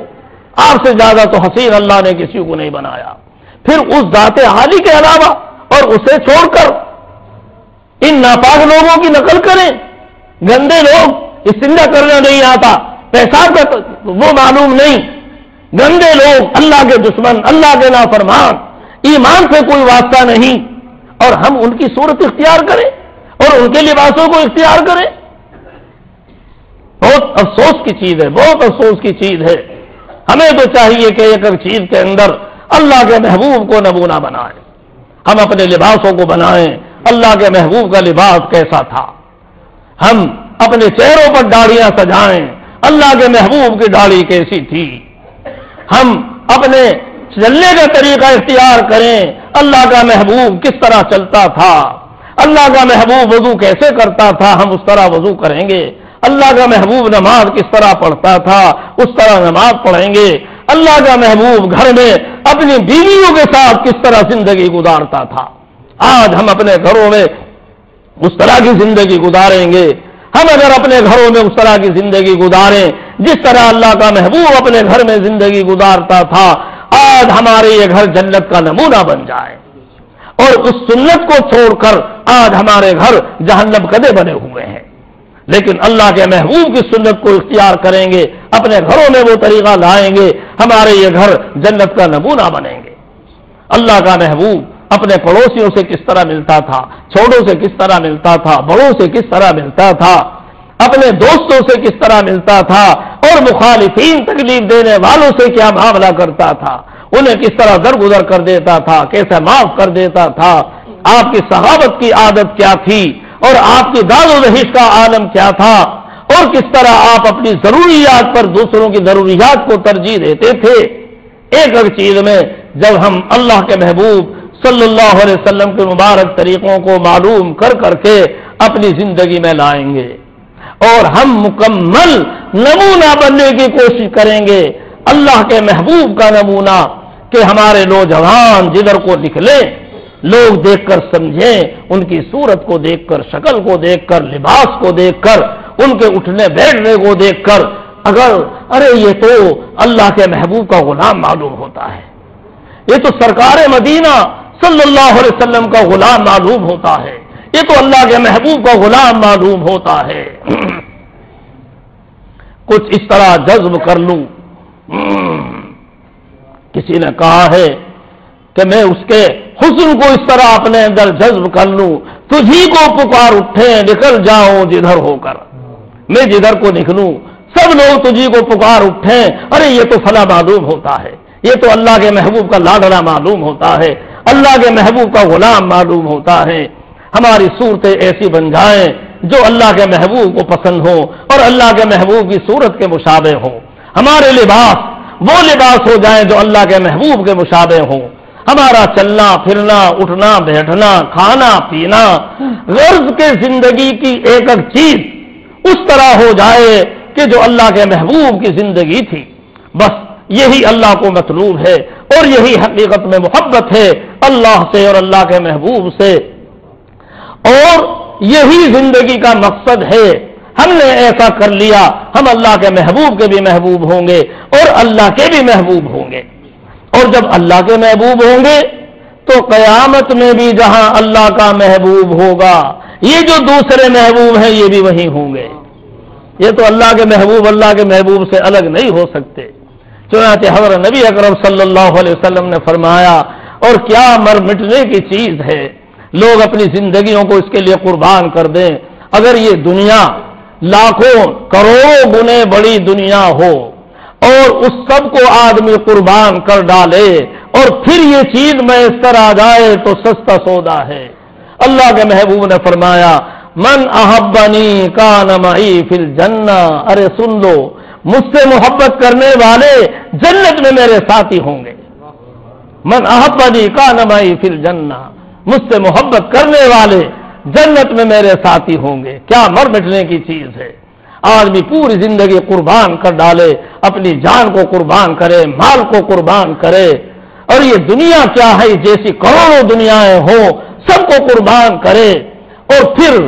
A: آپ سے زیادہ تو حسین اللہ نے کسی کو نہیں بنایا۔ پھر اس ذات عالی کے علاوہ اور اسے چھوڑ کر ان ناپاک لوگوں کی نقل کریں، گندے لوگ، استنجا کرنا نہیں آتا، پیشاب کا وہ معلوم نہیں، گندے لوگ، اللہ کے دشمن، اللہ کے نافرمان، ایمان سے کوئی واسطہ نہیں، اور ہم ان کی صورت اختیار کریں اور ان کے لباسوں کو اختیار کریں۔ بہت افسوس کی چیز ہے، بہت افسوس کی چیز ہے۔ ہمیں تو چاہیے کہ ایک ایک چیز کے اندر اللہ کے محبوب کو نمونہ بنائیں، ہم اپنے لباسوں کو بنائیں۔ اللہ کے محبوب کا لباس کیسا تھا؟ ہم اپنے چہروں پر داڑیاں سجائیں، اللہ کے محبوب کی داڑھی کیسی تھی؟ ہم اپنے چلنے کا طریقہ اختیار کریں، اللہ کا محبوب کس طرح چلتا تھا، اللہ کا محبوب وضو کیسے کرتا تھا، ہم اس طرح وضو کریں گے۔ اللہ کا محبوب نماز کس طرح پڑھتا تھا، اس طرح نماز پڑھیں گے۔ اللہ کا محبوب گھر میں اپنی بیویوں کے ساتھ کس طرح زندگی گزارتا تھا، آج ہم اپنے گھروں میں اس طرح کی زندگی گزاریں گے۔ ہم اگر اپنے گھروں میں اس طرح کی زندگی گزاریں جس طرح اللہ کا محبوب اپنے گھر میں زندگی گزارتا تھا، آج ہمارے یہ گھر جنت کا نمونہ بن جائے، اور اس سنت کو چھوڑ کر آج ہمارے گھر جہنم کدے بنے ہوئے ہیں۔ لیکن اللہ کے محبوب کی سنت کو اختیار کریں گے، اپنے گھروں میں وہ طریقہ لائیں گے، ہمارے یہ گھر جنت کا نمونہ بنیں گے۔ اللہ کا محبوب اپنے پڑوسیوں سے کس طرح ملتا تھا، چھوٹوں سے کس طرح ملتا تھا، بڑوں سے کس طرح ملتا تھا، اپنے دوستوں سے کس طرح ملتا تھا، اور مخالفین تکلیف دینے والوں سے کیا معاملہ کرتا تھا، انہیں کس طرح درگزر کر دیتا تھا، کیسے معاف کر دیتا تھا، آپ کی صحابت کی عادت کیا تھی، اور آپ کی داد و دہش کا عالم کیا تھا، اور کس طرح آپ اپنی ضروریات پر دوسروں کی ضروریات کو ترجیح دیتے تھے۔ ایک ایک چیز میں جب ہم اللہ کے محبوب صلی اللہ علیہ وسلم کے مبارک طریقوں کو معلوم کر کر کے اپنی زندگی میں لائیں گے، اور ہم مکمل نمونہ بننے کی کوشش کریں گے، اللہ کے محبوب کا نمونہ، کہ ہمارے نوجوان جدھر کو نکلیں لوگ دیکھ کر سمجھیں، ان کی صورت کو دیکھ کر، شکل کو دیکھ کر، لباس کو دیکھ کر، ان کے اٹھنے بیٹھنے کو دیکھ کر، اگر ارے یہ تو اللہ کے محبوب کا غلام معلوم ہوتا ہے، یہ تو سرکار مدینہ صلی اللہ علیہ وسلم کا غلام معلوم ہوتا ہے، یہ تو اللہ کے محبوب کا غلام معلوم ہوتا ہے۔ کچھ اس طرح جذب کر لوں۔ کسی نے کہا ہے کہ میں اس کے حسن کو اس طرح اپنے اندر جذب کر لوں، تجھی کو پکار اٹھے نکل جاؤں جدھر ہو کر، میں جدھر کو نکلوں سب لوگ تجھی کو پکار اٹھیں، ارے یہ تو فلاں معلوم ہوتا ہے، یہ تو اللہ کے محبوب کا لاڈلا معلوم ہوتا ہے، اللہ کے محبوب کا غلام معلوم ہوتا ہے۔ ہماری صورتیں ایسی بن جائیں جو اللہ کے محبوب کو پسند ہو اور اللہ کے محبوب کی صورت کے مشابہ ہوں۔ ہمارے لباس وہ لباس ہو جائیں جو اللہ کے محبوب کے مشابہ ہوں۔ ہمارا چلنا پھرنا اٹھنا بیٹھنا کھانا پینا غرض کے زندگی کی ایک ایک چیز اس طرح ہو جائے کہ جو اللہ کے محبوب کی زندگی تھی۔ بس یہی اللہ کو مطلوب ہے اور یہی حقیقت میں محبت ہے اللہ سے اور اللہ کے محبوب سے، اور یہی زندگی کا مقصد ہے۔ ہم نے ایسا کر لیا ہم اللہ کے محبوب کے بھی محبوب ہوں گے اور اللہ کے بھی محبوب ہوں گے، اور جب اللہ کے محبوب ہوں گے تو قیامت میں بھی جہاں اللہ کا محبوب ہوگا یہ جو دوسرے محبوب ہیں یہ بھی وہیں ہوں گے۔ یہ تو اللہ کے محبوب سے الگ نہیں ہو سکتے۔ چنانچہ حضرت نبی اکرم صلی اللہ علیہ وسلم نے فرمایا، اور کیا مر مٹنے کی چیز ہے، لوگ اپنی زندگیوں کو اس کے لیے قربان کر دیں۔ اگر یہ دنیا لاکھوں کروڑوں گنے بڑی دنیا ہو اور اس سب کو آدمی قربان کر ڈالے اور پھر یہ چیز میسر آ جائے تو سستا سودا ہے۔ اللہ کے محبوب نے فرمایا، من احبنی کان معی فی الجنہ، ارے سن لو، مجھ سے محبت کرنے والے جنت میں میرے ساتھی ہوں گے۔ من احبنی کان معی فی الجنہ، مجھ سے محبت کرنے والے جنت میں میرے ساتھی ہوں گے۔ کیا مر مٹنے کی چیز ہے، آدمی پوری زندگی قربان کر ڈالے، اپنی جان کو قربان کرے، مال کو قربان کرے، اور یہ دنیا کیا ہے، جیسی کروڑوں دنیایں ہوں سب کو قربان کرے، اور پھر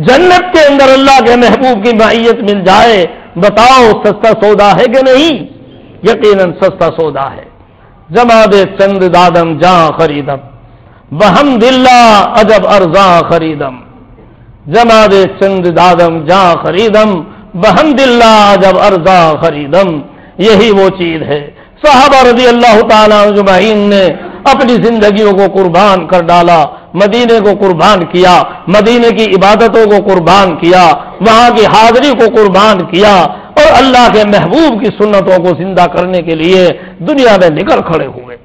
A: جنت کے اندر اللہ کے محبوب کی معیت مل جائے۔ بتاؤ سستا سودا ہے کہ نہیں؟ یقیناً سستا سودا ہے۔ جمع دے چند دادم جاں خریدم، بحمد اللہ عجب ارزاں خریدم، جمع دے چند دادم جاں خریدم، بحمد اللہ عجب ارزاں خریدم۔ یہی وہ چیز ہے۔ صحابہ رضی اللہ تعالیٰ اجمعین نے اپنی زندگیوں کو قربان کر ڈالا، مدینے کو قربان کیا، مدینے کی عبادتوں کو قربان کیا، وہاں کی حاضری کو قربان کیا، اور اللہ کے محبوب کی سنتوں کو زندہ کرنے کے لیے دنیا میں نکل کھڑے ہوئے،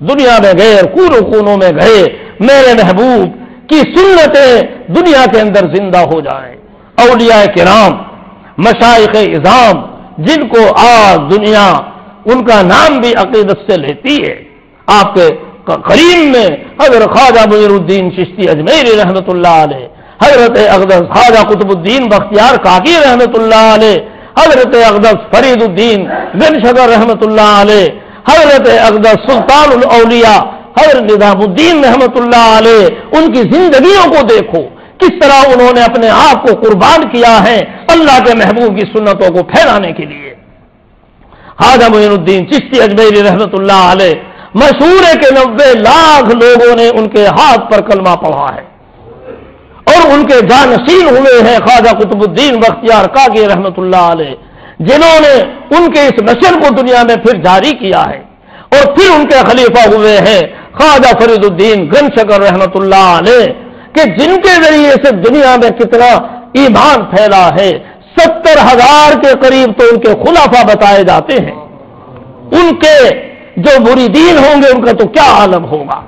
A: دنیا میں گئے، کونوں میں گئے، میرے محبوب کی سنتیں دنیا کے اندر زندہ ہو جائیں۔ اولیاء کرام، مشائخ اعظام، جن کو آج دنیا ان کا نام بھی عقیدت سے لیتی ہے، آپ کے قریب میں حضرت خواجہ معین الدین چشتی اجمیری رحمۃ اللہ علیہ، حضرت اقدس خواجہ قطب الدین بختیار کاکی رحمۃ اللہ علیہ، حضرت اقدس فرید الدین بن شکر رحمۃ اللہ علیہ، حضرت اقدس سلطان الاولیاء حضرت نظام الدین رحمۃ اللہ علیہ، ان کی زندگیوں کو دیکھو کس طرح انہوں نے اپنے آپ کو قربان کیا ہے اللہ کے محبوب کی سنتوں کو پھیلانے کے لیے۔ خواجہ معین الدین چشتی اجمیری رحمۃ اللہ علیہ، مشہور ہے کہ 90 لاکھ لوگوں نے ان کے ہاتھ پر کلمہ پڑھا ہے، اور ان کے جانشین ہوئے ہیں خواجہ قطب الدین بختیار کاکی رحمۃ اللہ علیہ، جنہوں نے ان کے اس مشن کو دنیا میں پھر جاری کیا ہے، اور پھر ان کے خلیفہ ہوئے ہیں خواجہ فرید الدین گن شکر رحمۃ اللہ علیہ، کہ جن کے ذریعے سے دنیا میں کتنا ایمان پھیلا ہے۔ 70,000 کے قریب تو ان کے خلافہ بتائے جاتے ہیں، ان کے جو مریدین ہوں گے ان کا تو کیا عالم ہوگا۔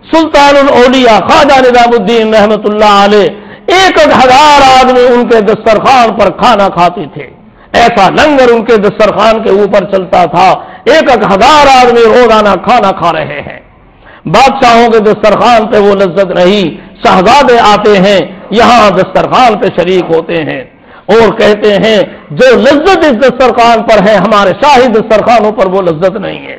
A: سلطان الاولیاء خواجہ نظام الدین رحمۃ اللہ علیہ، 1,000 آدمی ان کے دسترخوان پر کھانا کھاتے تھے، ایسا لنگر ان کے دسترخوان کے اوپر چلتا تھا، 1,000 آدمی روزانہ کھانا کھا رہے ہیں۔ بادشاہوں کے دسترخوان پہ وہ لذت نہیں، شہزادے آتے ہیں یہاں دسترخوان پہ شریک ہوتے ہیں اور کہتے ہیں جو لذت اس دسترخوان پر ہے ہمارے شاہی دسترخوانوں پر وہ لذت نہیں ہے،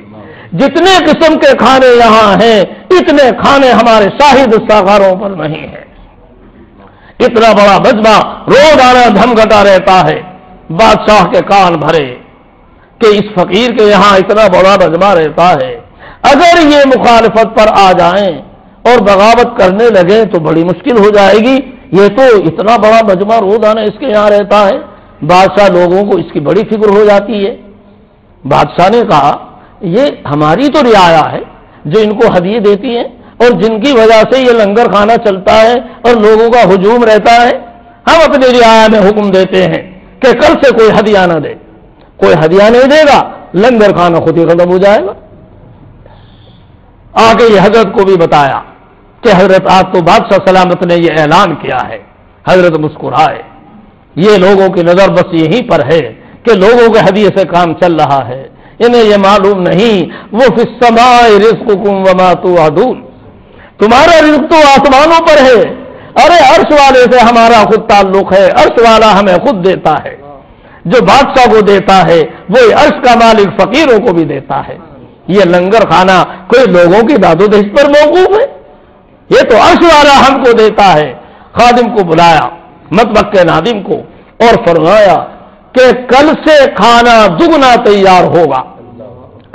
A: جتنے قسم کے کھانے یہاں ہیں اتنے کھانے ہمارے شاہی دسترخوانوں پر نہیں ہیں۔ اتنا بڑا مجمع روزانہ دھمگھٹا رہتا ہے، بادشاہ کے کان بھرے کہ اس فقیر کے یہاں اتنا بڑا مجمع رہتا ہے، اگر یہ مخالفت پر آ جائیں اور بغاوت کرنے لگے تو بڑی مشکل ہو جائے گی. یہ تو اتنا بڑا مجمع روزانہ اس کے یہاں رہتا ہے. بادشاہ لوگوں کو اس کی بڑی فکر ہو جاتی ہے. بادشاہ نے کہا یہ ہماری تو رعایا ہے جو ان کو ہدیے دیتی ہیں اور جن کی وجہ سے یہ لنگر خانہ چلتا ہے اور لوگوں کا ہجوم رہتا ہے. ہم اپنی رعایا میں حکم دیتے ہیں کہ کل سے کوئی ہدیہ نہ دے. کوئی ہدیہ نہیں دے گا لنگر خانہ خود ہی ختم ہو جائے گا. آگے یہ حضرت کو بھی بتایا کہ حضرت آپ تو بادشاہ سلامت نے یہ اعلان کیا ہے. حضرت مسکرائے. یہ لوگوں کی نظر بس یہیں پر ہے کہ لوگوں کے ہدیے سے کام چل رہا ہے. انہیں یہ معلوم نہیں وہ فی السماء رزقکم وما توعدون. تمہارا رزق تو آسمانوں پر ہے. ارے عرش والے سے ہمارا خود تعلق ہے. عرش والا ہمیں خود دیتا ہے. جو بادشاہ کو دیتا ہے وہ عرش کا مالک فقیروں کو بھی دیتا ہے. یہ لنگر خانہ کوئی لوگوں کی داد و دہشت پر موقوف ہے؟ یہ تو عرش والا ہم کو دیتا ہے. خادم کو بلایا مطبخ کے نادم کو اور فرمایا کہ کل سے کھانا دگنا تیار ہوگا.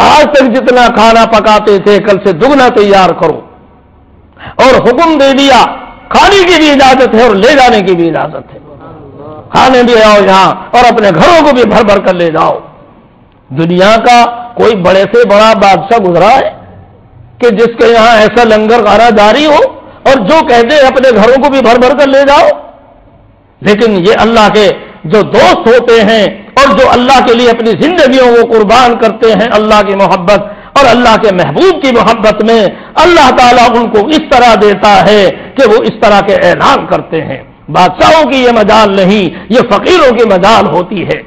A: آج تک جتنا کھانا پکاتے تھے کل سے دگنا تیار کرو. اور حکم دے دیا کھانے کی بھی اجازت ہے اور لے جانے کی بھی اجازت ہے. کھانے بھی آؤ یہاں اور اپنے گھروں کو بھی بھر بھر کر لے جاؤ. دنیا کا کوئی بڑے سے بڑا بادشاہ گزرا ہے کہ جس کے یہاں ایسا لنگر خانہ جاری ہو اور جو کہتے ہیں اپنے گھروں کو بھی بھر بھر کر لے جاؤ؟ لیکن یہ اللہ کے جو دوست ہوتے ہیں اور جو اللہ کے لیے اپنی زندگیوں کو قربان کرتے ہیں اللہ کی محبت اور اللہ کے محبوب کی محبت میں، اللہ تعالیٰ ان کو اس طرح دیتا ہے کہ وہ اس طرح کے اعلان کرتے ہیں. بادشاہوں کی یہ مجال نہیں، یہ فقیروں کی مجال ہوتی ہے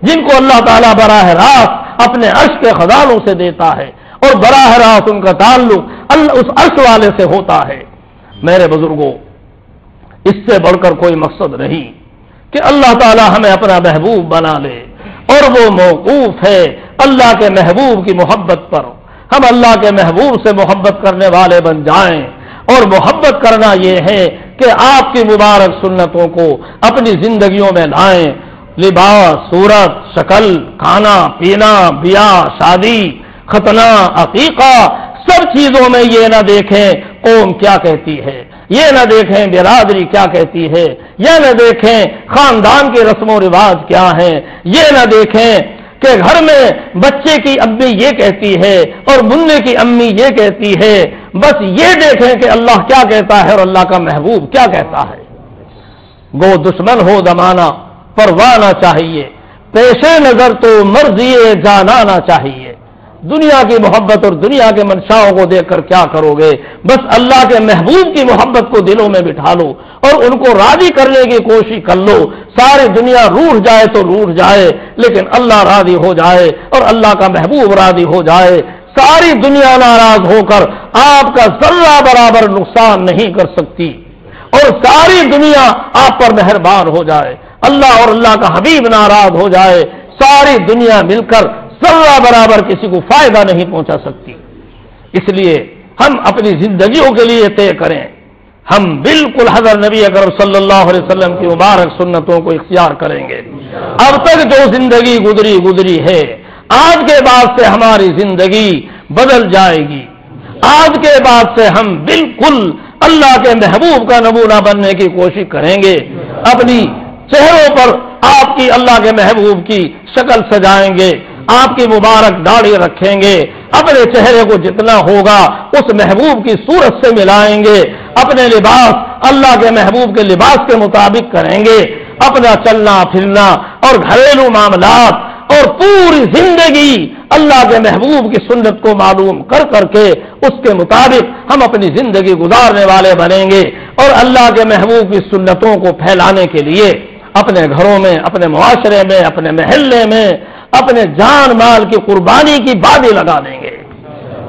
A: جن کو اللہ تعالیٰ براہ راست اپنے عرش کے خزانوں سے دیتا ہے اور براہ راست ان کا تعلق اس عرش والے سے ہوتا ہے. میرے بزرگوں، اس سے بڑھ کر کوئی مقصد نہیں کہ اللہ تعالیٰ ہمیں اپنا محبوب بنا لے اور وہ موقوف ہے اللہ کے محبوب کی محبت پر. ہم اللہ کے محبوب سے محبت کرنے والے بن جائیں. اور محبت کرنا یہ ہے کہ آپ کی مبارک سنتوں کو اپنی زندگیوں میں لائیں. لباس، صورت، شکل، کھانا پینا، بیاہ شادی، ختنہ، عقیقہ، سب چیزوں میں یہ نہ دیکھیں قوم کیا کہتی ہے، یہ نہ دیکھیں برادری کیا کہتی ہے، یہ نہ دیکھیں خاندان کے رسم و رواج کیا ہیں، یہ نہ دیکھیں کہ گھر میں بچے کی امی یہ کہتی ہے اور منہ کی امی یہ کہتی ہے. بس یہ دیکھیں کہ اللہ کیا کہتا ہے اور اللہ کا محبوب کیا کہتا ہے. گو دشمن ہو زمانہ پرواہ نہ چاہیے، پیش نظر تو مرضی جانانا چاہیے. دنیا کی محبت اور دنیا کے منشاؤں کو دیکھ کر کیا کرو گے؟ بس اللہ کے محبوب کی محبت کو دلوں میں بٹھا لو اور ان کو راضی کرنے کی کوشش کر لو. ساری دنیا روٹھ جائے تو روٹھ جائے لیکن اللہ راضی ہو جائے اور اللہ کا محبوب راضی ہو جائے. ساری دنیا ناراض ہو کر آپ کا ذرہ برابر نقصان نہیں کر سکتی اور ساری دنیا آپ پر مہربان ہو جائے. اللہ اور اللہ کا حبیب ناراض ہو جائے، ساری دنیا مل کر ذرہ برابر کسی کو فائدہ نہیں پہنچا سکتی. اس لیے ہم اپنی زندگیوں کے لیے طے کریں. ہم بالکل حضرت نبی اکرم صلی اللہ علیہ وسلم کی مبارک سنتوں کو اختیار کریں گے. اب تک جو زندگی گزری ہے، آج کے بعد سے ہماری زندگی بدل جائے گی. آج کے بعد سے ہم بالکل اللہ کے محبوب کا نمونہ بننے کی کوشش کریں گے. اپنی چہروں پر آپ کی اللہ کے محبوب کی شکل سجائیں گے، آپ کی مبارک داڑھی رکھیں گے، اپنے چہرے کو جتنا ہوگا اس محبوب کی صورت سے ملائیں گے. اپنے لباس اللہ کے محبوب کے لباس کے مطابق کریں گے. اپنا چلنا پھرنا اور گھریلو معاملات اور پوری زندگی اللہ کے محبوب کی سنت کو معلوم کر کر کے اس کے مطابق ہم اپنی زندگی گزارنے والے بنیں گے. اور اللہ کے محبوب کی سنتوں کو پھیلانے کے لیے اپنے گھروں میں، اپنے معاشرے میں، اپنے محلے میں اپنے جان مال کی قربانی کی باتیں لگا دیں گے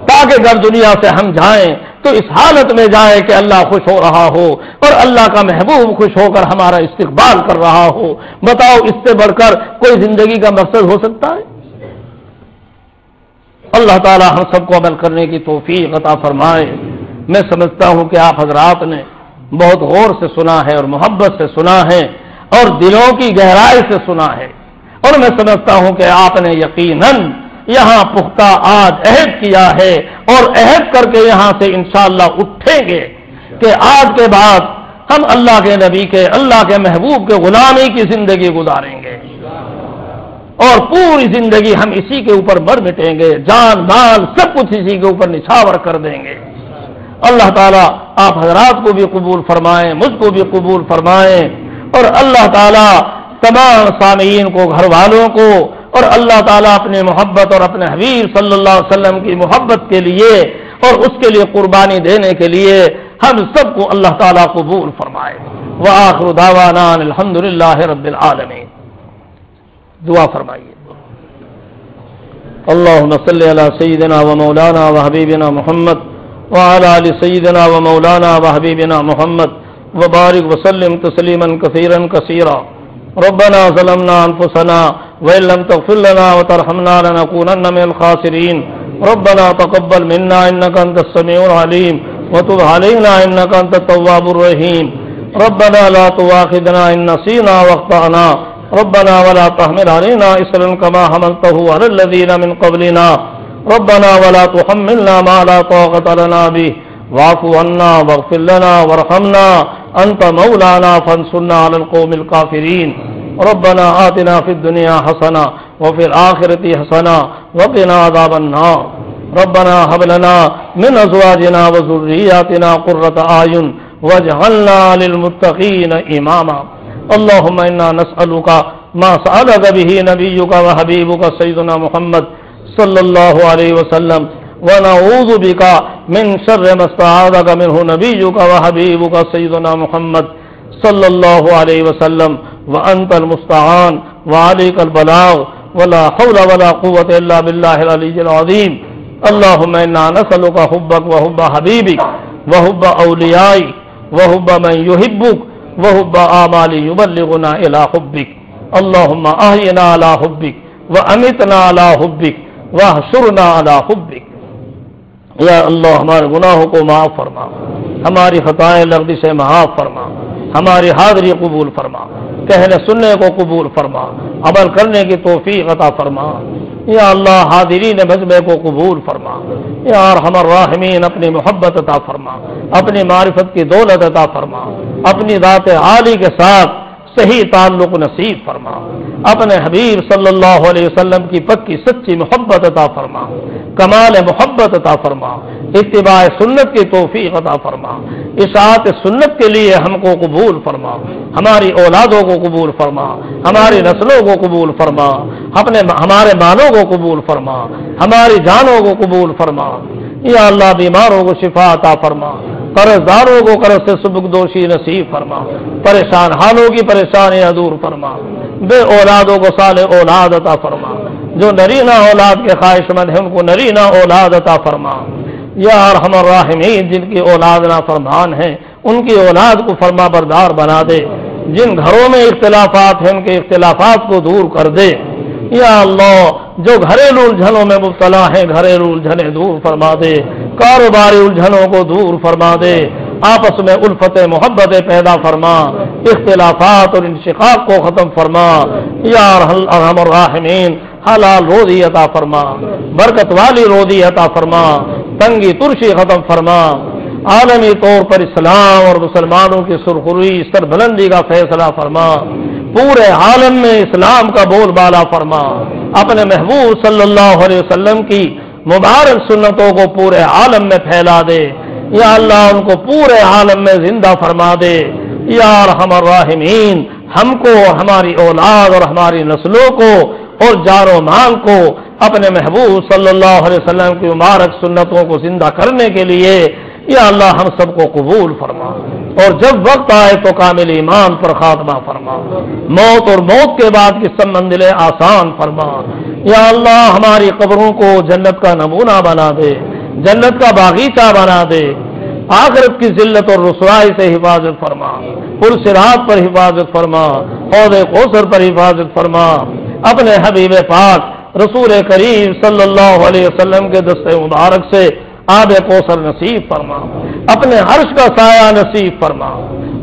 A: تاکہ جب دنیا سے ہم جائیں تو اس حالت میں جائے کہ اللہ خوش ہو رہا ہو اور اللہ کا محبوب خوش ہو کر ہمارا استقبال کر رہا ہو. بتاؤ اس سے بڑھ کر کوئی زندگی کا مقصد ہو سکتا ہے؟ اللہ تعالی ہم سب کو عمل کرنے کی توفیق عطا فرمائے. میں سمجھتا ہوں کہ آپ حضرات نے بہت غور سے سنا ہے اور محبت سے سنا ہے اور دلوں کی گہرائی سے سنا ہے اور میں سمجھتا ہوں کہ آپ نے یقیناً یہاں پختہ آج عہد کیا ہے اور عہد کر کے یہاں سے انشاءاللہ اٹھیں گے کہ آج کے بعد ہم اللہ کے نبی کے، اللہ کے محبوب کے غلامی کی زندگی گزاریں گے اور پوری زندگی ہم اسی کے اوپر مر مٹیں گے، جان مال سب کچھ اسی کے اوپر نچھاور کر دیں گے۔ اللہ تعالیٰ آپ حضرات کو بھی قبول فرمائیں، مجھ کو بھی قبول فرمائیں، اور اللہ تعالیٰ تمام سامعین کو، گھر والوں کو، اور اللہ تعالیٰ اپنے محبت اور اپنے حبیب صلی اللہ علیہ وسلم کی محبت کے لیے اور اس کے لیے قربانی دینے کے لیے ہم سب کو اللہ تعالیٰ قبول فرمائے۔ وآخر دعوانا الحمدللہ رب العالمین۔ دعا فرمائیے۔ اللہم صلی علی سیدنا و مولانا و حبیبنا محمد وعلی آل سیدنا و مولانا و حبیبنا محمد وبارک وسلم تسلیما کثیرا کثیرا۔ ربنا ظلمنا انفسنا وان لم تغفر لنا وترحمنا لنكونن من الخاسرین۔ ربنا تقبل منا انك انت السميع العليم وتب علينا انك انت التواب الرحيم۔ ربنا لا تؤاخذنا ان نسينا واخطأنا، ربنا ولا تحمل علينا إصرا كما حملته على الذين من قبلنا، ربنا ولا تحملنا ما لا طاقة لنا به، واعف عنا واغفر لنا وارحمنا أنت مولانا فانصرنا على القوم الكافرين۔ ربنا آتنا في الدنيا حسنة وفي الآخرة حسنة وقنا عذاب النار۔ ربنا هب لنا من أزواجنا وذرياتنا قرة أعين واجعلنا للمتقين إماما۔ اللهم إنا نسألك ما سألك به نبيك وحبيبك سيدنا محمد صلى الله عليه وسلم، ونعوذ بك من شر ما استعاذك منه نبيك وحبيبك سيدنا محمد صلى الله عليه وسلم، وأنت المستعان وعليك البلاغ، ولا حول ولا قوة إلا بالله العلي العظيم۔ اللهم إنا نسألك حبك وحب حبيبك وحب أوليائك وحب من يحبك وحب آمال يبلغنا إلى حبك۔ اللهم أحينا على حبك وأمتنا على حبك واحشرنا على حبك۔ یا اللہ ہمارے گناہوں کو معاف فرما، ہماری خطائیں لغزشیں معاف فرما، ہماری حاضری قبول فرما، کہنے سننے کو قبول فرما، عمل کرنے کی توفیق عطا فرما۔ یا اللہ حاضرین مجمع کو قبول فرما۔ یا ارحم الراحمین اپنی محبت عطا فرما، اپنی معرفت کی دولت عطا فرما، اپنی ذات عالی کے ساتھ صحیح تعلق نصیب فرما، اپنے حبیب صلی اللہ علیہ وسلم کی پکی سچی محبت عطا فرما، کمال محبت عطا فرما، اتباع سنت کی توفیق عطا فرما، اطاعت سنت کے لیے ہم کو قبول فرما، ہماری اولادوں کو قبول فرما، ہماری نسلوں کو قبول فرما، ہمارے مالوں کو قبول فرما، ہماری جانوں کو قبول فرما۔ یا اللہ بیماروں کو شفا عطا فرما، قرض داروں کو قرض سے سبکدوشی نصیب فرما، پریشان حالوں کی پریشانیاں دور فرما، بے اولادوں کو صالح اولاد عطا فرما، جو نرینہ اولاد کے خواہش مند ہیں ان کو نرینہ اولاد عطا فرما۔ یا ارحم الراحمین جن کی اولاد نافرمان ہیں ان کی اولاد کو فرما بردار بنا دے، جن گھروں میں اختلافات ہیں ان کے اختلافات کو دور کر دے۔ یا اللہ جو گھریلو الجھنوں میں مبتلا ہیں گھریلو الجھنیں دور فرما دے، کاروباری الجھنوں کو دور فرما دے، آپس میں الفت محبت پیدا فرما، اختلافات اور انشقاق کو ختم فرما۔ یا ارحم الراحمین حلال روزی عطا فرما، برکت والی روزی عطا فرما، تنگی ترشی ختم فرما، عالمی طور پر اسلام اور مسلمانوں کی سرخروئی سربلندی کا فیصلہ فرما، پورے عالم میں اسلام کا بول بالا فرما، اپنے محبوب صلی اللہ علیہ وسلم کی مبارک سنتوں کو پورے عالم میں پھیلا دے۔ یا اللہ ان کو پورے عالم میں زندہ فرما دے۔ یا ارحم الراحمین ہم کو اور ہماری اولاد اور ہماری نسلوں کو اور جان و مال کو اپنے محبوب صلی اللہ علیہ وسلم کی مبارک سنتوں کو زندہ کرنے کے لیے یا اللہ ہم سب کو قبول فرما، اور جب وقت آئے تو کامل ایمان پر خاتمہ فرما، موت اور موت کے بعد کی سب منزلیں آسان فرما۔ یا اللہ ہماری قبروں کو جنت کا نمونہ بنا دے، جنت کا باغیچہ بنا دے، آخرت کی ذلت اور رسوائی سے حفاظت فرما، پل صراط پر حفاظت فرما، حوض کوثر پر حفاظت فرما، اپنے حبیب پاک رسول کریم صلی اللہ علیہ وسلم کے دست مبارک سے آب کوثر نصیب فرما، اپنے عرش کا سایہ نصیب فرما،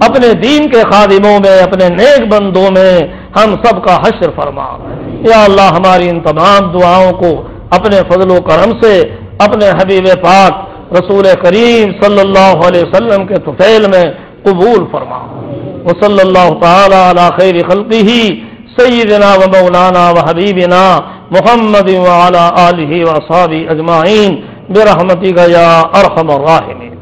A: اپنے دین کے خادموں میں اپنے نیک بندوں میں ہم سب کا حشر فرما۔ یا اللہ ہماری ان تمام دعاؤں کو اپنے فضل و کرم سے اپنے حبیب پاک رسول کریم صلی اللہ علیہ وسلم کے طفیل میں قبول فرما۔ وصلی اللہ تعالی علی خیر خلقہ سیدنا و مولانا و حبیبنا محمد وعلی آلہ و اصحابہ اجمعین برحمتک یا ارحم الراحمین۔